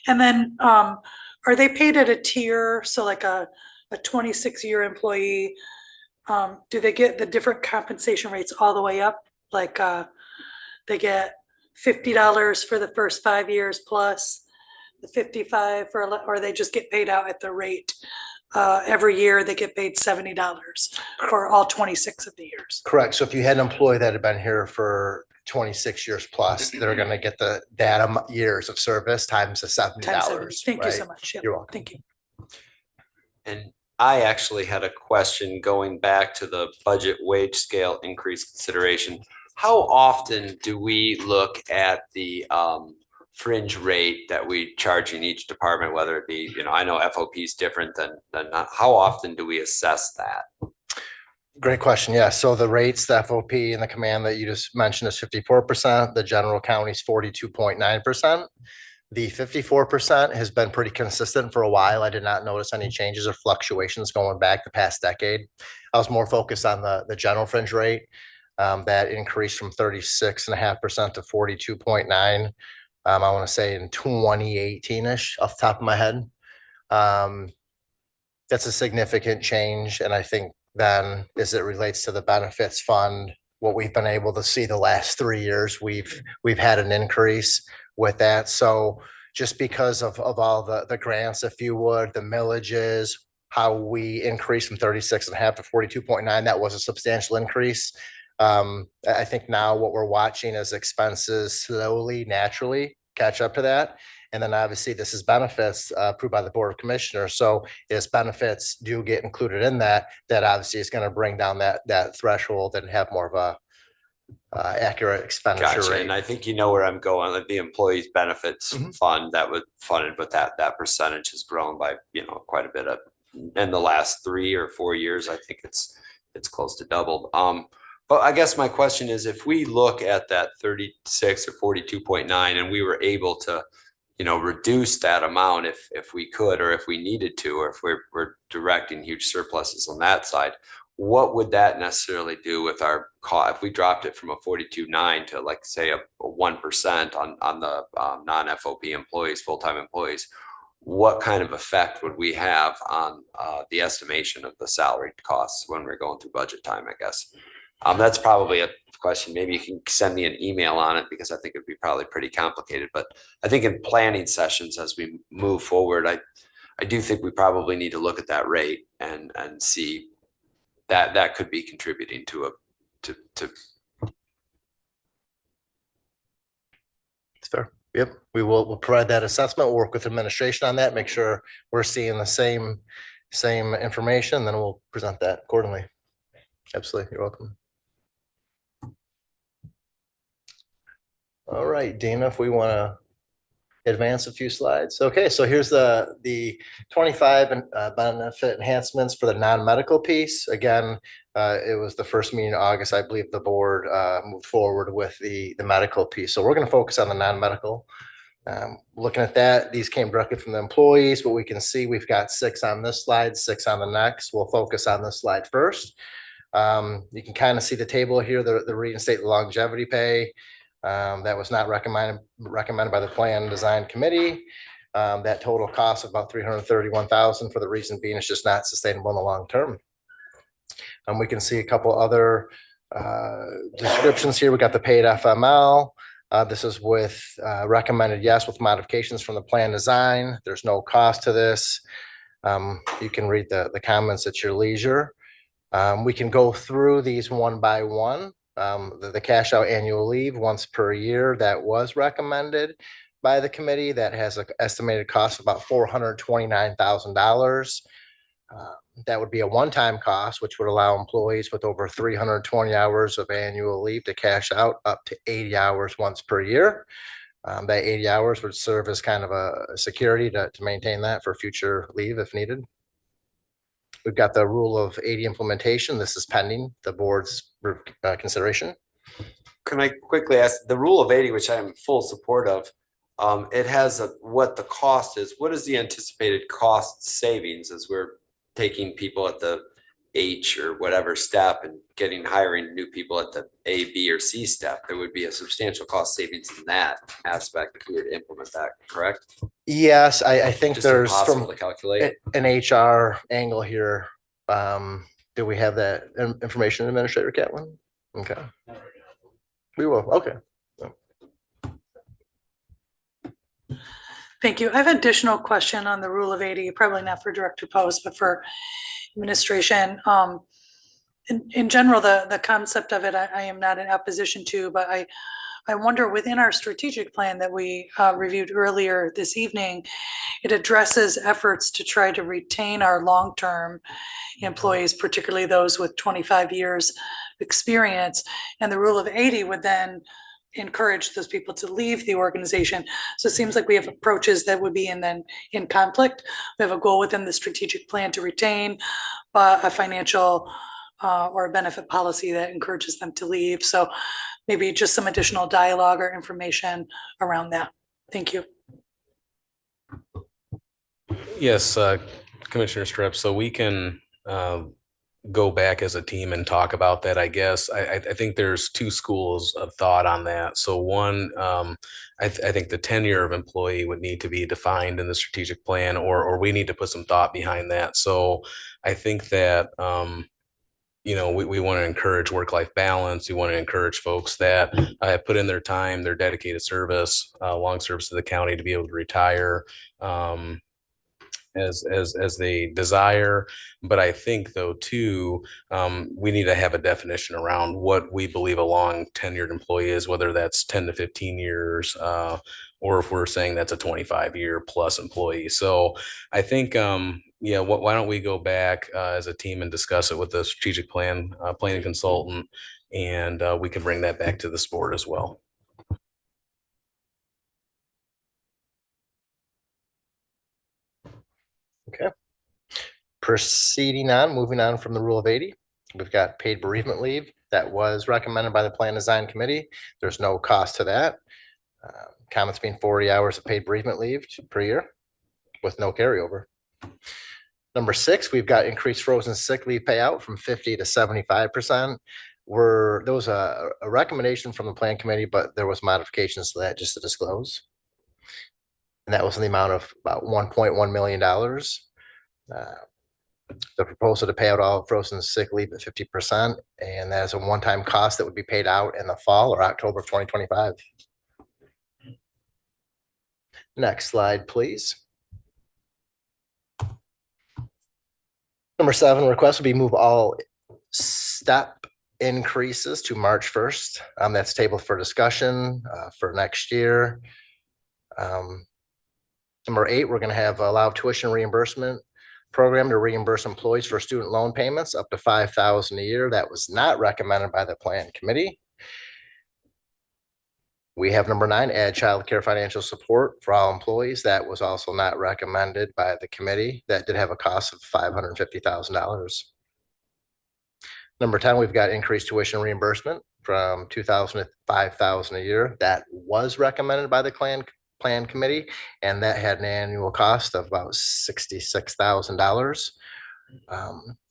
And then, are they paid at a tier? So like a 26-year employee, do they get the different compensation rates all the way up? Like, they get $50 for the first 5 years plus the 55 or they just get paid out at the rate? Every year they get paid $70 for all 26 of the years. Correct. So if you had an employee that had been here for 26 years plus, they're going to get the data years of service times the $70. Thank you so much. Yep. You're welcome. Thank you. And I actually had a question going back to the budget wage scale increase consideration. How often do we look at the fringe rate that we charge in each department, whether it be, I know FOP is different than not. How often do we assess that? Great question. Yeah. So the rates, the FOP and the command that you just mentioned is 54%. The general county is 42.9%. The 54% has been pretty consistent for a while. I did not notice any changes or fluctuations going back the past decade. I was more focused on the general fringe rate that increased from 36.5% to 42.9%. I want to say in 2018-ish off the top of my head. That's a significant change. And I think then as it relates to the benefits fund, what we've been able to see the last 3 years, we've had an increase with that. So just because of all the grants, if you would, the millages, how we increased from 36.5 to 42.9, that was a substantial increase. I think now what we're watching is expenses slowly, naturally catch up to that. And then obviously this is benefits approved by the Board of Commissioners. So as benefits do get included in that, that obviously is going to bring down that threshold and have more of a accurate expenditure Gotcha. rate. And I think you know where I'm going. Like the employees benefits fund that was funded with that percentage has grown by, quite a bit in the last 3 or 4 years. I think it's close to doubled. But I guess my question is, if we look at that 36 or 42.9 and we were able to, reduce that amount if we could, or if we needed to, or if we're directing huge surpluses on that side, what would that necessarily do with our cost? If we dropped it from a 42.9 to like say a 1% on the non-FOP employees, full-time employees, what kind of effect would we have on the estimation of the salary costs when we're going through budget time, I guess? That's probably a question. Maybe you can send me an email on it because I think it'd be probably pretty complicated. But I think in planning sessions as we move forward, I do think we probably need to look at that rate and see that could be contributing to. It's fair. Yep. We'll provide that assessment. We'll work with administration on that, make sure we're seeing the same information, then we'll present that accordingly. Absolutely. You're welcome. All right, Dana, if we want to advance a few slides. Okay, so here's the 25 benefit enhancements for the non-medical piece. Again, it was the first meeting in August, I believe the board moved forward with the medical piece. So we're going to focus on the non-medical. Looking at that, these came directly from the employees, but we can see we've got 6 on this slide, 6 on the next. We'll focus on this slide first. You can kind of see the table here, the reinstate the longevity pay. That was not recommended by the plan design committee. That total cost of about $331,000 for the reason being it's just not sustainable in the long term. We can see a couple other descriptions here. We got the paid FML. This is with recommended yes with modifications from the plan design. There's no cost to this. You can read the comments at your leisure. We can go through these one by one. The cash out annual leave once per year that was recommended by the committee that has an estimated cost of about $429,000. That would be a one-time cost, which would allow employees with over 320 hours of annual leave to cash out up to 80 hours once per year. That 80 hours would serve as kind of a security to maintain that for future leave if needed. We've got the rule of 80 implementation. This is pending the board's consideration. Can I quickly ask, the rule of 80, which I'm full support of, it has what the cost is. What is the anticipated cost savings as we're taking people at the H or whatever step and hiring new people at the A, B, or C step? There would be a substantial cost savings in that aspect if we were to implement that, correct? Yes, I think Just there's impossible from to calculate. an HR angle here. Do we have that information, Administrator Catlin? Okay. We will. Okay. Thank you. I have an additional question on the rule of 80, probably not for Director Post, but for administration. In general, the concept of it, I am not in opposition to, but I wonder within our strategic plan that we reviewed earlier this evening, it addresses efforts to try to retain our long-term employees, particularly those with 25 years experience. And the rule of 80 would then encourage those people to leave the organization. So it seems like we have approaches that would be in conflict. We have a goal within the strategic plan to retain a financial or a benefit policy that encourages them to leave. So maybe just some additional dialogue or information around that. Thank you. Yes, Commissioner Stripp, so we can go back as a team and talk about that, I guess. I think there's 2 schools of thought on that. So one, I think the tenure of employee would need to be defined in the strategic plan, or we need to put some thought behind that. So I think that, we want to encourage work-life balance. We want to encourage folks that have put in their time, their dedicated service, long service to the county to be able to retire as they desire. But I think though too, we need to have a definition around what we believe a long tenured employee is, whether that's 10 to 15 years, or if we're saying that's a 25-year plus employee. So I think, why don't we go back as a team and discuss it with the strategic planning consultant, and we can bring that back to this board as well. Okay. Proceeding on, moving on from the rule of 80, we've got paid bereavement leave that was recommended by the plan design committee. There's no cost to that. Comments being 40 hours of paid bereavement leave per year with no carryover. Number 6, we've got increased frozen sick leave payout from 50 to 75%. There was a recommendation from the plan committee, but there was modifications to that just to disclose. And that was in the amount of about $1.1 million. The proposal to pay out all frozen sick leave at 50%, and that is a one-time cost that would be paid out in the fall or October of 2025. Next slide, please. Number 7, request will be move all step increases to March 1st. That's tabled for discussion for next year. Number 8, we're going to have allow tuition reimbursement program to reimburse employees for student loan payments up to $5,000 a year. That was not recommended by the plan committee. We have number 9, add childcare financial support for all employees. That was also not recommended by the committee. That did have a cost of $550,000. Number 10, we've got increased tuition reimbursement from $2,000 to $5,000 a year. That was recommended by the plan committee, and that had an annual cost of about $66,000.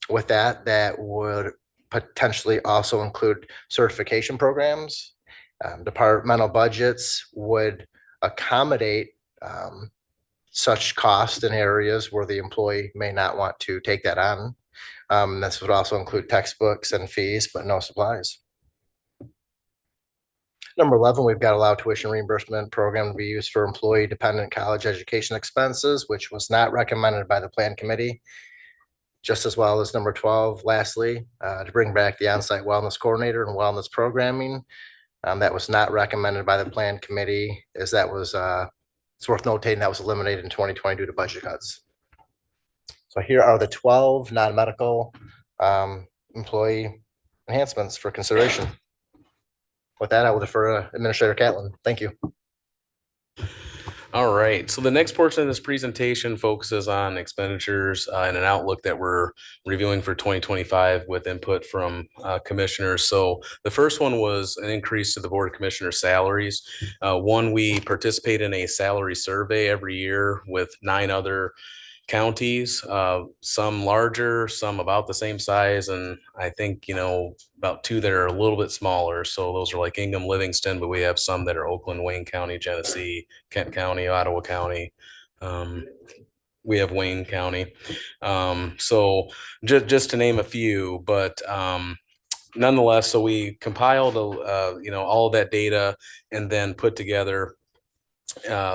With that, that would potentially also include certification programs. Departmental budgets would accommodate such cost in areas where the employee may not want to take that on. This would also include textbooks and fees, but no supplies. Number 11, we've got allowed tuition reimbursement program to be used for employee dependent college education expenses, which was not recommended by the plan committee. Just as well as number 12, lastly, to bring back the on-site wellness coordinator and wellness programming. That was not recommended by the plan committee, as that was, it's worth notating that was eliminated in 2020 due to budget cuts. So here are the 12 non-medical employee enhancements for consideration. With that, I will defer to Administrator Catlin. Thank you. All right, so the next portion of this presentation focuses on expenditures and an outlook that we're reviewing for 2025 with input from commissioners. So the first one was an increase to the Board of Commissioners salaries. We participate in a salary survey every year with 9 other counties, some larger, some about the same size, and I think, about 2 that are a little bit smaller. So those are like Ingham, Livingston, but we have some that are Oakland, Wayne County, Genesee, Kent County, Ottawa County. We have Wayne County. So just to name a few, but nonetheless, so we compiled, all of that data and then put together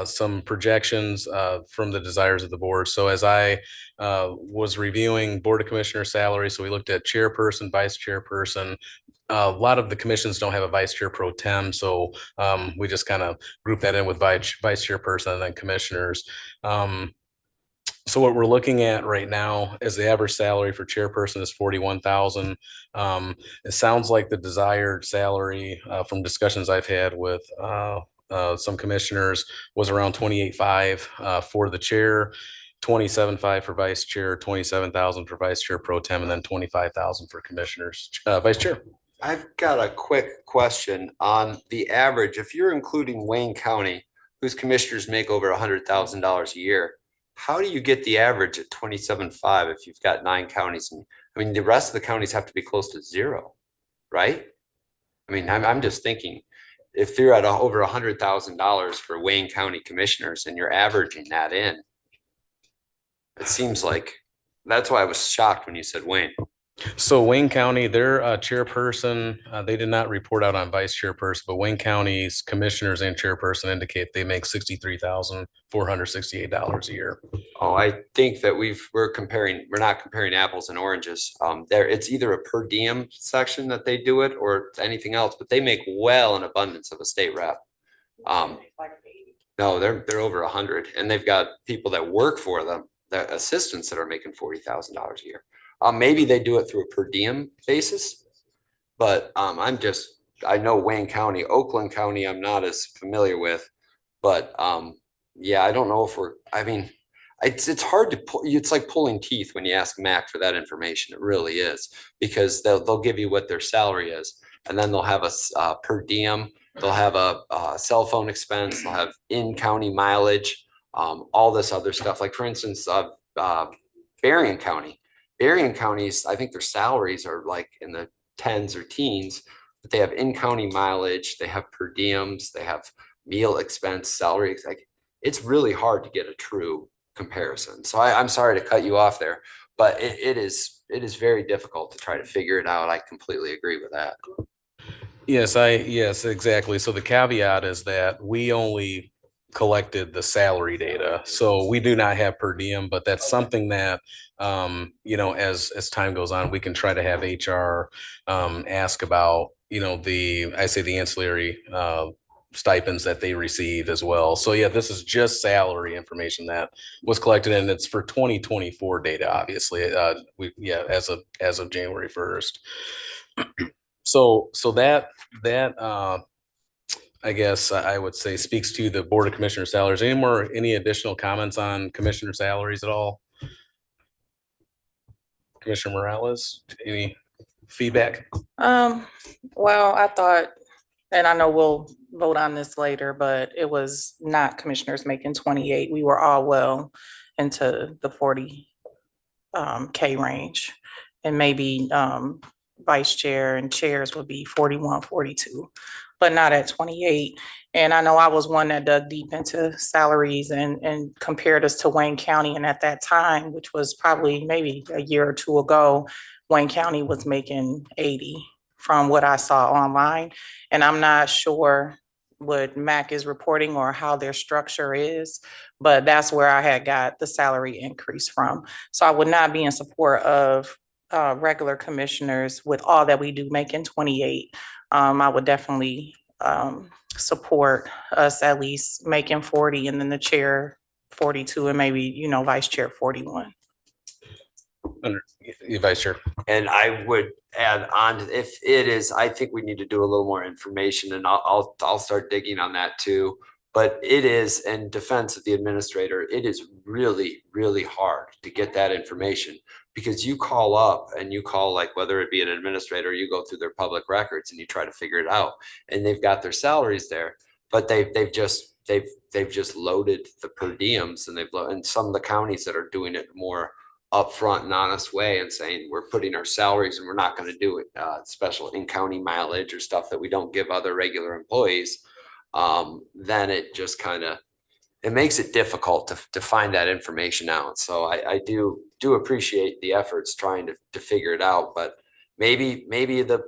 some projections from the desires of the board. So as I was reviewing Board of Commissioner salary, so we looked at chairperson, vice chairperson. A lot of the commissions don't have a vice chair pro tem, so we just kind of group that in with vice chairperson and then commissioners. So what we're looking at right now is the average salary for chairperson is $41,000. It sounds like the desired salary from discussions I've had with some commissioners was around $28,500 for the chair, $27,500 for vice chair, $27,000 for vice chair pro tem, and then $25,000 for commissioners. Vice chair. I've got a quick question on the average. If you're including Wayne County, whose commissioners make over $100,000 a year, how do you get the average at 27.5 if you've got 9 counties? And I mean, the rest of the counties have to be close to 0, right? I mean, I'm just thinking, if you're at over $100,000 for Wayne County commissioners and you're averaging that in, it seems like, that's why I was shocked when you said Wayne. So Wayne County, their chairperson, they did not report out on vice chairperson, but Wayne County's commissioners and chairperson indicate they make $63,468 a year. Oh, I think that we're not comparing apples and oranges. It's either a per diem section that they do it or anything else, but they make well in abundance of a state rep. No, they're over 100, and they've got people that work for them, the assistants that are making $40,000 a year. Maybe they do it through a per diem basis, but I know Wayne County, Oakland County, I'm not as familiar with, but yeah, I don't know if it's hard to pull. It's like pulling teeth when you ask MAC for that information. It really is, because they'll give you what their salary is, and then they'll have a per diem. They'll have a cell phone expense. They'll have in-county mileage, all this other stuff. Like for instance, Berrien County. Berrien counties, I think their salaries are like in the 10s or teens, but they have in-county mileage, they have per diems, they have meal expense, salary. Like, it's really hard to get a true comparison. So I'm sorry to cut you off there, but it is very difficult to try to figure it out. I completely agree with that. Yes, exactly. So the caveat is that we only collected the salary data, so we do not have per diem, but that's something that as time goes on, we can try to have HR ask about the ancillary stipends that they receive as well. So yeah, this is just salary information that was collected, and it's for 2024 data, obviously, as of January 1st. So that I guess I would say speaks to the Board of Commissioner salaries. Any additional comments on commissioner salaries at all? Commissioner Morales, any feedback? Well, I thought, and I know we'll vote on this later, but it was not commissioners making 28. We were all well into the 40 K range. And maybe vice chair and chairs would be 41, 42, but not at 28. And I know I was one that dug deep into salaries and compared us to Wayne County. And at that time, which was probably maybe a year or two ago, Wayne County was making 80 from what I saw online. And I'm not sure what MAC is reporting or how their structure is, but that's where I had got the salary increase from. So I would not be in support of regular commissioners with all that we do make in 28. I would definitely support us at least making 40 and then the chair 42 and maybe, you know, vice chair 41. Vice Chair. And I would add on, if it is, I think we need to do a little more information, and I'll start digging on that too. But it is, in defense of the administrator, it is really, really hard to get that information, because you call up and you call, like, whether it be an administrator, you go through their public records and you try to figure it out, and they've got their salaries there, but they've just loaded the per diems, and some of the counties that are doing it more upfront and honest way and saying we're putting our salaries and we're not going to do it special in-county mileage or stuff that we don't give other regular employees, then it just kind of, it makes it difficult to find that information out. So I do appreciate the efforts trying to figure it out, but maybe the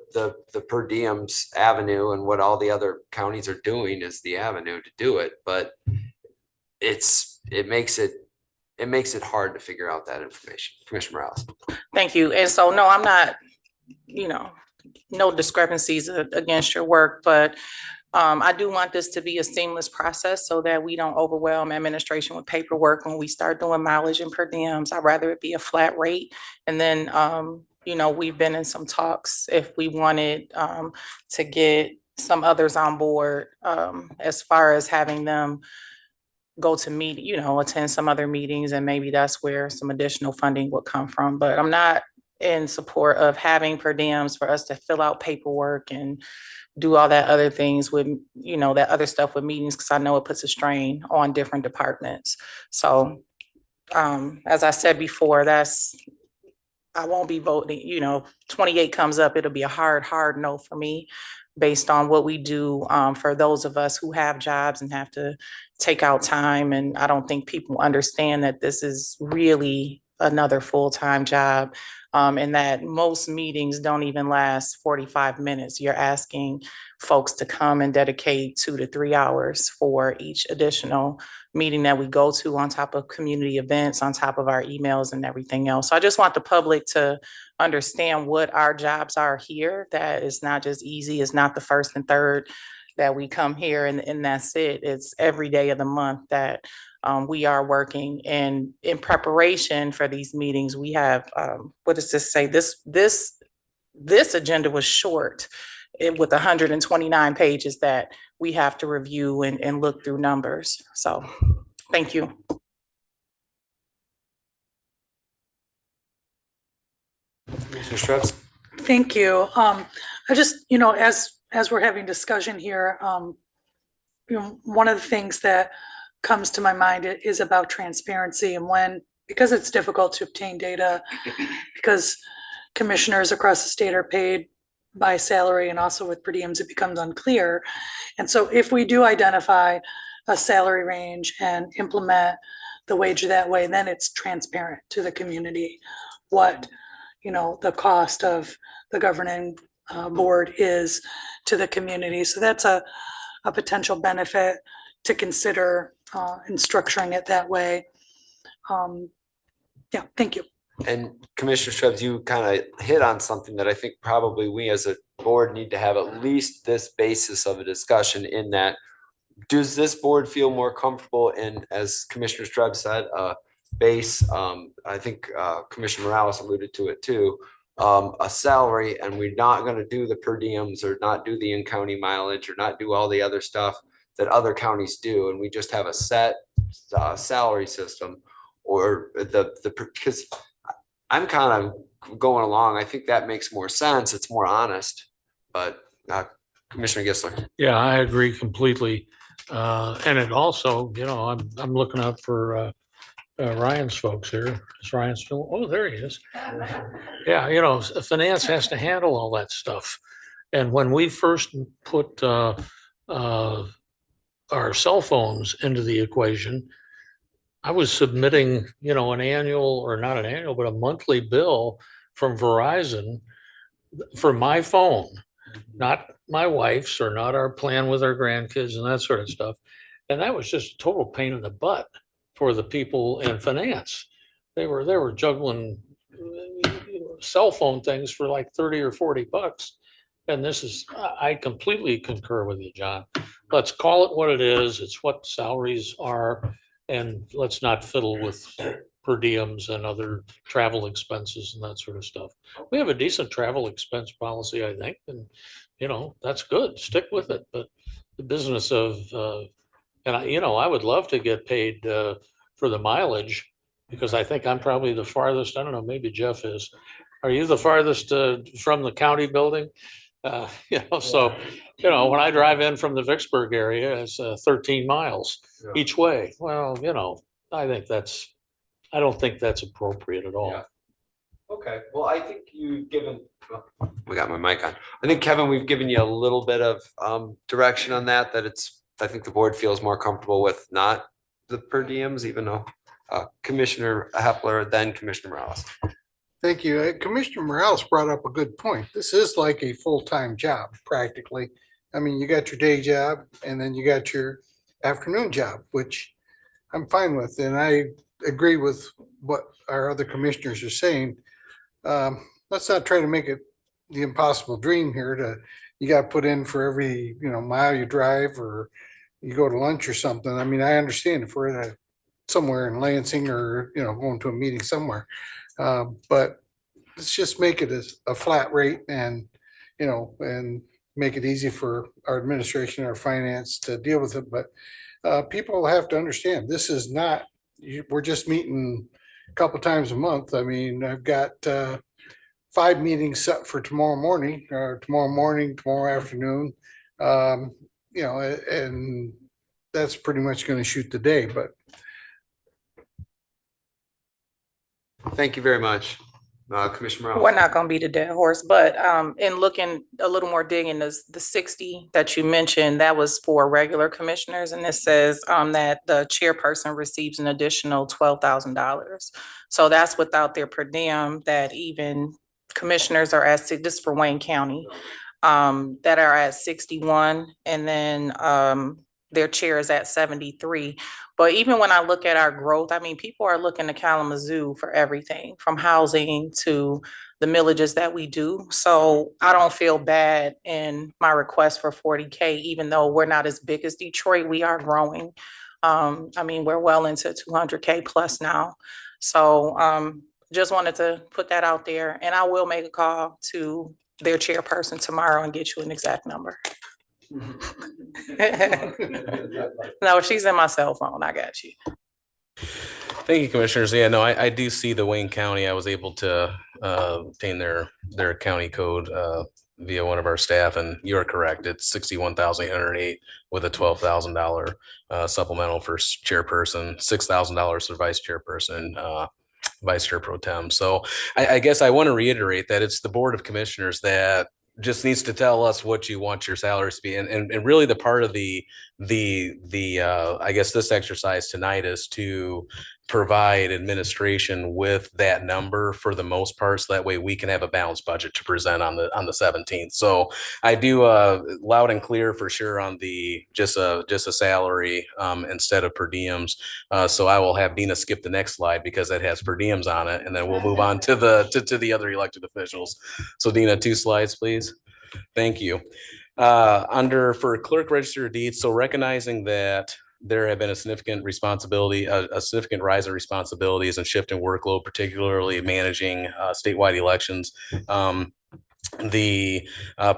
per diems avenue and what all the other counties are doing is the avenue to do it, but it makes it hard to figure out that information. Commissioner Morales. Thank you. And so, no, I'm not, no discrepancies against your work, but I do want this to be a seamless process so that we don't overwhelm administration with paperwork when we start doing mileage and per diems. I'd rather it be a flat rate. And then, we've been in some talks if we wanted to get some others on board as far as having them go to meet, attend some other meetings, and maybe that's where some additional funding would come from. But I'm not in support of having per diems for us to fill out paperwork and do all that other things with, that other stuff with meetings, because I know it puts a strain on different departments. So as I said before, I won't be voting, 28 comes up, it'll be a hard no for me based on what we do for those of us who have jobs and have to take out time. And I don't think people understand that this is really another full-time job, and that most meetings don't even last 45 minutes. You're asking folks to come and dedicate 2 to 3 hours for each additional meeting that we go to, on top of community events, on top of our emails and everything else. So I just want the public to understand what our jobs are here, that it's not just easy. It's not the first and third that we come here and that's it. It's every day of the month that we are working. And in preparation for these meetings, we have, what does this say? This agenda was short with 129 pages that we have to review and look through numbers. So thank you. Thank you. I just, as we're having discussion here, one of the things that comes to my mind is about transparency, and because it's difficult to obtain data, because commissioners across the state are paid by salary and also with per diems, it becomes unclear. And so if we do identify a salary range and implement the wage that way, then it's transparent to the community what, the cost of the governing board is to the community. So that's a potential benefit to consider in structuring it that way. Yeah, thank you. And Commissioner Shrebs, you kind of hit on something that I think probably we as a board need to have at least this basis of a discussion, in that, does this board feel more comfortable in, as Commissioner Shrebs said, base, I think Commissioner Morales alluded to it too, a salary and we're not going to do the per diems or not do the in-county mileage or not do all the other stuff that other counties do, and we just have a set salary system, or because I'm kind of going along, I think that makes more sense. It's more honest, but Commissioner Gissler. Yeah, I agree completely. And it also, I'm looking up for Ryan's folks here. Is Ryan still? Oh, there he is. Yeah, finance has to handle all that stuff. And when we first put our cell phones into the equation, I was submitting, an annual, or not an annual, but a monthly bill from Verizon for my phone, not my wife's or not our plan with our grandkids and that sort of stuff. And that was just a total pain in the butt for the people in finance. They were juggling cell phone things for like 30 or 40 bucks. And I completely concur with you, John. Let's call it what it is. It's what salaries are. And let's not fiddle with per diems and other travel expenses and that sort of stuff. We have a decent travel expense policy, I think, and that's good. Stick with it. But the business of I would love to get paid for the mileage, because I think I'm probably the farthest. I don't know, maybe Jeff is. Are you the farthest from the county building? So when I drive in from the Vicksburg area, it's 13 miles each way. Well, I don't think that's appropriate at all. Yeah. Okay, well, I think you've given, we got my mic on. I think, Kevin, we've given you a little bit of direction on that, I think the board feels more comfortable with not the per diems, even though Commissioner Hepler, then Commissioner Morales. Thank you. Commissioner Morales brought up a good point. This is like a full-time job, practically. I mean, you got your day job and then you got your afternoon job, which I'm fine with. And I agree with what our other commissioners are saying. Let's not try to make it the impossible dream here you got to put in for every, mile you drive or you go to lunch or something. I mean, I understand if we're somewhere in Lansing or, going to a meeting somewhere. But let's just make it a flat rate and make it easy for our administration, our finance to deal with it. But people have to understand, this is not, we're just meeting a couple times a month. I mean, I've got 5 meetings set for tomorrow morning, tomorrow afternoon. And that's pretty much going to shoot the day, but. Thank you very much, Commissioner Morales. We're not gonna beat a dead horse, but in looking a little more digging, the 60 that you mentioned, that was for regular commissioners, and it says that the chairperson receives an additional $12,000. So that's without their per diem, that even commissioners are at, this is for Wayne County, that are at 61, and then their chair is at 73. But even when I look at our growth, I mean, people are looking to Kalamazoo for everything from housing to the millages that we do. So I don't feel bad in my request for 40K, even though we're not as big as Detroit, we are growing. I mean, we're well into 200K plus now. So just wanted to put that out there, and I will make a call to their chairperson tomorrow and get you an exact number. No, she's in my cell phone. I got you. Thank you, commissioners. Yeah, no, I do see the Wayne County. I was able to obtain their county code via one of our staff, and you're correct. It's 61,808 with a $12,000 supplemental for chairperson, $6,000 for vice chairperson, vice chair pro tem. So I guess I want to reiterate that it's the Board of Commissioners that just needs to tell us what you want your salaries to be. And really the part of the I guess this exercise tonight is to provide administration with that number for the most part, so that way we can have a balanced budget to present on the 17th. So I do loud and clear for sure on the just a salary instead of per diems. So I will have Dina skip the next slide because it has per diems on it, and then we'll move on to the other elected officials. So Dina, 2 slides, please. Thank you. For clerk register of deeds, so recognizing that there have been a significant responsibility, a significant rise in responsibilities and shift in workload, particularly managing statewide elections. The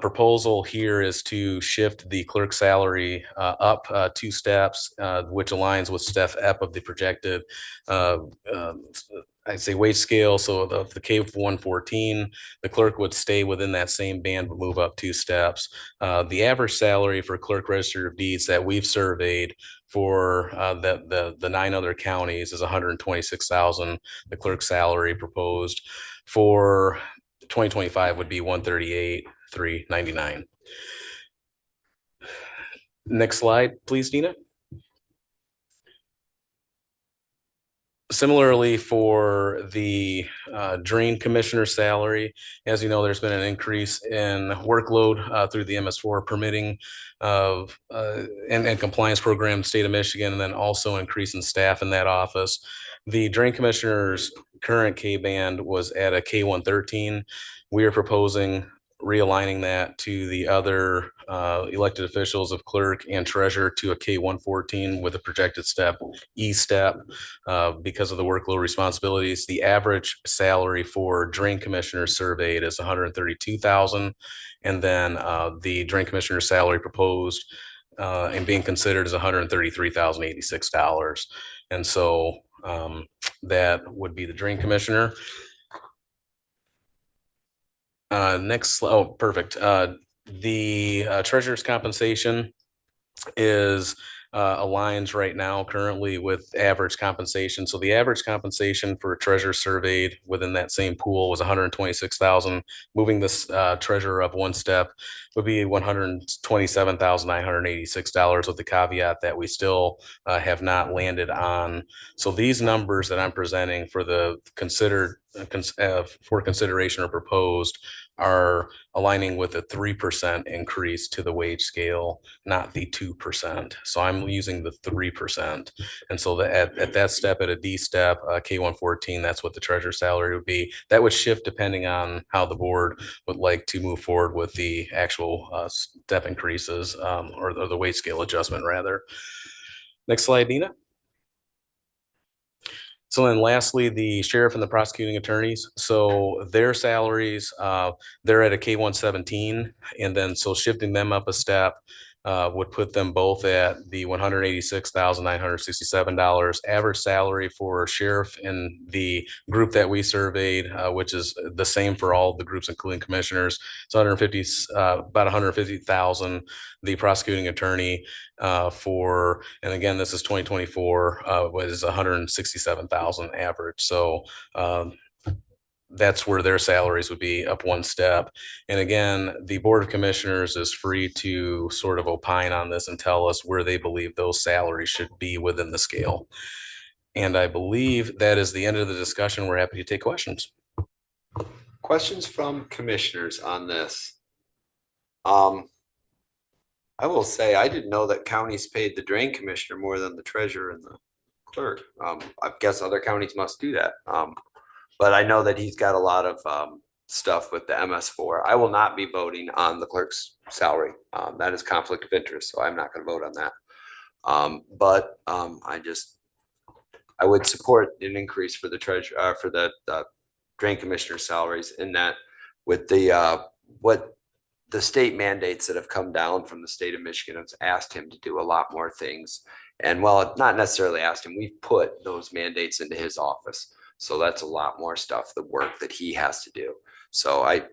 proposal here is to shift the clerk salary up 2 steps, which aligns with step F of the projected I'd say wage scale. So of the K 114, the clerk would stay within that same band, but move up 2 steps. The average salary for clerk register of deeds that we've surveyed for the 9 other counties is 126,000. The clerk salary proposed for 2025 would be 138,399. Next slide, please, Dina. Similarly, for the drain commissioner salary, as you know, there's been an increase in workload through the MS4 permitting and compliance program in the state of Michigan, and then also increase in staff in that office. The drain commissioner's current K band was at a K113. We are proposing realigning that to the other elected officials of clerk and treasurer to a K114 with a projected step E step because of the workload responsibilities. The average salary for drain commissioner surveyed is 132,000, and then the drain commissioner salary proposed and being considered is $133,086. And so that would be the drain commissioner. Perfect. The treasurer's compensation is aligns right now currently with average compensation. So the average compensation for a treasurer surveyed within that same pool was 126,000. Moving this treasurer up 1 step would be $127,986, with the caveat that we still have not landed on. So these numbers that I'm presenting for the for consideration or proposed are aligning with a 3% increase to the wage scale, not the 2%. So I'm using the 3%. And so at that step, at a D step, K114, that's what the treasurer's salary would be. That would shift depending on how the board would like to move forward with the actual step increases or the wage scale adjustment rather. Next slide, Dina. So then lastly, the sheriff and the prosecuting attorneys. So their salaries, they're at a K117. And then so shifting them up a step would put them both at the $186,967. Average salary for sheriff in the group that we surveyed, which is the same for all the groups, including commissioners, it's about 150,000. The prosecuting attorney and again, this is 2024, was 167,000 average. So that's where their salaries would be up 1 step. And again, the Board of Commissioners is free to sort of opine on this and tell us where they believe those salaries should be within the scale. And I believe that is the end of the discussion. We're happy to take questions. Questions from commissioners on this? I will say I didn't know that counties paid the drain commissioner more than the treasurer and the clerk. I guess other counties must do that. But I know that he's got a lot of stuff with the MS4. I will not be voting on the clerk's salary. That is conflict of interest, so I'm not going to vote on that. But I would support an increase for the treasurer for the drain commissioner salaries in that with the what the state mandates that have come down from the state of Michigan has asked him to do a lot more things. And well, not necessarily asked him, we've put those mandates into his office. So that's a lot more stuff, the work that he has to do. So I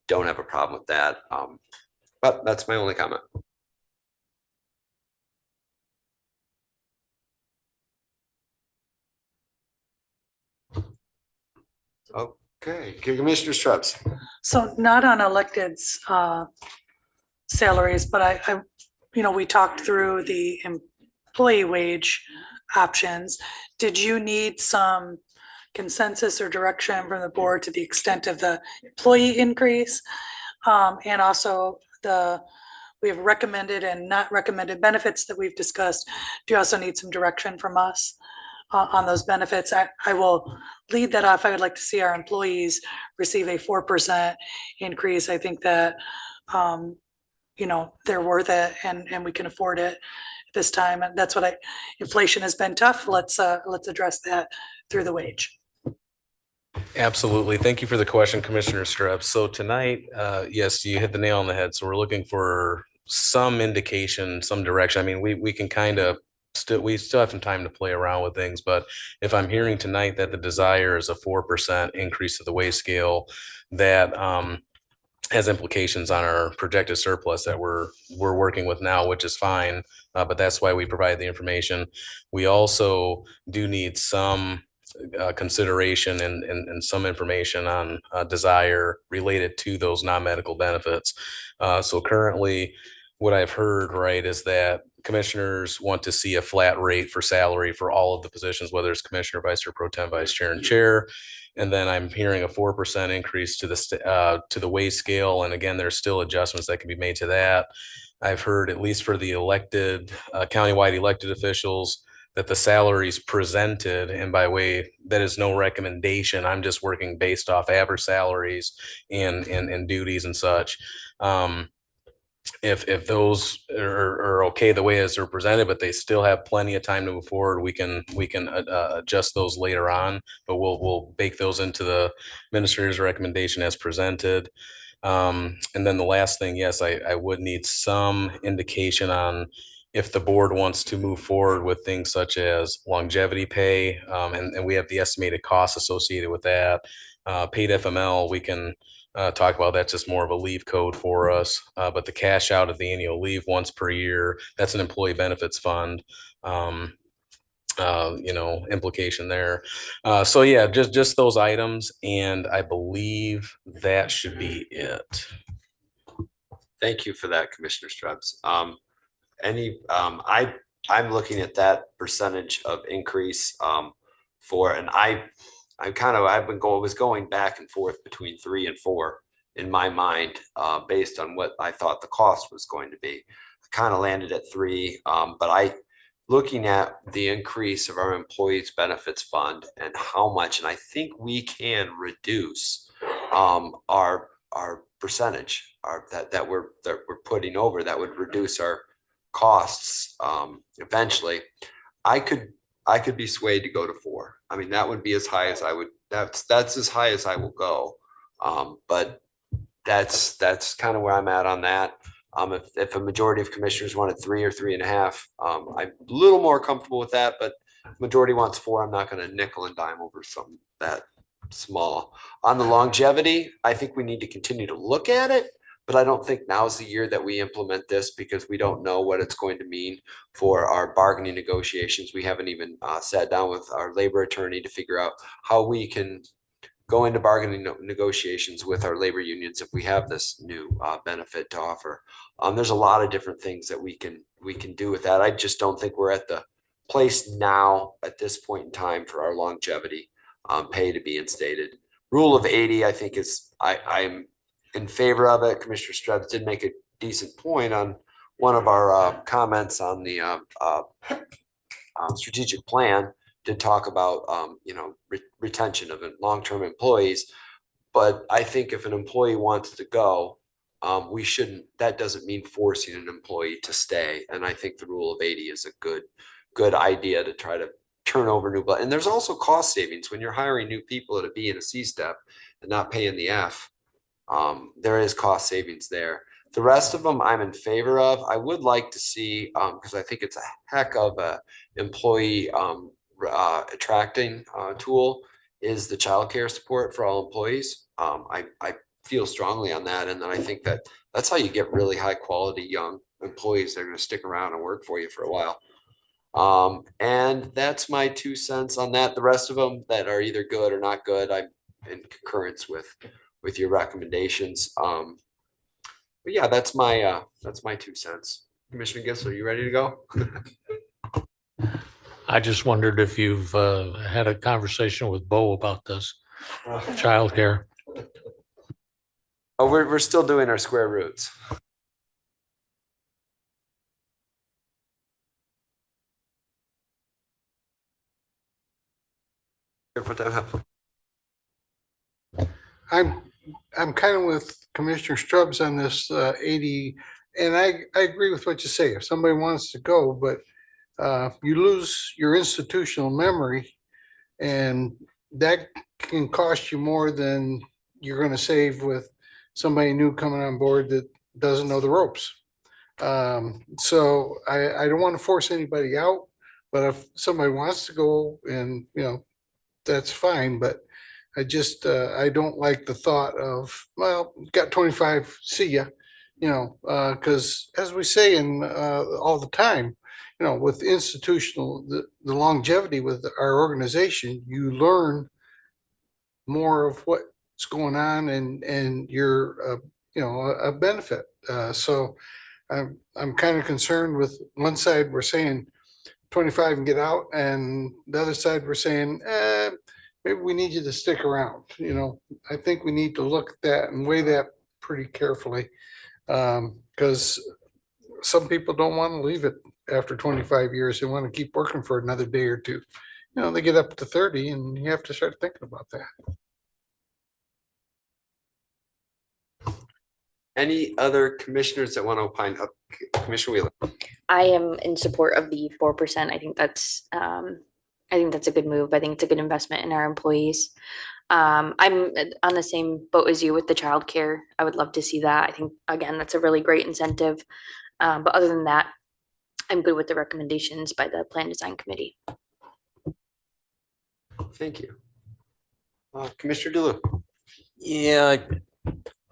don't have a problem with that. But that's my only comment. Okay, Commissioner Strubs. So not on electeds salaries, but we talked through the employee wage options. Did you need some consensus or direction from the board to the extent of the employee increase? And also we have recommended and not recommended benefits that we've discussed. Do you also need some direction from us on those benefits? I will lead that off. I would like to see our employees receive a 4% increase. I think that, they're worth it and we can afford it. At this time. And that's what inflation has been tough. Let's address that through the wage. Absolutely. Thank you for the question, Commissioner Strepp. So tonight, yes, you hit the nail on the head. So we're looking for some indication, some direction. I mean, we can kind of we still have some time to play around with things, but if I'm hearing tonight that the desire is a 4% increase to the wage scale, that has implications on our projected surplus that we're working with now, which is fine. But that's why we provide the information. We also do need some consideration and some information on desire related to those non-medical benefits. So currently, what I've heard, right, is that commissioners want to see a flat rate for salary for all of the positions, whether it's commissioner, vice chair, pro tem, vice chair, and chair. And then I'm hearing a 4% increase to the wage scale. And again, there's still adjustments that can be made to that. I've heard, at least for the elected, countywide elected officials, that the salaries presented, and by way, that is no recommendation. I'm just working based off average salaries and duties and such. If those are okay the way as they're presented, but they still have plenty of time to move forward, we can adjust those later on, but we'll bake those into the administrator's recommendation as presented. And then the last thing, yes, I would need some indication on if the board wants to move forward with things such as longevity pay, and we have the estimated costs associated with that. Paid FML, we can talk about. That's just more of a leave code for us. But the cash out of the annual leave once per year, that's an employee benefits fund. Implication there. So yeah, just those items, and I believe that should be it. Thank you for that, Commissioner Stubbs. I'm looking at that percentage of increase and was going back and forth between 3 and 4 in my mind, based on what I thought the cost was going to be. I kind of landed at 3, but looking at the increase of our employees benefits fund and how much, and I think we can reduce our percentage that we're putting over, that would reduce our costs eventually. I could be swayed to go to 4. I mean, that would be as high as I would. That's as high as I will go. But that's kind of where I'm at on that. If a majority of commissioners wanted 3 or 3.5, I'm a little more comfortable with that. But majority wants 4. I'm not going to nickel and dime over something that small. On the longevity, I think we need to continue to look at it. But I don't think now is the year that we implement this, because we don't know what it's going to mean for our bargaining negotiations. We haven't even sat down with our labor attorney to figure out how we can go into bargaining negotiations with our labor unions if we have this new benefit to offer. There's a lot of different things that we can do with that. I just don't think we're at the place now at this point in time for our longevity pay to be instated. Rule of 80, I think I'm in favor of it. Commissioner Stubbs did make a decent point on one of our comments on the strategic plan, did talk about retention of long-term employees. But I think if an employee wants to go, that doesn't mean forcing an employee to stay. And I think the rule of 80 is a good idea to try to turn over new blood. And there's also cost savings when you're hiring new people at a B and a C step and not paying the F. There is cost savings there. The rest of them I'm in favor of. I would like to see, because I think it's a heck of a employee attracting tool, is the childcare support for all employees. I feel strongly on that, and then I think that's how you get really high quality young employees that are going to stick around and work for you for a while. And that's my 2 cents on that. The rest of them that are either good or not good, I'm in concurrence with your recommendations. But yeah, that's my 2 cents. Commissioner Gissel, are you ready to go? I just wondered if you've had a conversation with Bo about this childcare. Oh, we're still doing our square roots. I'm kind of with Commissioner Stubbs on this 80 and I agree with what you say. If somebody wants to go, but you lose your institutional memory, and that can cost you more than you're going to save with somebody new coming on board that doesn't know the ropes. So I don't want to force anybody out, but if somebody wants to go, and that's fine. But I don't like the thought of, well, got 25, see ya, because as we say in all the time, with the longevity with our organization, you learn more of what's going on, and you're, a benefit. So I'm kind of concerned with one side, we're saying 25 and get out, and the other side, we're saying, maybe we need you to stick around. I think we need to look at that and weigh that pretty carefully. Because some people don't want to leave it after 25 years. They want to keep working for another day or two. They get up to 30 and you have to start thinking about that. Any other commissioners that want to opine? Commissioner Wheeler. I am in support of the 4%. I think that's a good move. I think it's a good investment in our employees. I'm on the same boat as you with the childcare. I would love to see that. I think, again, that's a really great incentive. But other than that, I'm good with the recommendations by the Plan Design Committee. Thank you. Commissioner DeLu. Yeah,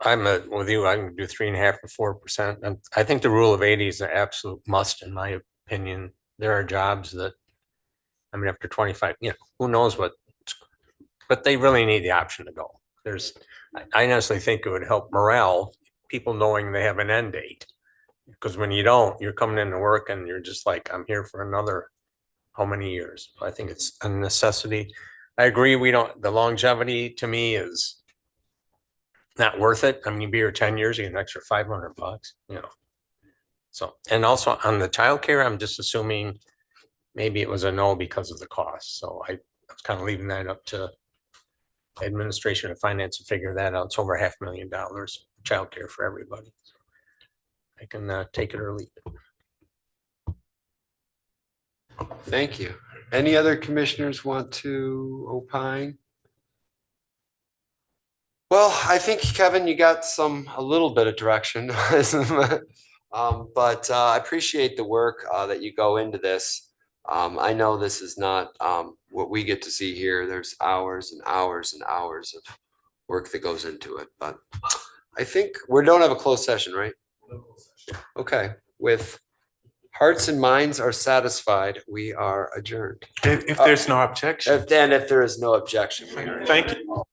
I'm with you. I can do 3.5 or 4%. I think the rule of 80 is an absolute must, in my opinion. There are jobs that, after 25, who knows what, but they really need the option to go. I honestly think it would help morale, people knowing they have an end date. Because when you don't, you're coming into work and you're just like, I'm here for another, how many years? I think it's a necessity. I agree. The longevity to me is not worth it. You be here 10 years, you get an extra $500, So, and also on the childcare, I'm just assuming maybe it was a no because of the cost. So I was kind of leaving that up to administration and finance to figure that out. It's over $500,000 childcare for everybody. So I can take it or leave it. Thank you. Any other commissioners want to opine? Well, I think, Kevin, you got a little bit of direction. But I appreciate the work that you go into this. I know this is not what we get to see here. There's hours and hours and hours of work that goes into it. But I think we don't have a closed session, right? Okay. With hearts and minds are satisfied, we are adjourned. If there's no objection. If there is no objection. Thank you.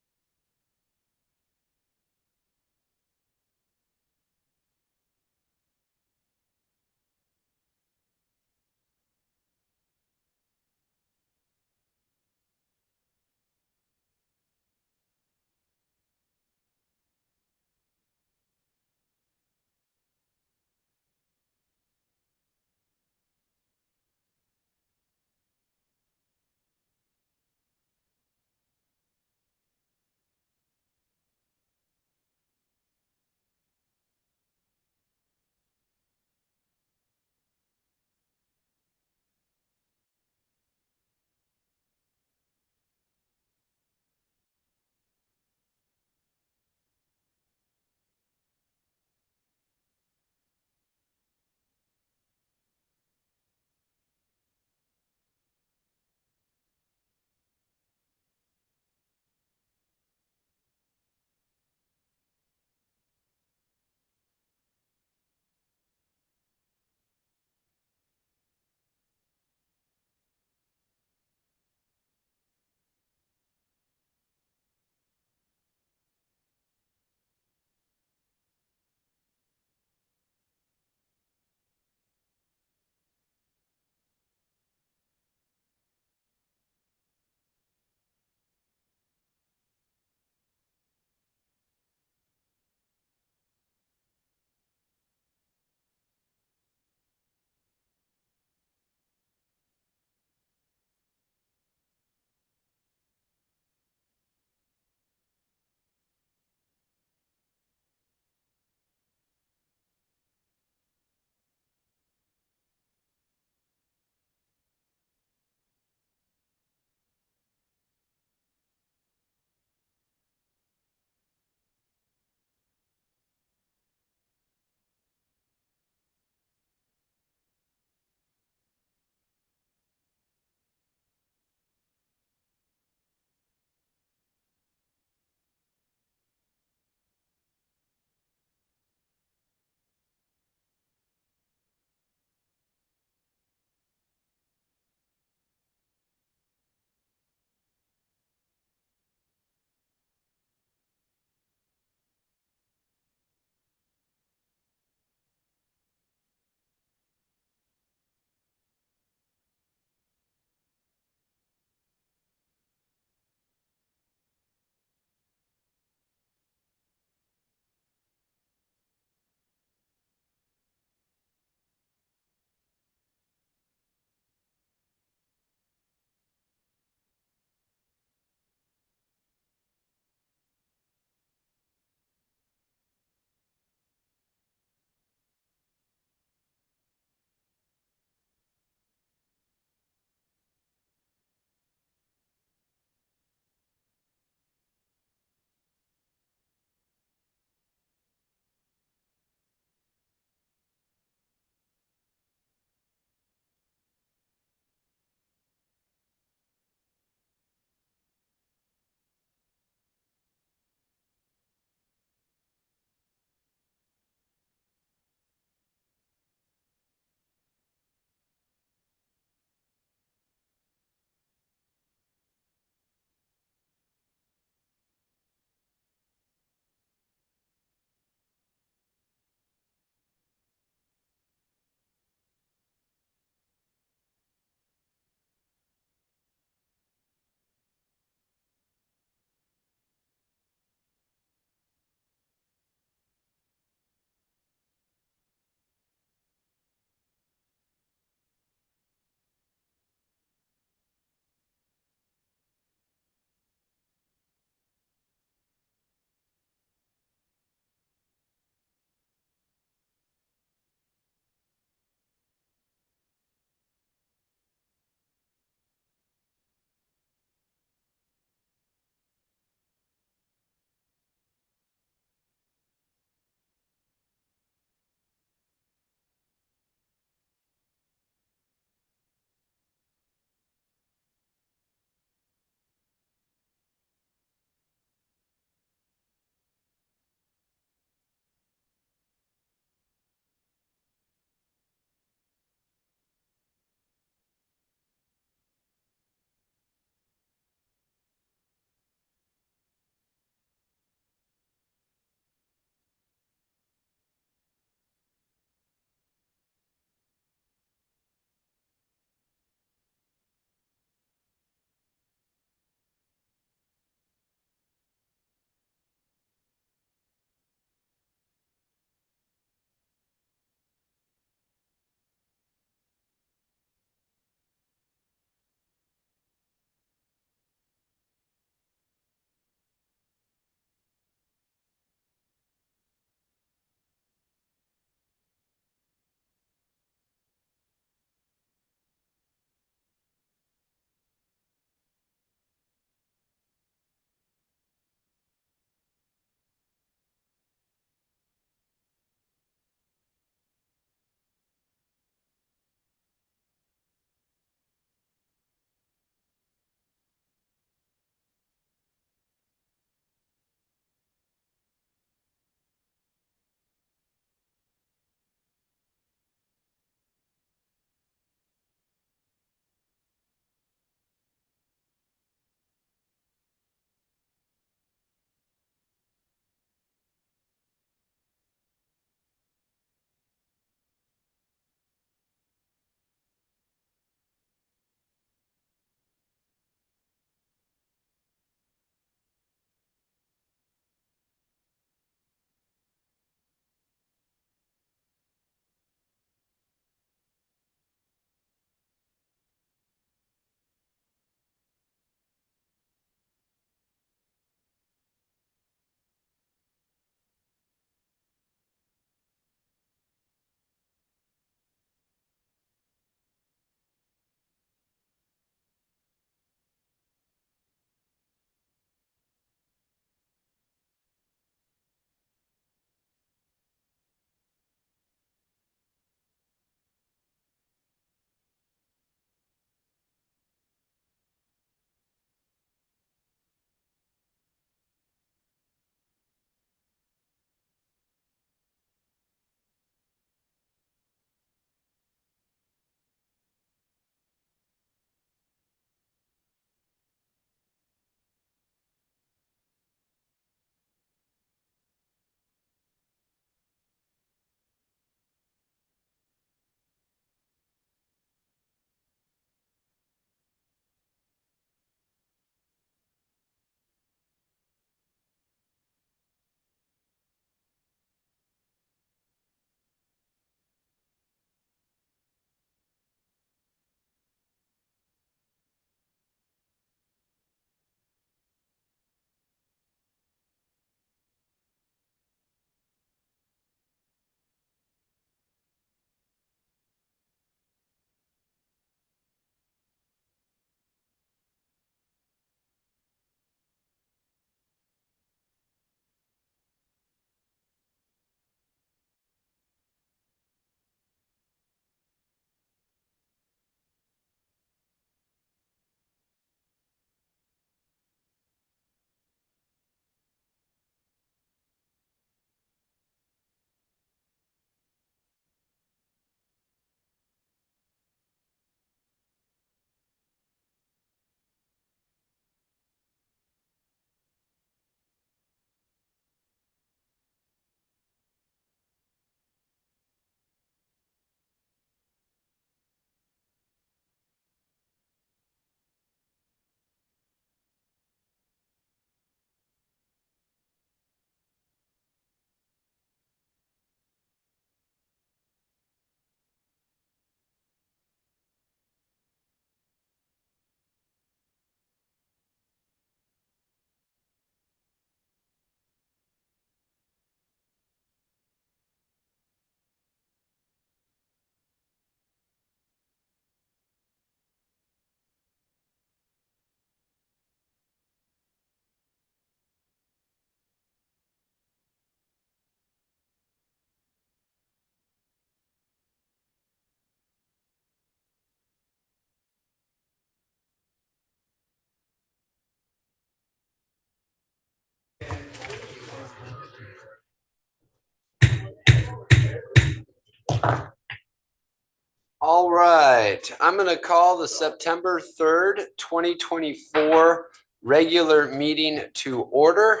All right, I'm gonna call the September 3rd, 2024 regular meeting to order.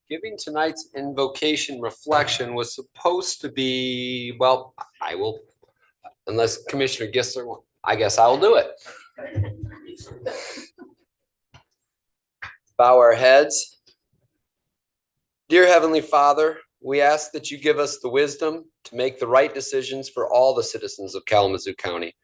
Giving tonight's invocation reflection was supposed to be, well, I will, unless Commissioner Gissler, I guess I will do it. Bow our heads. Dear Heavenly Father, we ask that you give us the wisdom to make the right decisions for all the citizens of Kalamazoo County.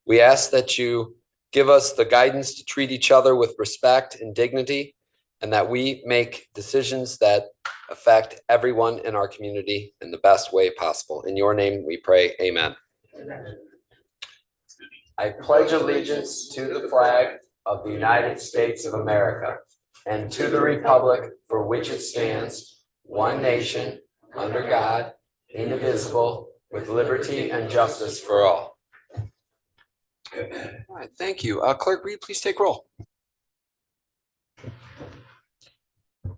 We ask that you give us the guidance to treat each other with respect and dignity, and that we make decisions that affect everyone in our community in the best way possible. In your name we pray, amen. I pledge allegiance to the flag of the United States of America and to the republic for which it stands, one nation, under God, indivisible, with liberty and justice for all. All right, thank you. Clerk, will you please take roll?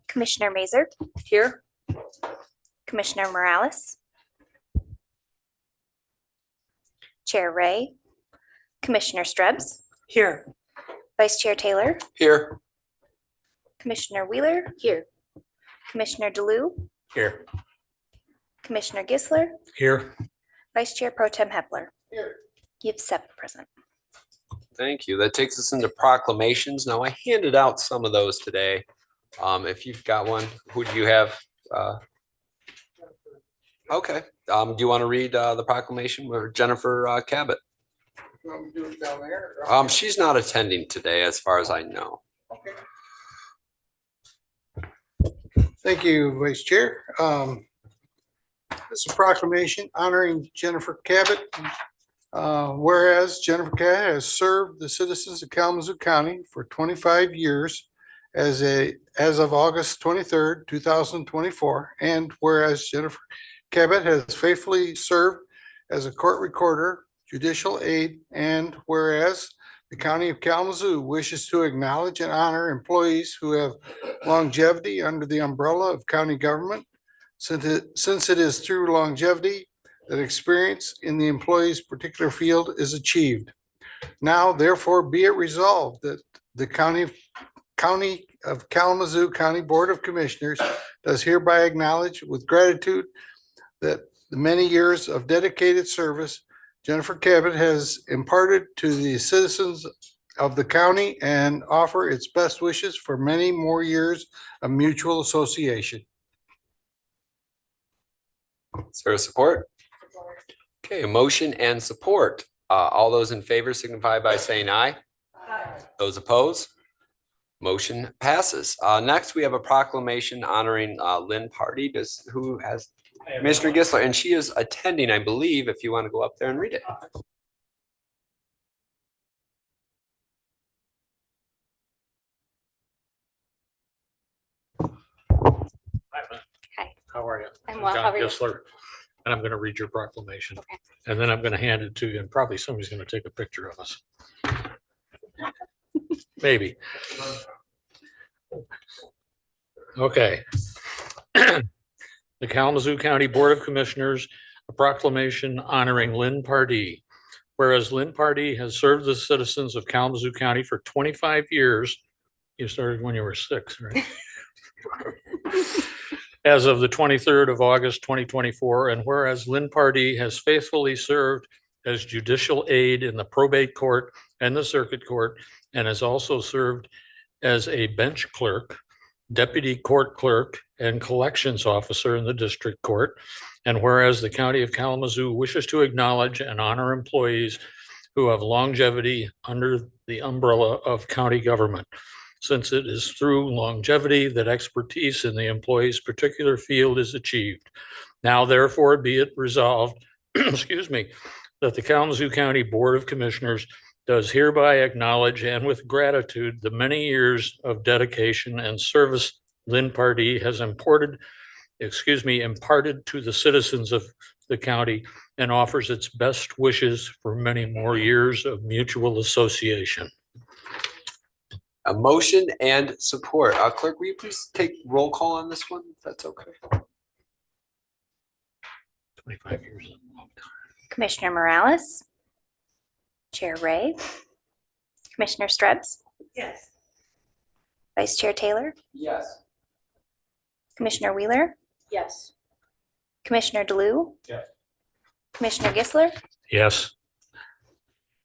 Commissioner Mazer. Here. Commissioner Morales. Chair Ray. Commissioner Strebs. Here. Vice Chair Taylor. Here. Commissioner Wheeler. Here. Commissioner DeLu. Here. Commissioner Gissler. Here. Vice Chair Pro Tem Hepler. Here. You have 7 present. Thank you. That takes us into proclamations. Now, I handed out some of those today. If you've got one, who do you have? Okay. Do you want to read the proclamation with Jennifer Cabot? She's not attending today, as far as I know. Thank you, Vice Chair. This is a proclamation honoring Jennifer Cabot. Whereas Jennifer Cabot has served the citizens of Kalamazoo County for 25 years as of August 23rd, 2024, and whereas Jennifer Cabot has faithfully served as a court recorder, judicial aide, and whereas the County of Kalamazoo wishes to acknowledge and honor employees who have longevity under the umbrella of county government, since it is through longevity that experience in the employee's particular field is achieved. Now, therefore, be it resolved that the County of Kalamazoo County Board of Commissioners does hereby acknowledge with gratitude that the many years of dedicated service Jennifer Cabot has imparted to the citizens of the county and offer its best wishes for many more years of mutual association. Is there a support? Okay, a motion and support. All those in favor signify by saying aye. Aye. Those opposed? Motion passes. Next, we have a proclamation honoring Lynn Party. Who has Commissioner Gissler, and she is attending, I believe, if you want to go up there and read it. Hi. How are you? I'm well. John How are you? Gissler, and I'm going to read your proclamation. Okay. And then I'm going to hand it to you, and probably somebody's going to take a picture of us. Maybe. Okay. The Kalamazoo County Board of Commissioners, a proclamation honoring Lynn Pardee. Whereas Lynn Pardee has served the citizens of Kalamazoo County for 25 years. You started when you were 6, right? As of the 23rd of August, 2024, and whereas Lynn Pardee has faithfully served as judicial aide in the probate court and the circuit court, and has also served as a bench clerk, deputy court clerk, and collections officer in the district court. And whereas the County of Kalamazoo wishes to acknowledge and honor employees who have longevity under the umbrella of county government, since it is through longevity that expertise in the employee's particular field is achieved. Now, therefore, be it resolved, excuse me, that the Kalamazoo County Board of Commissioners does hereby acknowledge and with gratitude the many years of dedication and service Lynn Pardee has imparted to the citizens of the county, and offers its best wishes for many more years of mutual association. A motion and support. Clerk, will you please take roll call on this one, if that's okay? 25 years is a long time. Commissioner Morales, Chair Ray, Commissioner Strebs, Yes. Vice Chair Taylor, Yes. Commissioner Wheeler, Yes. Commissioner DeLu, Yes. Commissioner Gisler, Yes.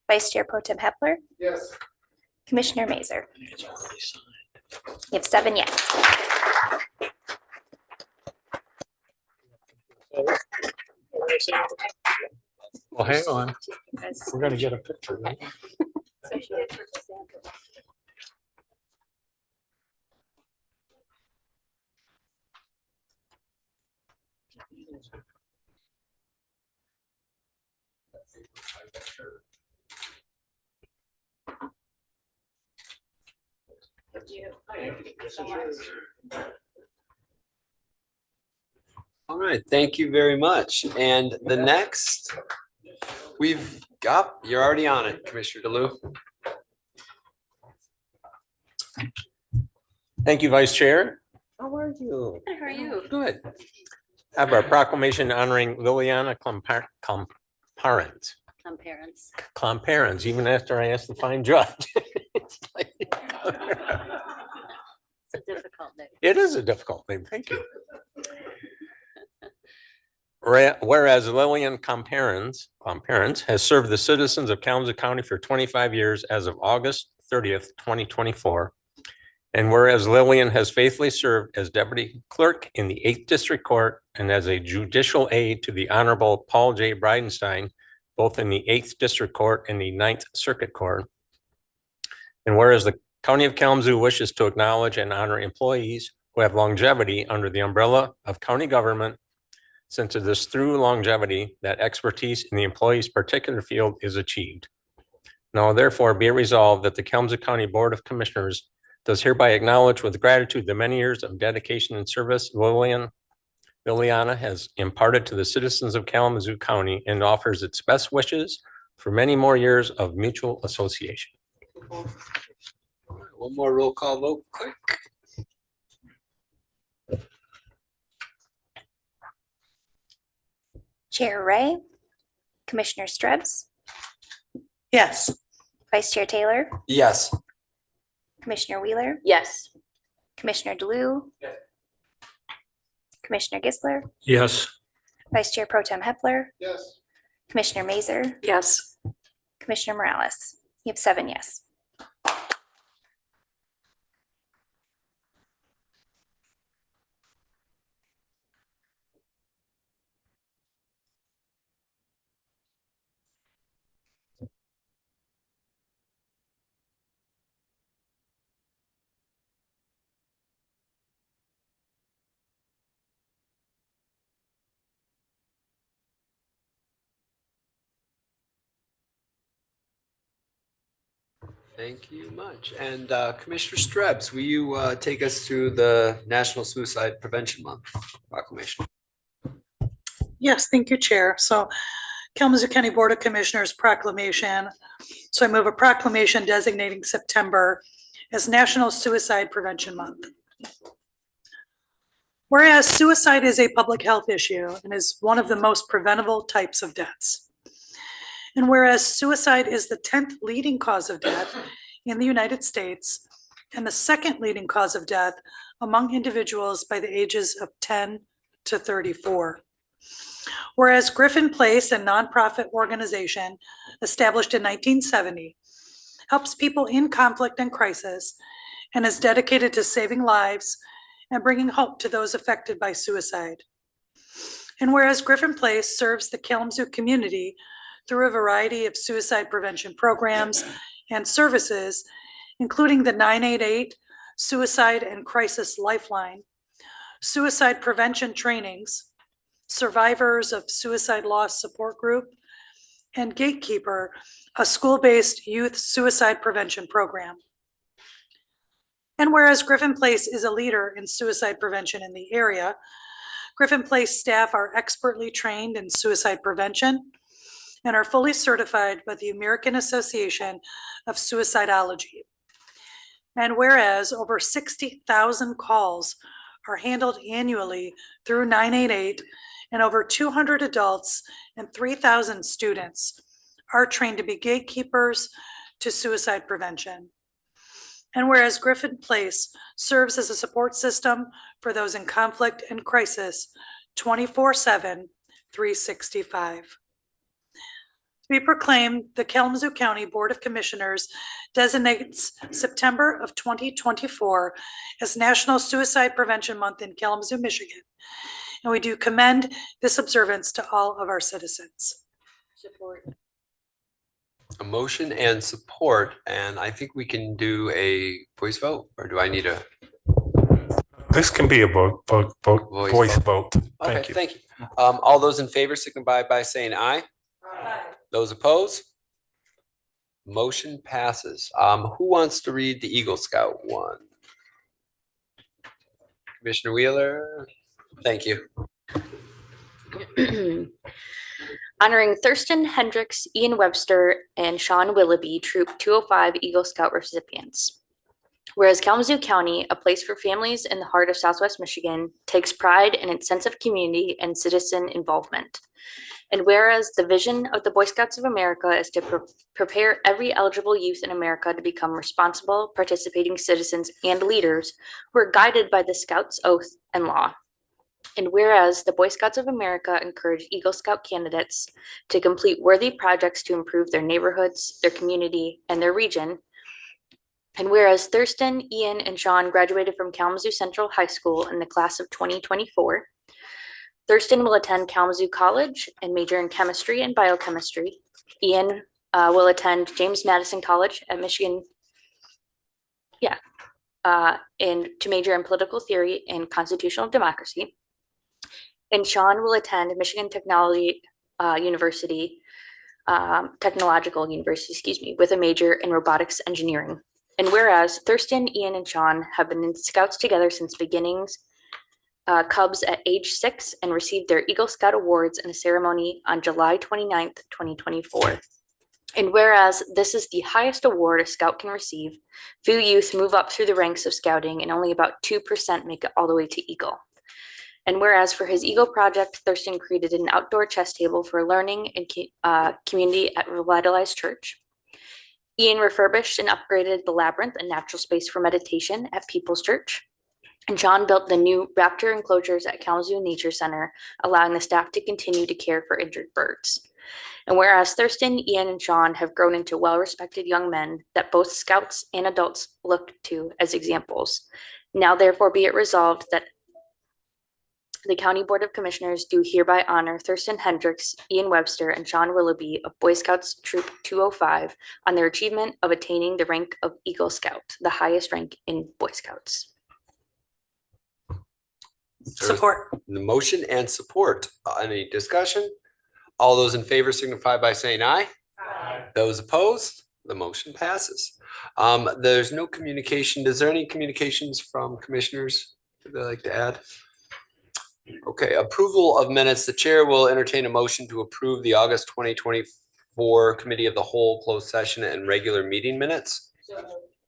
Vice Chair Pro Tem Hepler, Yes. Commissioner Mazer. It's already signed. You have 7 yes. Well, hang on. We're gonna get a picture. Right? All right, thank you very much. And the next, we've got, you're already on it, Commissioner DeLu. Thank you, Vice Chair. How are you? How are you? Good. I have a proclamation honoring Liliana Clomparens, even after I asked the fine judge. It's like- It's a difficult name. It is a difficult name. Thank you. Whereas Lillian Clomparens has served the citizens of Kalamazoo County for 25 years as of August 30th, 2024. And whereas Lillian has faithfully served as deputy clerk in the 8th District Court and as a judicial aide to the Honorable Paul J. Bridenstine, both in the 8th District Court and the 9th Circuit Court. And whereas the County of Kalamazoo wishes to acknowledge and honor employees who have longevity under the umbrella of county government, since it is through longevity that expertise in the employee's particular field is achieved. Now therefore be it resolved that the Kalamazoo County Board of Commissioners does hereby acknowledge with gratitude the many years of dedication and service Liliana has imparted to the citizens of Kalamazoo County and offers its best wishes for many more years of mutual association. One more roll call vote, quick. Chair Ray, Commissioner Strebs, Yes. Vice Chair Taylor, Yes. Commissioner Wheeler, Yes. Commissioner DeLu, Commissioner Gisler, Yes. Vice Chair Pro Tem Hepler, Yes. Commissioner Mazer, Yes. Commissioner Morales. You have 7 yes. Thank you much. And Commissioner Strebs, will you take us through the National Suicide Prevention Month proclamation? Yes, thank you, Chair. So Kalamazoo County Board of Commissioners proclamation. So I move a proclamation designating September as National Suicide Prevention Month. Whereas suicide is a public health issue and is one of the most preventable types of deaths. And whereas suicide is the 10th leading cause of death in the United States and the second leading cause of death among individuals by the ages of 10 to 34. Whereas Griffin Place, a nonprofit organization established in 1970, helps people in conflict and crisis and is dedicated to saving lives and bringing hope to those affected by suicide. And whereas Griffin Place serves the Kalamazoo community through a variety of suicide prevention programs and services, including the 988 Suicide and Crisis Lifeline, suicide prevention trainings, Survivors of Suicide Loss Support Group, and Gatekeeper, a school-based youth suicide prevention program. And whereas Griffin Place is a leader in suicide prevention in the area, Griffin Place staff are expertly trained in suicide prevention and are fully certified by the American Association of Suicidology. And whereas over 60,000 calls are handled annually through 988 and over 200 adults and 3,000 students are trained to be gatekeepers to suicide prevention. And whereas Griffin Place serves as a support system for those in conflict and crisis 24/7, 365. To be proclaimed, the Kalamazoo County Board of Commissioners designates September of 2024 as National Suicide Prevention Month in Kalamazoo, Michigan. And we do commend this observance to all of our citizens. Support. A motion and support, and I think we can do a voice vote, or do I need a? This can be a voice vote. Okay, thank you. All those in favor signify by saying aye. Aye. Those opposed? Motion passes. Who wants to read the Eagle Scout one? Commissioner Wheeler, thank you. Honoring Thurston Hendricks, Ian Webster, and Sean Willoughby, Troop 205 Eagle Scout recipients. Whereas Kalamazoo County, a place for families in the heart of Southwest Michigan, takes pride in its sense of community and citizen involvement. And whereas the vision of the Boy Scouts of America is to prepare every eligible youth in America to become responsible, participating citizens and leaders who are guided by the Scouts' oath and law. And whereas the Boy Scouts of America encourage Eagle Scout candidates to complete worthy projects to improve their neighborhoods, their community, and their region. And whereas Thurston, Ian, and Sean graduated from Kalamazoo Central High School in the class of 2024, Thurston will attend Kalamazoo College and major in chemistry and biochemistry. Ian will attend James Madison College at Michigan, and to major in political theory and constitutional democracy. And Sean will attend Michigan Technological University, with a major in robotics engineering. And whereas Thurston, Ian, and Sean have been in Scouts together since beginnings, Cubs at age 6, and received their Eagle Scout Awards in a ceremony on July 29th, 2024. And whereas this is the highest award a Scout can receive, few youth move up through the ranks of Scouting and only about 2% make it all the way to Eagle. And whereas for his Eagle project, Thurston created an outdoor chess table for learning and community at Revitalized Church. Ian refurbished and upgraded the Labyrinth, a natural space for meditation at People's Church. And Sean built the new raptor enclosures at Kalamazoo Nature Center, allowing the staff to continue to care for injured birds. And whereas Thurston, Ian, and Sean have grown into well-respected young men that both Scouts and adults look to as examples, now therefore be it resolved that the County Board of Commissioners do hereby honor Thurston Hendricks, Ian Webster, and Sean Willoughby of Boy Scouts Troop 205 on their achievement of attaining the rank of Eagle Scout, the highest rank in Boy Scouts. Support. The motion and support. Any discussion? All those in favor signify by saying aye. Aye. Those opposed? The motion passes. There's no communication. Is there any communications from commissioners that they'd like to add? Okay, approval of minutes. The chair will entertain a motion to approve the August 2024 Committee of the Whole closed session and regular meeting minutes.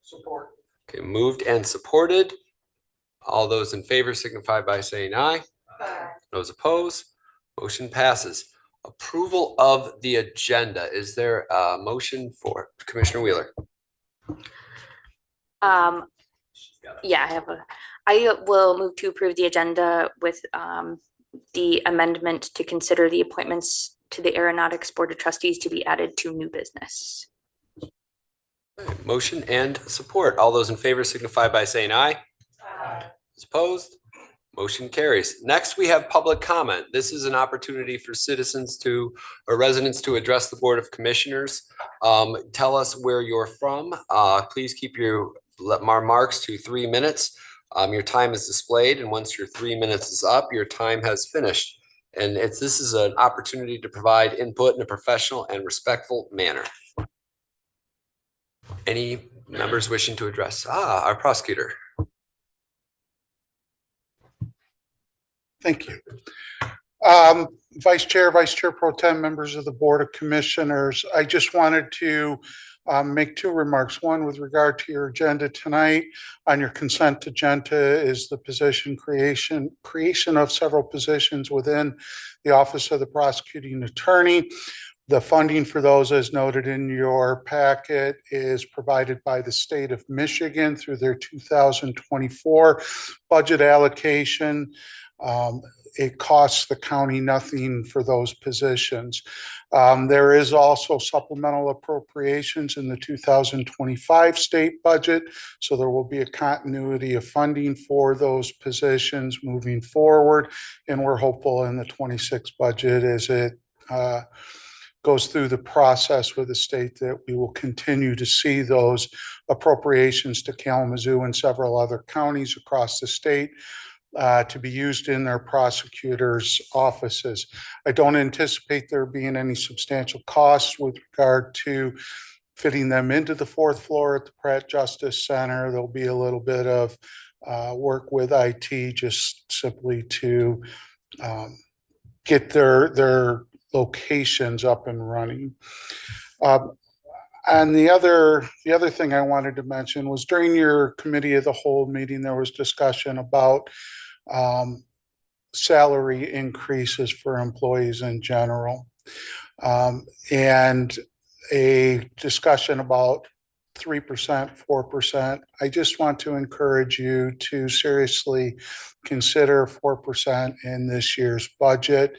Support. Okay, moved and supported. All those in favor signify by saying aye. Aye. Those opposed? Motion passes. Approval of the agenda. Is there a motion for Commissioner Wheeler? I will move to approve the agenda with the amendment to consider the appointments to the Aeronautics Board of Trustees to be added to new business. Motion and support. All those in favor signify by saying aye. Aye. Opposed? Motion carries. Next, we have public comment. This is an opportunity for citizens or residents to address the Board of Commissioners. Tell us where you're from. Please keep your remarks to 3 minutes. Your time is displayed, and once your 3 minutes is up, your time has finished. And this is an opportunity to provide input in a professional and respectful manner. Any members wishing to address? Our prosecutor. Thank you. Vice Chair Pro Tem, members of the Board of Commissioners, I just wanted to make two remarks. One, with regard to your agenda tonight, on your consent agenda is the creation of several positions within the Office of the Prosecuting Attorney. The funding for those, as noted in your packet, is provided by the state of Michigan through their 2024 budget allocation. It costs the county nothing for those positions. There is also supplemental appropriations in the 2025 state budget, so there will be a continuity of funding for those positions moving forward, and we're hopeful in the 26 budget as it goes through the process with the state that we will continue to see those appropriations to Kalamazoo and several other counties across the state to be used in their prosecutors' offices. I don't anticipate there being any substantial costs with regard to fitting them into the fourth floor at the Pratt Justice Center. There'll be a little bit of work with IT just simply to get their locations up and running. And the other thing I wanted to mention was during your committee of the whole meeting, there was discussion about salary increases for employees in general, and a discussion about 3%, 4%. I just want to encourage you to seriously consider 4% in this year's budget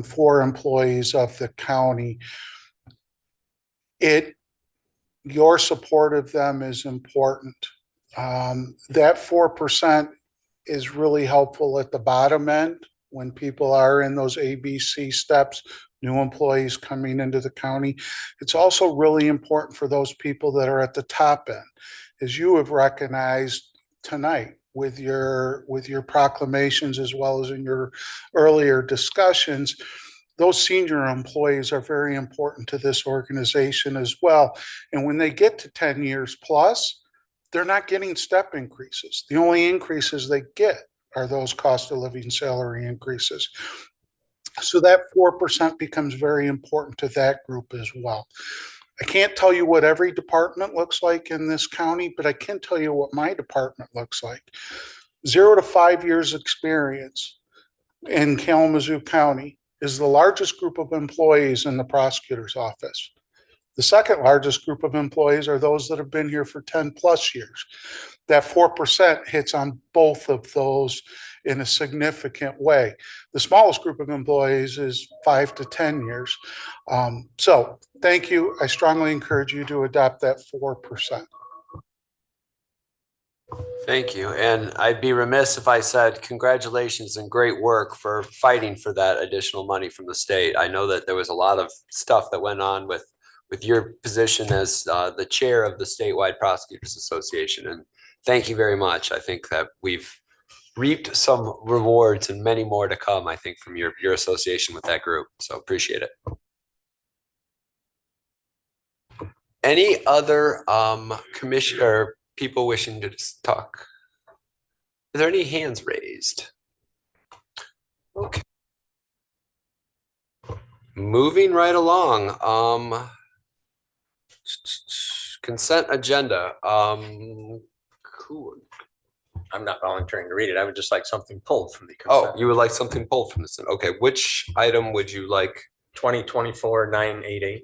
for employees of the county. Your support of them is important. That 4% is really helpful at the bottom end when people are in those ABC steps, new employees coming into the county. It's also really important for those people that are at the top end, as you have recognized tonight with your proclamations as well as in your earlier discussions. Those senior employees are very important to this organization as well. And when they get to 10 years plus, they're not getting step increases. The only increases they get are those cost of living salary increases. So that 4% becomes very important to that group as well. I can't tell you what every department looks like in this county, but I can tell you what my department looks like. 0 to 5 years experience in Kalamazoo County is the largest group of employees in the prosecutor's office. The second largest group of employees are those that have been here for 10 plus years. That 4% hits on both of those in a significant way. The smallest group of employees is 5 to 10 years. So thank you. I strongly encourage you to adopt that 4%. Thank you. And I'd be remiss if I said congratulations and great work for fighting for that additional money from the state. I know that there was a lot of stuff that went on with your position as the chair of the Statewide Prosecutors Association. And thank you very much. I think that we've reaped some rewards and many more to come, I think, from your association with that group. So appreciate it. Any other commissioner people wishing to just talk? Is there any hands raised? Okay. Moving right along. Consent agenda. Cool. I'm not volunteering to read it. I would just like something pulled from the consent. Oh, you would like something pulled from the, okay. Which item would you like? 2024-988.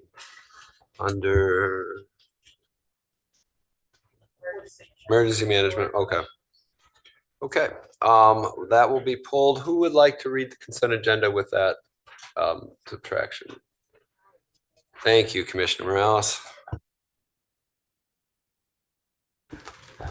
Under emergency management. Okay. Okay. That will be pulled. Who would like to read the consent agenda with that subtraction? Thank you, Commissioner Morales.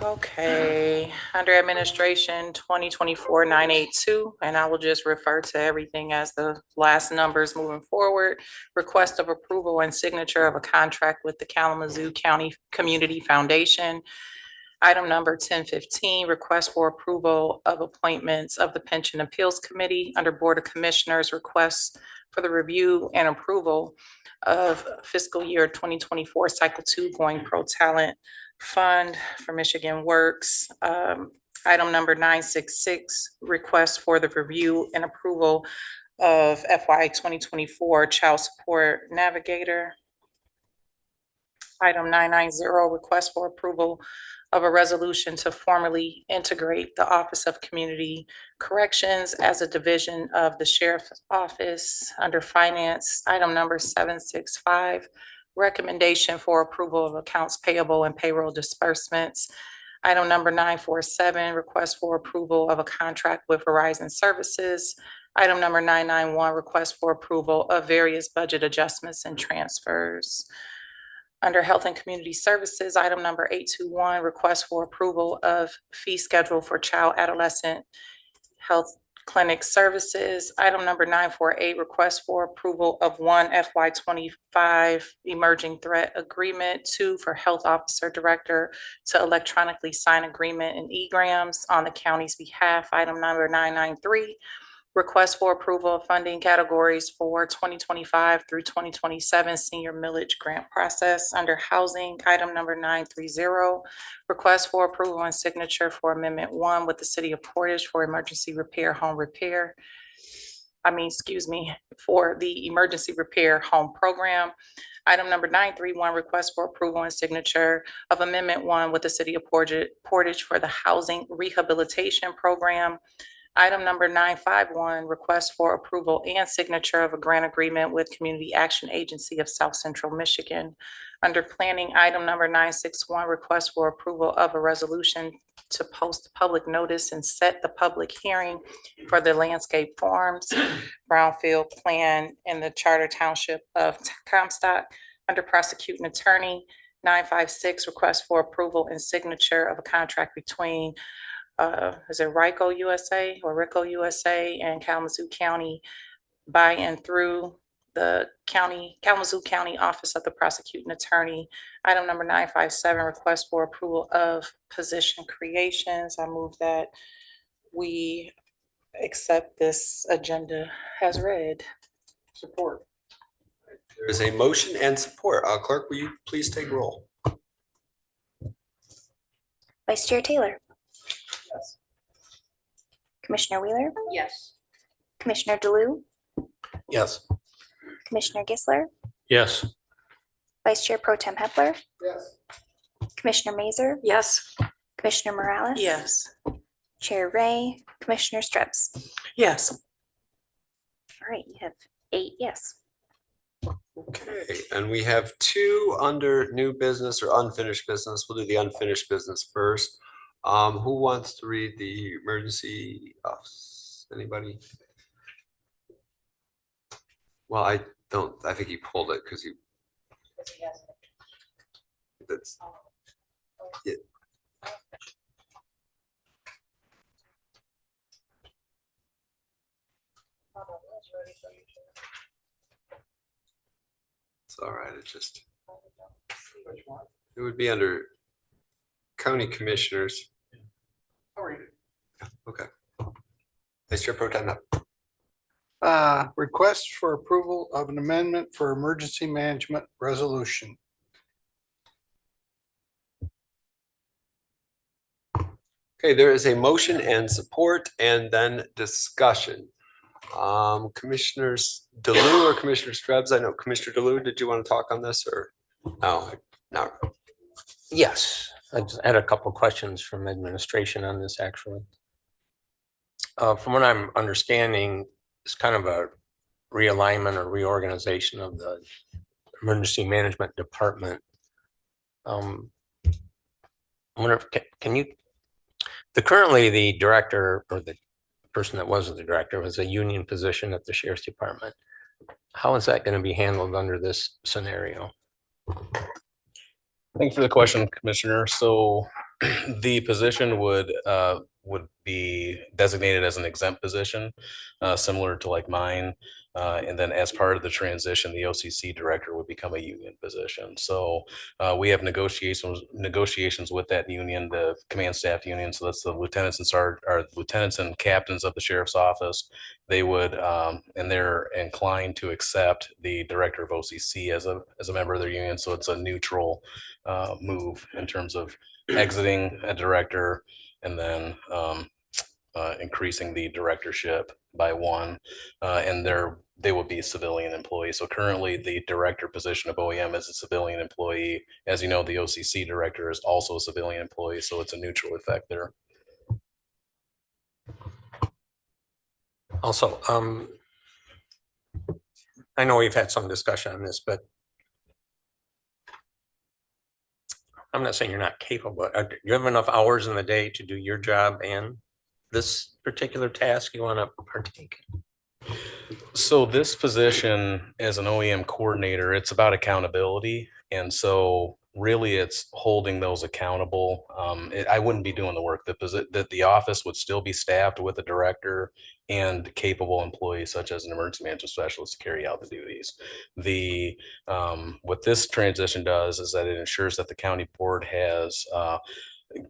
Okay, under administration 2024-982, and I will just refer to everything as the last numbers moving forward. Request of approval and signature of a contract with the Kalamazoo County Community Foundation. Item number 1015, request for approval of appointments of the Pension Appeals Committee under Board of Commissioners, requests for the review and approval of fiscal year 2024 Cycle 2 Going Pro Talent Fund for Michigan Works. Item number 966, request for the review and approval of FY 2024 Child Support Navigator. Item 990, request for approval of a resolution to formally integrate the Office of Community Corrections as a division of the Sheriff's Office under Finance. Item number 765, recommendation for approval of accounts payable and payroll disbursements. Item number 947, request for approval of a contract with Verizon Services. Item number 991, request for approval of various budget adjustments and transfers. Under Health and Community Services, item number 821, request for approval of fee schedule for child adolescent health clinic services. Item number 948, request for approval of 1 FY25 emerging threat agreement, 2 for health officer director to electronically sign agreement in egrams on the county's behalf. Item number 993, request for approval of funding categories for 2025 through 2027 senior millage grant process. Under housing, item number 930, request for approval and signature for Amendment 1 with the City of Portage for emergency repair home repair. For the emergency repair home program. Item number 931, request for approval and signature of Amendment 1 with the City of Portage for the housing rehabilitation program. Item number 951, request for approval and signature of a grant agreement with Community Action Agency of South Central Michigan. Under planning, item number 961, request for approval of a resolution to post public notice and set the public hearing for the landscape forms, brownfield plan in the Charter Township of Comstock. Under prosecuting attorney, 956, request for approval and signature of a contract between is it Rico USA or Rico USA and Kalamazoo County by and through the Kalamazoo County Office of the Prosecuting Attorney. Item number 957, request for approval of position creations. I move that we accept this agenda as read. Support. There is a motion and support. Clerk, will you please take roll? Vice Chair Taylor, Yes. Commissioner Wheeler, Yes. Commissioner DeLu, Yes. Commissioner Gisler, Yes. Vice Chair Pro Tem Hepler, Yes. Commissioner Mazer, Yes. Commissioner Morales. Yes. Chair Ray, Commissioner Strips. Yes. All right, you have 8 yes. Okay, and we have 2 under new business or unfinished business. We'll do the unfinished business first. Who wants to read the emergency? Anybody? Well, I think he pulled it because that's it. It's all right. It would be under county commissioners. I'll read it. Okay. Vice Chair Pro Tem. Request for approval of an amendment for emergency management resolution. Okay, there is a motion and support and then discussion. Commissioners DeLu or Commissioner Krebs? I know Commissioner DeLu, did you want to talk on this or no? No. Yes, I just had a couple of questions from administration on this, actually. From what I'm understanding, it's kind of a realignment or reorganization of the emergency management department. I wonder if currently the director or the person that wasn't the director was a union position at the Sheriff's Department. How is that going to be handled under this scenario? Thanks for the question, Commissioner. So the position would be designated as an exempt position, similar to like mine. And then as part of the transition, the OCC director would become a union position. So we have negotiations with that union, the command staff union. So that's the lieutenants and captains of the sheriff's office. They would, and they're inclined to accept the director of OCC as a member of their union. So it's a neutral move in terms of exiting a director and then increasing the directorship by 1. And they would be civilian employees. So currently the director position of OEM is a civilian employee. As you know, the OCC director is also a civilian employee, so it's a neutral effect there. Also, I know we've had some discussion on this, but I'm not saying you're not capable. Do you have enough hours in the day to do your job and this particular task you want to partake? So this position as an OEM coordinator, it's about accountability. And so really it's holding those accountable. I wouldn't be doing the work that the office would still be staffed with a director and capable employees such as an emergency management specialist to carry out the duties. What this transition does is that it ensures that the county board has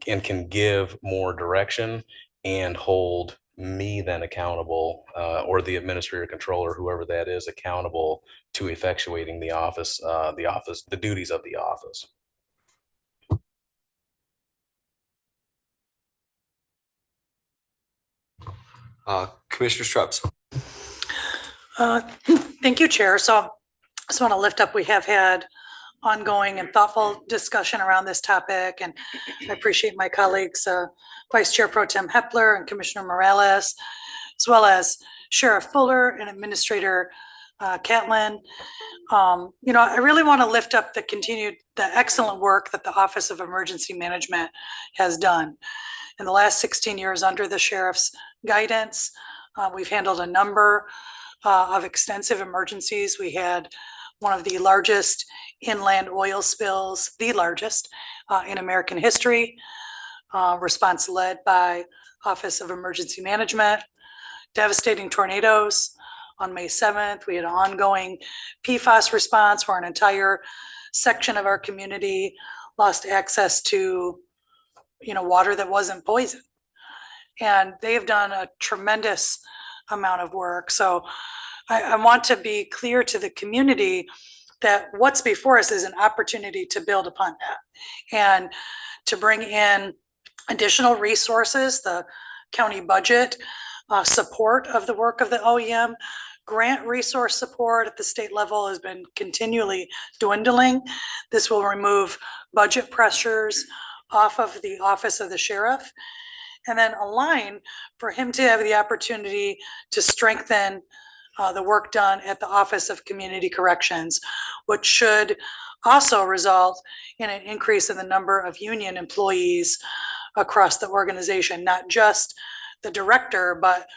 and can give more direction and hold me then accountable, or the administrator controller, whoever that is, accountable to effectuating the duties of the office. Commissioner Strubbs. Thank you, Chair. So I just want to lift up, we have had ongoing and thoughtful discussion around this topic, and I appreciate my colleagues, Vice Chair Pro Tem Hepler and Commissioner Morales, as well as Sheriff Fuller and Administrator Catlin. I really want to lift up the excellent work that the Office of Emergency Management has done. In the last 16 years under the sheriff's guidance, we've handled a number of extensive emergencies. We had one of the largest inland oil spills, the largest in American history, response led by Office of Emergency Management. Devastating tornadoes on May 7th. We had an ongoing PFAS response where an entire section of our community lost access to, water that wasn't poison. And they have done a tremendous amount of work. So I want to be clear to the community that what's before us is an opportunity to build upon that and to bring in additional resources, the county budget, support of the work of the OEM, grant resource support at the state level has been continually dwindling. This will remove budget pressures off of the office of the sheriff, and then align for him to have the opportunity to strengthen the work done at the Office of Community Corrections, which should also result in an increase in the number of union employees across the organization, not just the director, but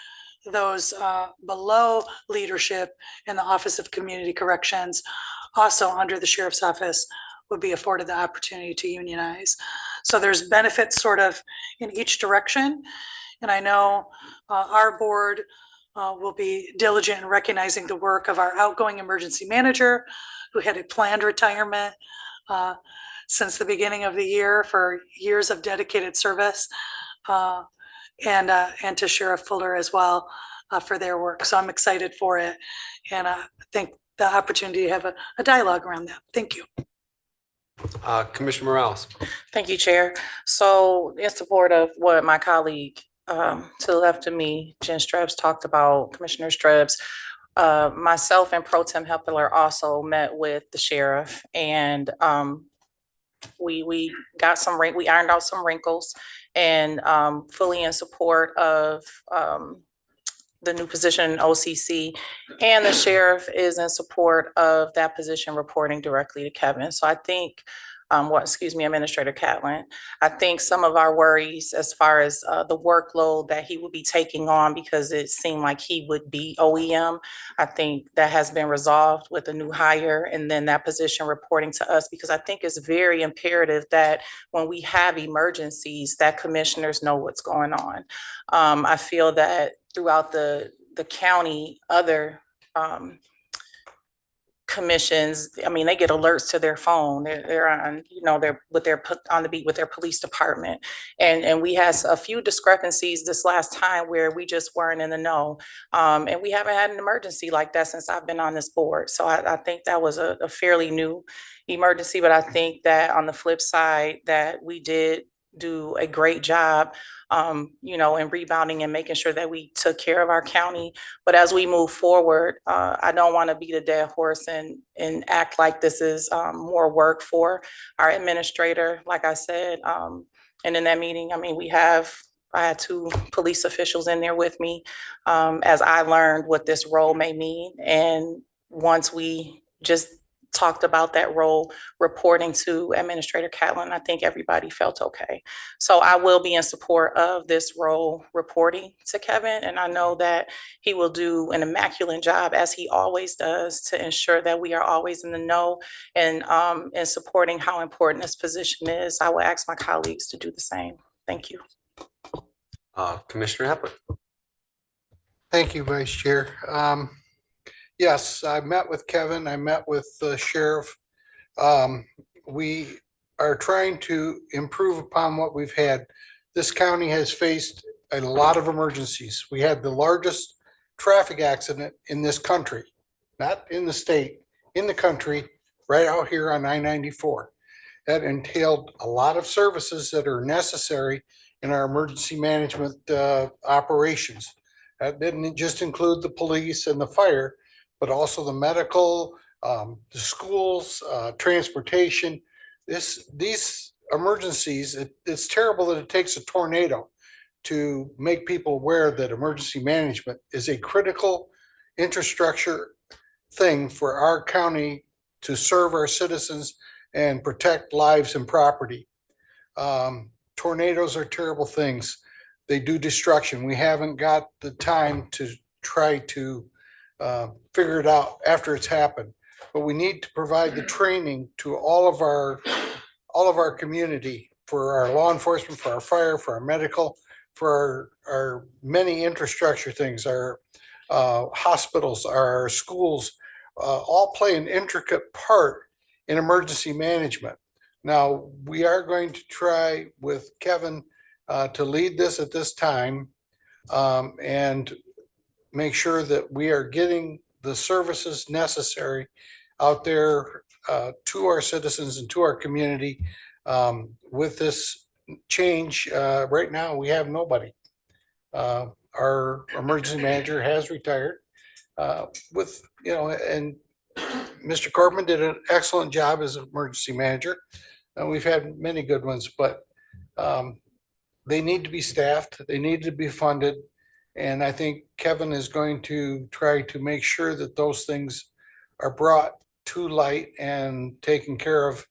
those below leadership in the Office of Community Corrections, also under the sheriff's office, would be afforded the opportunity to unionize. So there's benefits sort of in each direction. And I know our board will be diligent in recognizing the work of our outgoing emergency manager, who had a planned retirement since the beginning of the year for years of dedicated service, and to Sheriff Fuller as well for their work. So I'm excited for it, and I think the opportunity to have a dialogue around that. Thank you. Commissioner Morales. Thank you, Chair. So in support of what my colleague to the left of me, Jen Strubbs, talked about, Commissioner Strubbs, myself and Pro Tem Hepler also met with the sheriff, and we ironed out some wrinkles, and fully in support of the new position in OCC, and the sheriff is in support of that position reporting directly to Kevin. So I think, Administrator Catlin, I think some of our worries as far as the workload that he would be taking on, because it seemed like he would be OEM, I think that has been resolved with a new hire, and then that position reporting to us, because I think it's very imperative that when we have emergencies, that commissioners know what's going on. I feel that throughout the county, other commissions, I mean, they get alerts to their phone. They're on, they're put on the beat with their police department. And we had a few discrepancies this last time where we just weren't in the know. And we haven't had an emergency like that since I've been on this board. So I think that was a fairly new emergency, but I think that on the flip side that we did do a great job, you know, in rebounding and making sure that we took care of our county. But as we move forward, I don't want to beat a dead horse and act like this is more work for our administrator. Like I said, and in that meeting, I mean, I had two police officials in there with me as I learned what this role may mean. And once we just talked about that role reporting to Administrator Catlin, I think everybody felt okay. So I will be in support of this role reporting to Kevin. And I know that he will do an immaculate job, as he always does, to ensure that we are always in the know and supporting how important this position is. I will ask my colleagues to do the same. Thank you. Commissioner Hepler. Thank you, Vice Chair. Yes, I met with Kevin. I met with the sheriff. We are trying to improve upon what we've had. This county has faced a lot of emergencies. We had the largest traffic accident in this country, not in the state, in the country, right out here on I-94. That entailed a lot of services that are necessary in our emergency management operations. That didn't just include the police and the fire, but also the medical, the schools, transportation. These emergencies, it's terrible that it takes a tornado to make people aware that emergency management is a critical infrastructure thing for our county to serve our citizens and protect lives and property. Tornadoes are terrible things. They do destruction. We haven't got the time to try to figure it out after it's happened, but we need to provide the training to all of our community, for our law enforcement, for our fire, for our medical, for our many infrastructure things, our hospitals, our schools, all play an intricate part in emergency management. Now, we are going to try with Kevin to lead this at this time and make sure that we are getting the services necessary out there to our citizens and to our community. With this change, right now, we have nobody. Our emergency manager has retired and Mr. Corbin did an excellent job as an emergency manager. And we've had many good ones, but they need to be staffed. They need to be funded. And I think Kevin is going to try to make sure that those things are brought to light and taken care of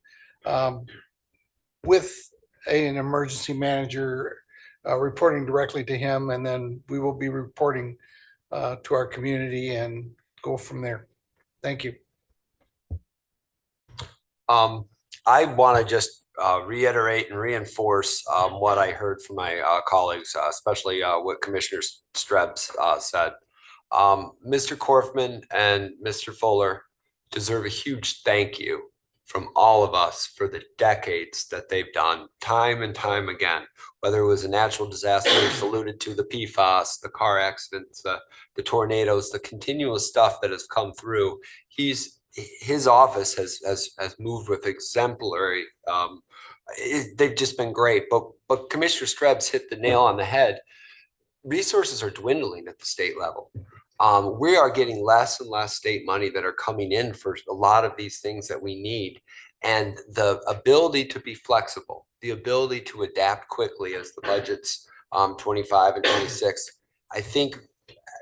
with an emergency manager reporting directly to him. And then we will be reporting to our community and go from there. Thank you. I want to just reiterate and reinforce what I heard from my colleagues, especially what Commissioner Strebs said. Mr. Korfman and Mr. Fuller deserve a huge thank you from all of us for the decades that they've done time and time again, whether it was a natural disaster, it's alluded to the PFAS, the car accidents, the tornadoes, the continuous stuff that has come through. His office has moved with exemplary. They've just been great. But Commissioner Strebs hit the nail on the head. Resources are dwindling at the state level. We are getting less and less state money that are coming in for a lot of these things that we need. And the ability to be flexible, the ability to adapt quickly as the budgets 25 and 26, I think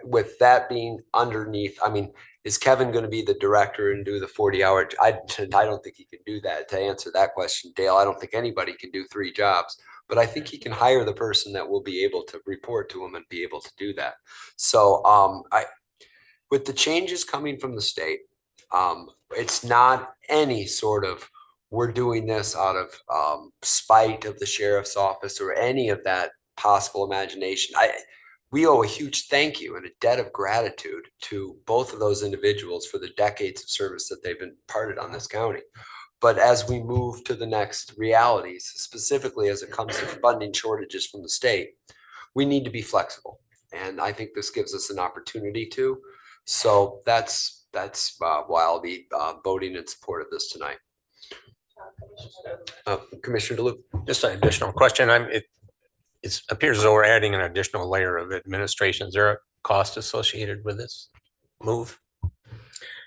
with that being underneath, I mean, is Kevin going to be the director and do the 40-hour? I don't think he can do that. To answer that question, Dale, I don't think anybody can do 3 jobs, but I think he can hire the person that will be able to report to him and be able to do that. So with the changes coming from the state, it's not any sort of, we're doing this out of spite of the sheriff's office or any of that possible imagination. We owe a huge thank you and a debt of gratitude to both of those individuals for the decades of service that they've imparted on this county. But as we move to the next realities, specifically as it comes to funding shortages from the state, we need to be flexible. And I think this gives us an opportunity to. So that's why I'll be voting in support of this tonight. Commissioner DeLuke. Just an additional question. It appears as though we're adding an additional layer of administration. Is there a cost associated with this move?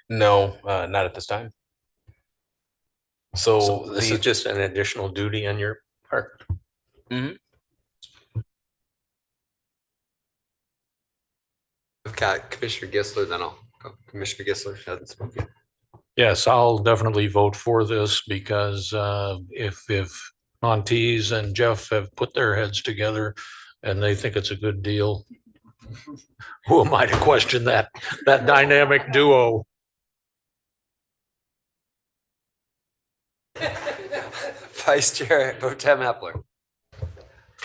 No, not at this time. So This is just an additional duty on your part. Mhm. We've got Commissioner Gissler, then I'll go. Commissioner Gissler hasn't spoken. Yes, I'll definitely vote for this because if Montes and Jeff have put their heads together and they think it's a good deal, who am I to question that dynamic duo? Vice Chair Pro Tem Hepler.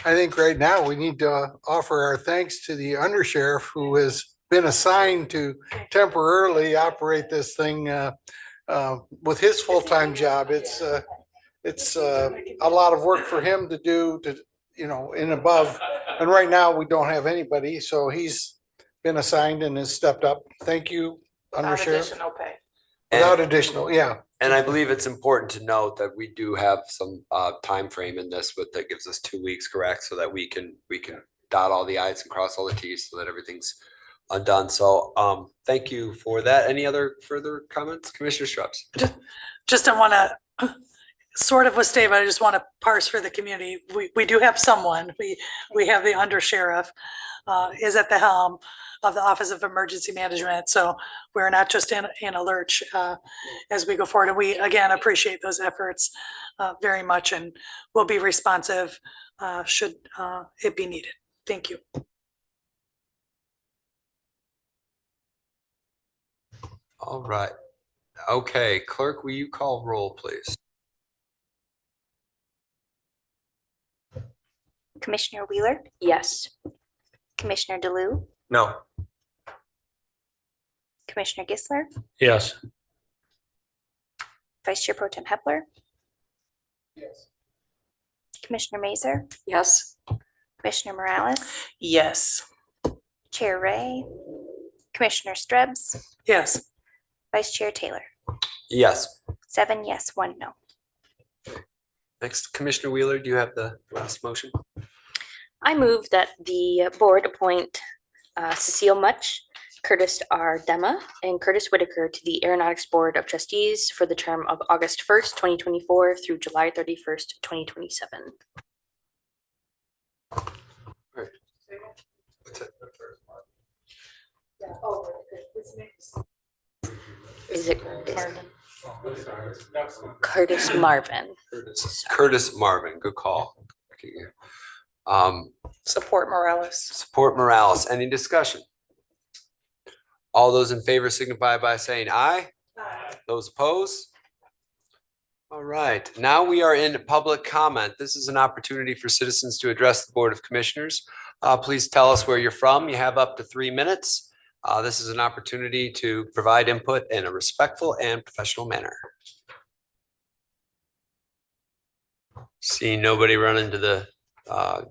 I think right now we need to offer our thanks to the undersheriff who has been assigned to temporarily operate this thing with his full-time job. It's a lot of work for him to do and above. And right now we don't have anybody, so he's been assigned and has stepped up. Thank you, undersheriff. Additional pay. Without additional, yeah. And I believe it's important to note that we do have some time frame in this that gives us 2 weeks, correct? So that we can dot all the i's and cross all the t's so that everything's undone. So thank you for that. Any other further comments? Commissioner Shrubs. Just I want to sort of with Dave, I just want to parse for the community. We do have someone. We have the undersheriff is at the helm of the Office of Emergency Management. So we're not just in a lurch as we go forward. And we, again, appreciate those efforts very much and will be responsive should it be needed. Thank you. All right. Okay, clerk, will you call roll, please? Commissioner Wheeler, Yes. Commissioner DeLue, No. Commissioner Gissler, Yes. Vice Chair Pro Tem Hepler. Yes. Commissioner Mazer, Yes. Commissioner Morales, Yes. Chair Ray, Commissioner Strebs, Yes. Vice Chair Taylor. Yes. 7 yes, 1 no. Next, Commissioner Wheeler, do you have the last motion? I move that the board appoint Cecile Much, Curtis R. Dema, and Curtis Whitaker to the Aeronautics Board of Trustees for the term of August 1st, 2024 through July 31st, 2027. Is it Curtis Marvin? Curtis Marvin, good call. Support Morales. Support Morales. Any discussion? All those in favor signify by saying aye. Aye. Those opposed? All right, now we are in public comment. This is an opportunity for citizens to address the Board of Commissioners. Please tell us where you're from. You have up to 3 minutes. This is an opportunity to provide input in a respectful and professional manner. See nobody running to the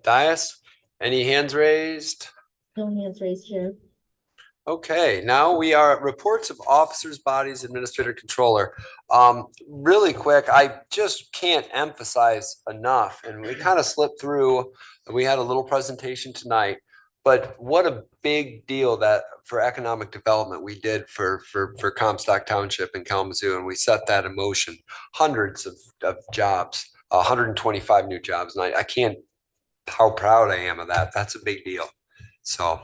dais. Any hands raised? No hands raised, Chair. Okay, now we are at reports of officers, bodies, administrator, controller. Really quick, I just can't emphasize enough, and we kind of slipped through, we had a little presentation tonight, but what a big deal that for economic development we did for Comstock Township in Kalamazoo, and we set that in motion. Hundreds of jobs, 125 new jobs, and I can't, how proud I am of that. That's a big deal. So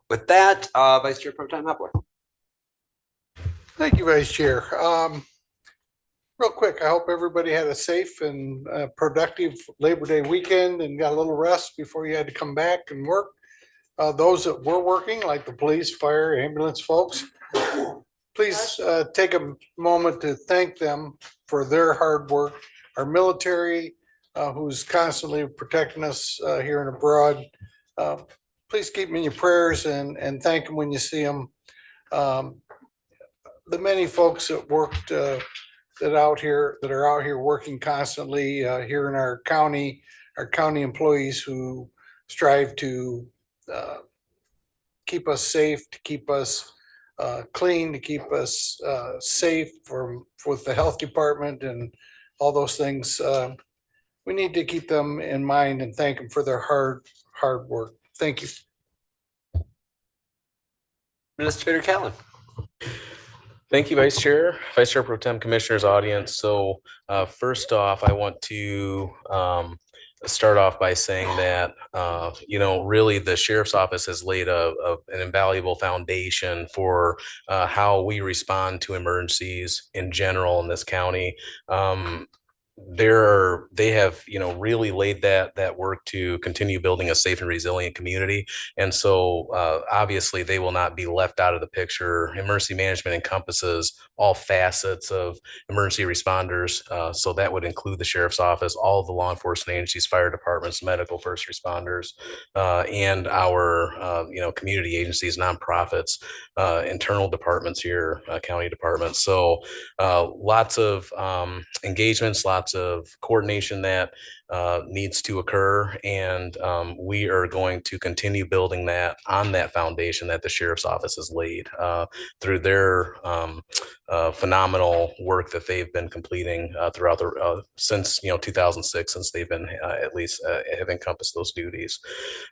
with that, Vice Chair Pro Tem Hepler. Thank you, Vice Chair. Real quick, I hope everybody had a safe and productive Labor Day weekend and got a little rest before you had to come back and work. Those that were working, like the police, fire, ambulance folks, please take a moment to thank them for their hard work. Our military, who's constantly protecting us here and abroad. Please keep them in your prayers and thank them when you see them. The many folks that worked that are out here working constantly here in our county employees who strive to keep us safe, to keep us clean, to keep us safe with the health department and all those things. We need to keep them in mind and thank them for their hard work. Thank you. Administrator Callen. Thank you, Vice Chair Pro Tem, Commissioners, audience. So first off, I want to start off by saying that, really the Sheriff's Office has laid an invaluable foundation for how we respond to emergencies in general in this county. They have really laid that work to continue building a safe and resilient community, and so obviously they will not be left out of the picture. Emergency management encompasses all facets of emergency responders, so that would include the Sheriff's Office, all of the law enforcement agencies, fire departments, medical first responders, and our community agencies, nonprofits, internal departments here, county departments. So lots of engagements, lots of coordination that needs to occur, and we are going to continue building that on that foundation that the Sheriff's Office has laid through their phenomenal work that they've been completing throughout since 2006, since they've been at least have encompassed those duties.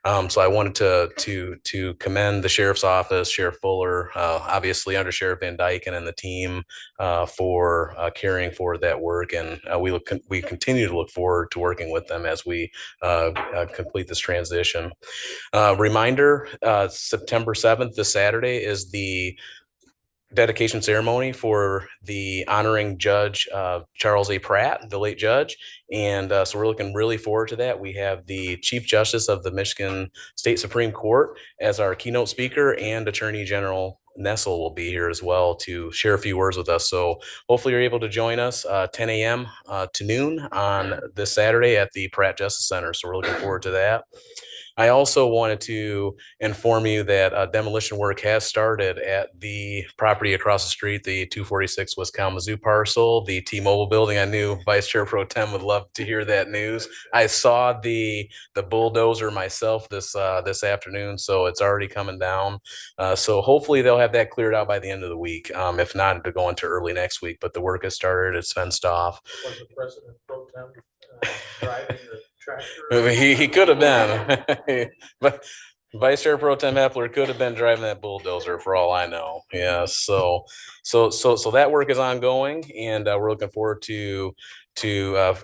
So I wanted to commend the Sheriff's Office, Sheriff Fuller, obviously Under Sheriff Van Dyken and the team for carrying forward that work, and we continue to look forward to working with them as we complete this transition. Reminder, September 7th, this Saturday, is the dedication ceremony for the honoring Judge Charles A. Pratt, the late judge. And so we're looking really forward to that. We have the Chief Justice of the Michigan State Supreme Court as our keynote speaker, and Attorney General Nessel will be here as well to share a few words with us. So hopefully you're able to join us 10 a.m. To noon on this Saturday at the Pratt Justice Center. So we're looking forward to that. I also wanted to inform you that demolition work has started at the property across the street, the 246 West Kalamazoo parcel, the T-Mobile building. I knew Vice Chair Pro Tem would love to hear that news. I saw the bulldozer myself this afternoon, so it's already coming down. So hopefully they'll have that cleared out by the end of the week. If not, to go into early next week. But the work has started. It's fenced off. Was the President Pro Tem driving the tractor? He could have been, but Vice Chair Pro Tem Hepler could have been driving that bulldozer for all I know. Yeah, so that work is ongoing, and we're looking forward to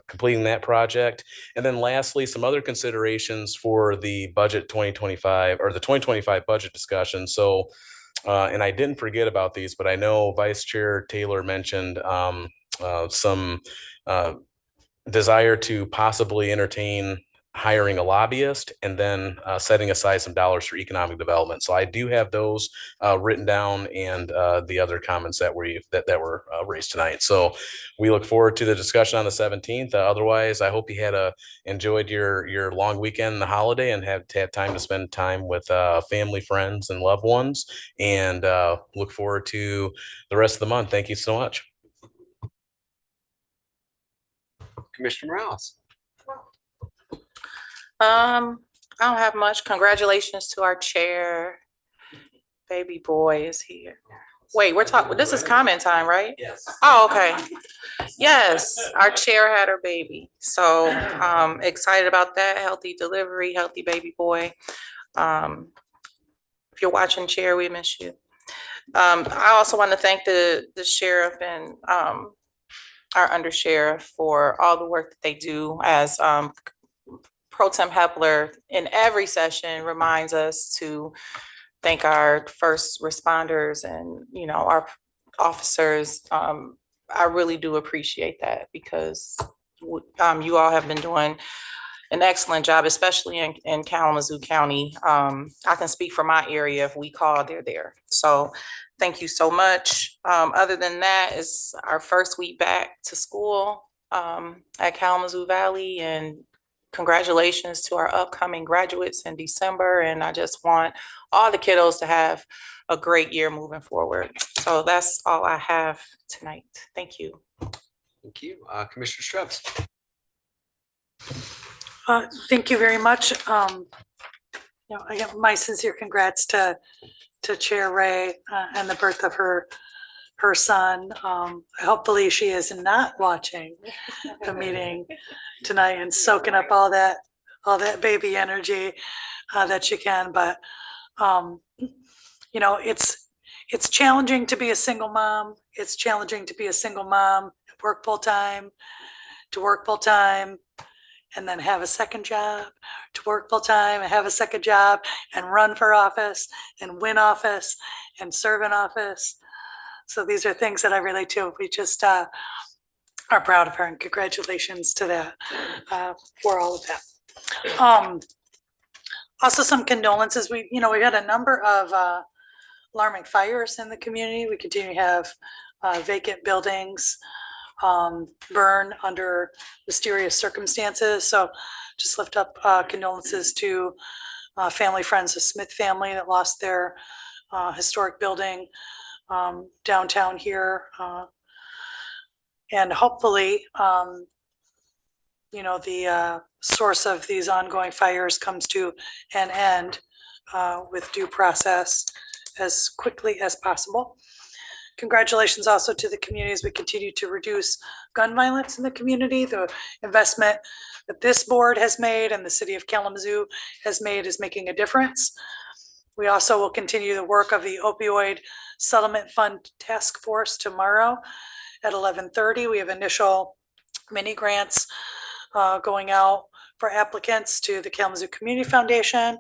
completing that project. And then lastly, some other considerations for the budget 2025 or the 2025 budget discussion. So, and I didn't forget about these, but I know Vice Chair Taylor mentioned some desire to possibly entertain hiring a lobbyist, and then setting aside some dollars for economic development. So I do have those written down, and the other comments that were raised tonight. So we look forward to the discussion on the 17th. Otherwise, I hope you enjoyed your long weekend, the holiday, and had time to spend time with family, friends, and loved ones. And look forward to the rest of the month. Thank you so much. Commissioner Morales. I don't have much. Congratulations to our chair. Baby boy is here. Wait, we're talking, this is comment time, right? Yes. Oh, okay. Yes, our chair had her baby. So excited about that. Healthy delivery, healthy baby boy. If you're watching, Chair, we miss you. I also want to thank the sheriff and our undersheriff for all the work that they do, as Pro Tem Hepler in every session reminds us to thank our first responders and, our officers. I really do appreciate that, because you all have been doing an excellent job, especially in Kalamazoo County. I can speak for my area. If we call, they're there. So thank you so much. Other than that, it's our first week back to school at Kalamazoo Valley, and congratulations to our upcoming graduates in December. And I just want all the kiddos to have a great year moving forward. So that's all I have tonight. Thank you. Thank you. Commissioner Strebs. Thank you very much. I give my sincere congrats to Chair Ray and the birth of her her son. Hopefully she is not watching the meeting tonight and soaking up all that baby energy that she can. But you know, it's challenging to be a single mom. It's challenging to be a single mom, work full time, to work full time, and then have a second job, to work full time and have a second job, and run for office and win office and serve in office. So these are things that I relate to. We just are proud of her, and congratulations to that for all of that. Also, some condolences. We had a number of alarming fires in the community. We continue to have vacant buildings burn under mysterious circumstances. So just lift up condolences to family, friends, the Smith family that lost their historic building downtown here. And hopefully, the source of these ongoing fires comes to an end with due process as quickly as possible. Congratulations also to the community as we continue to reduce gun violence in the community. The investment that this board has made and the city of Kalamazoo has made is making a difference. We also will continue the work of the opioid settlement fund task force tomorrow at 11:30. We have initial mini grants going out for applicants to the Kalamazoo Community Foundation.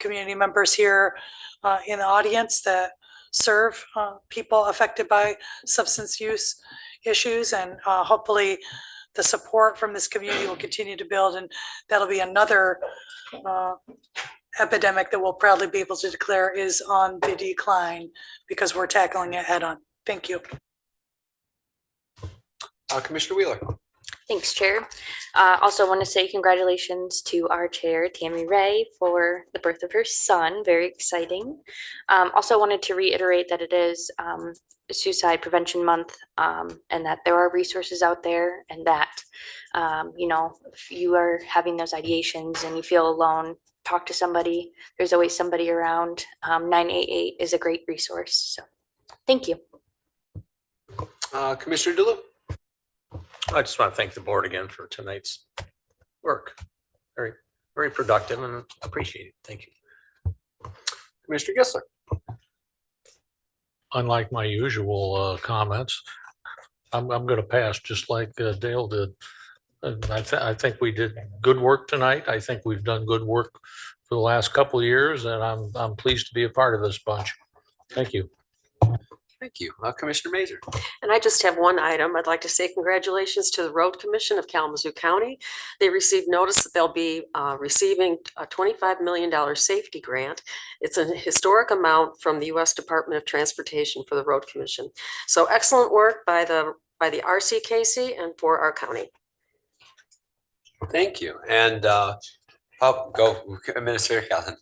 Community members here in the audience that serve people affected by substance use issues, and hopefully the support from this community will continue to build, and that'll be another epidemic that we'll proudly be able to declare is on the decline because we're tackling it head on. Thank you. Commissioner Wheeler. Thanks, Chair. Also want to say congratulations to our chair, Tammy Ray, for the birth of her son. Very exciting. Also wanted to reiterate that it is Suicide Prevention Month, and that there are resources out there, and that, if you are having those ideations and you feel alone, talk to somebody. There's always somebody around. 988 is a great resource. So thank you. Commissioner DeLu. I just want to thank the board again for tonight's work. Very, very productive and appreciated. Thank you. Commissioner Gessler. Unlike my usual comments, I'm going to pass just like Dale did. I think we did good work tonight. I think we've done good work for the last couple of years, and I'm pleased to be a part of this bunch. Thank you. Thank you. Commissioner Mazur. And I just have one item. I'd like to say congratulations to the Road Commission of Kalamazoo County. They received notice that they'll be receiving a $25 million safety grant. It's a historic amount from the U.S. Department of Transportation for the Road Commission. So excellent work by the RCKC and for our county. Thank you. And go, Minister Allen.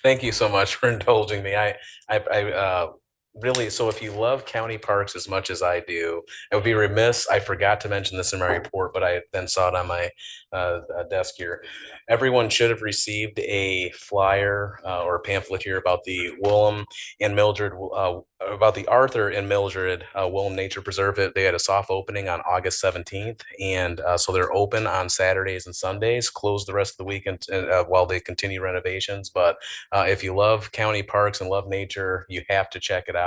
Thank you so much for indulging me. I really, so if you love county parks as much as I do, I would be remiss. I forgot to mention this in my report, but I then saw it on my desk here. Everyone should have received a flyer or a pamphlet here about the Willem and Mildred, about the Arthur and Mildred Willem Nature Preserve. They had a soft opening on August 17th. And so they're open on Saturdays and Sundays, closed the rest of the weekend while they continue renovations. But if you love county parks and love nature, you have to check it out.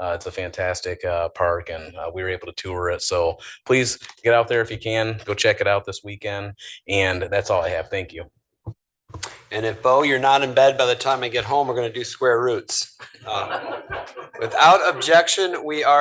It's a fantastic park, and we were able to tour it. So please get out there if you can. Go check it out this weekend. And that's all I have. Thank you. And if, Bo, you're not in bed by the time I get home, we're going to do square roots. Without objection, we are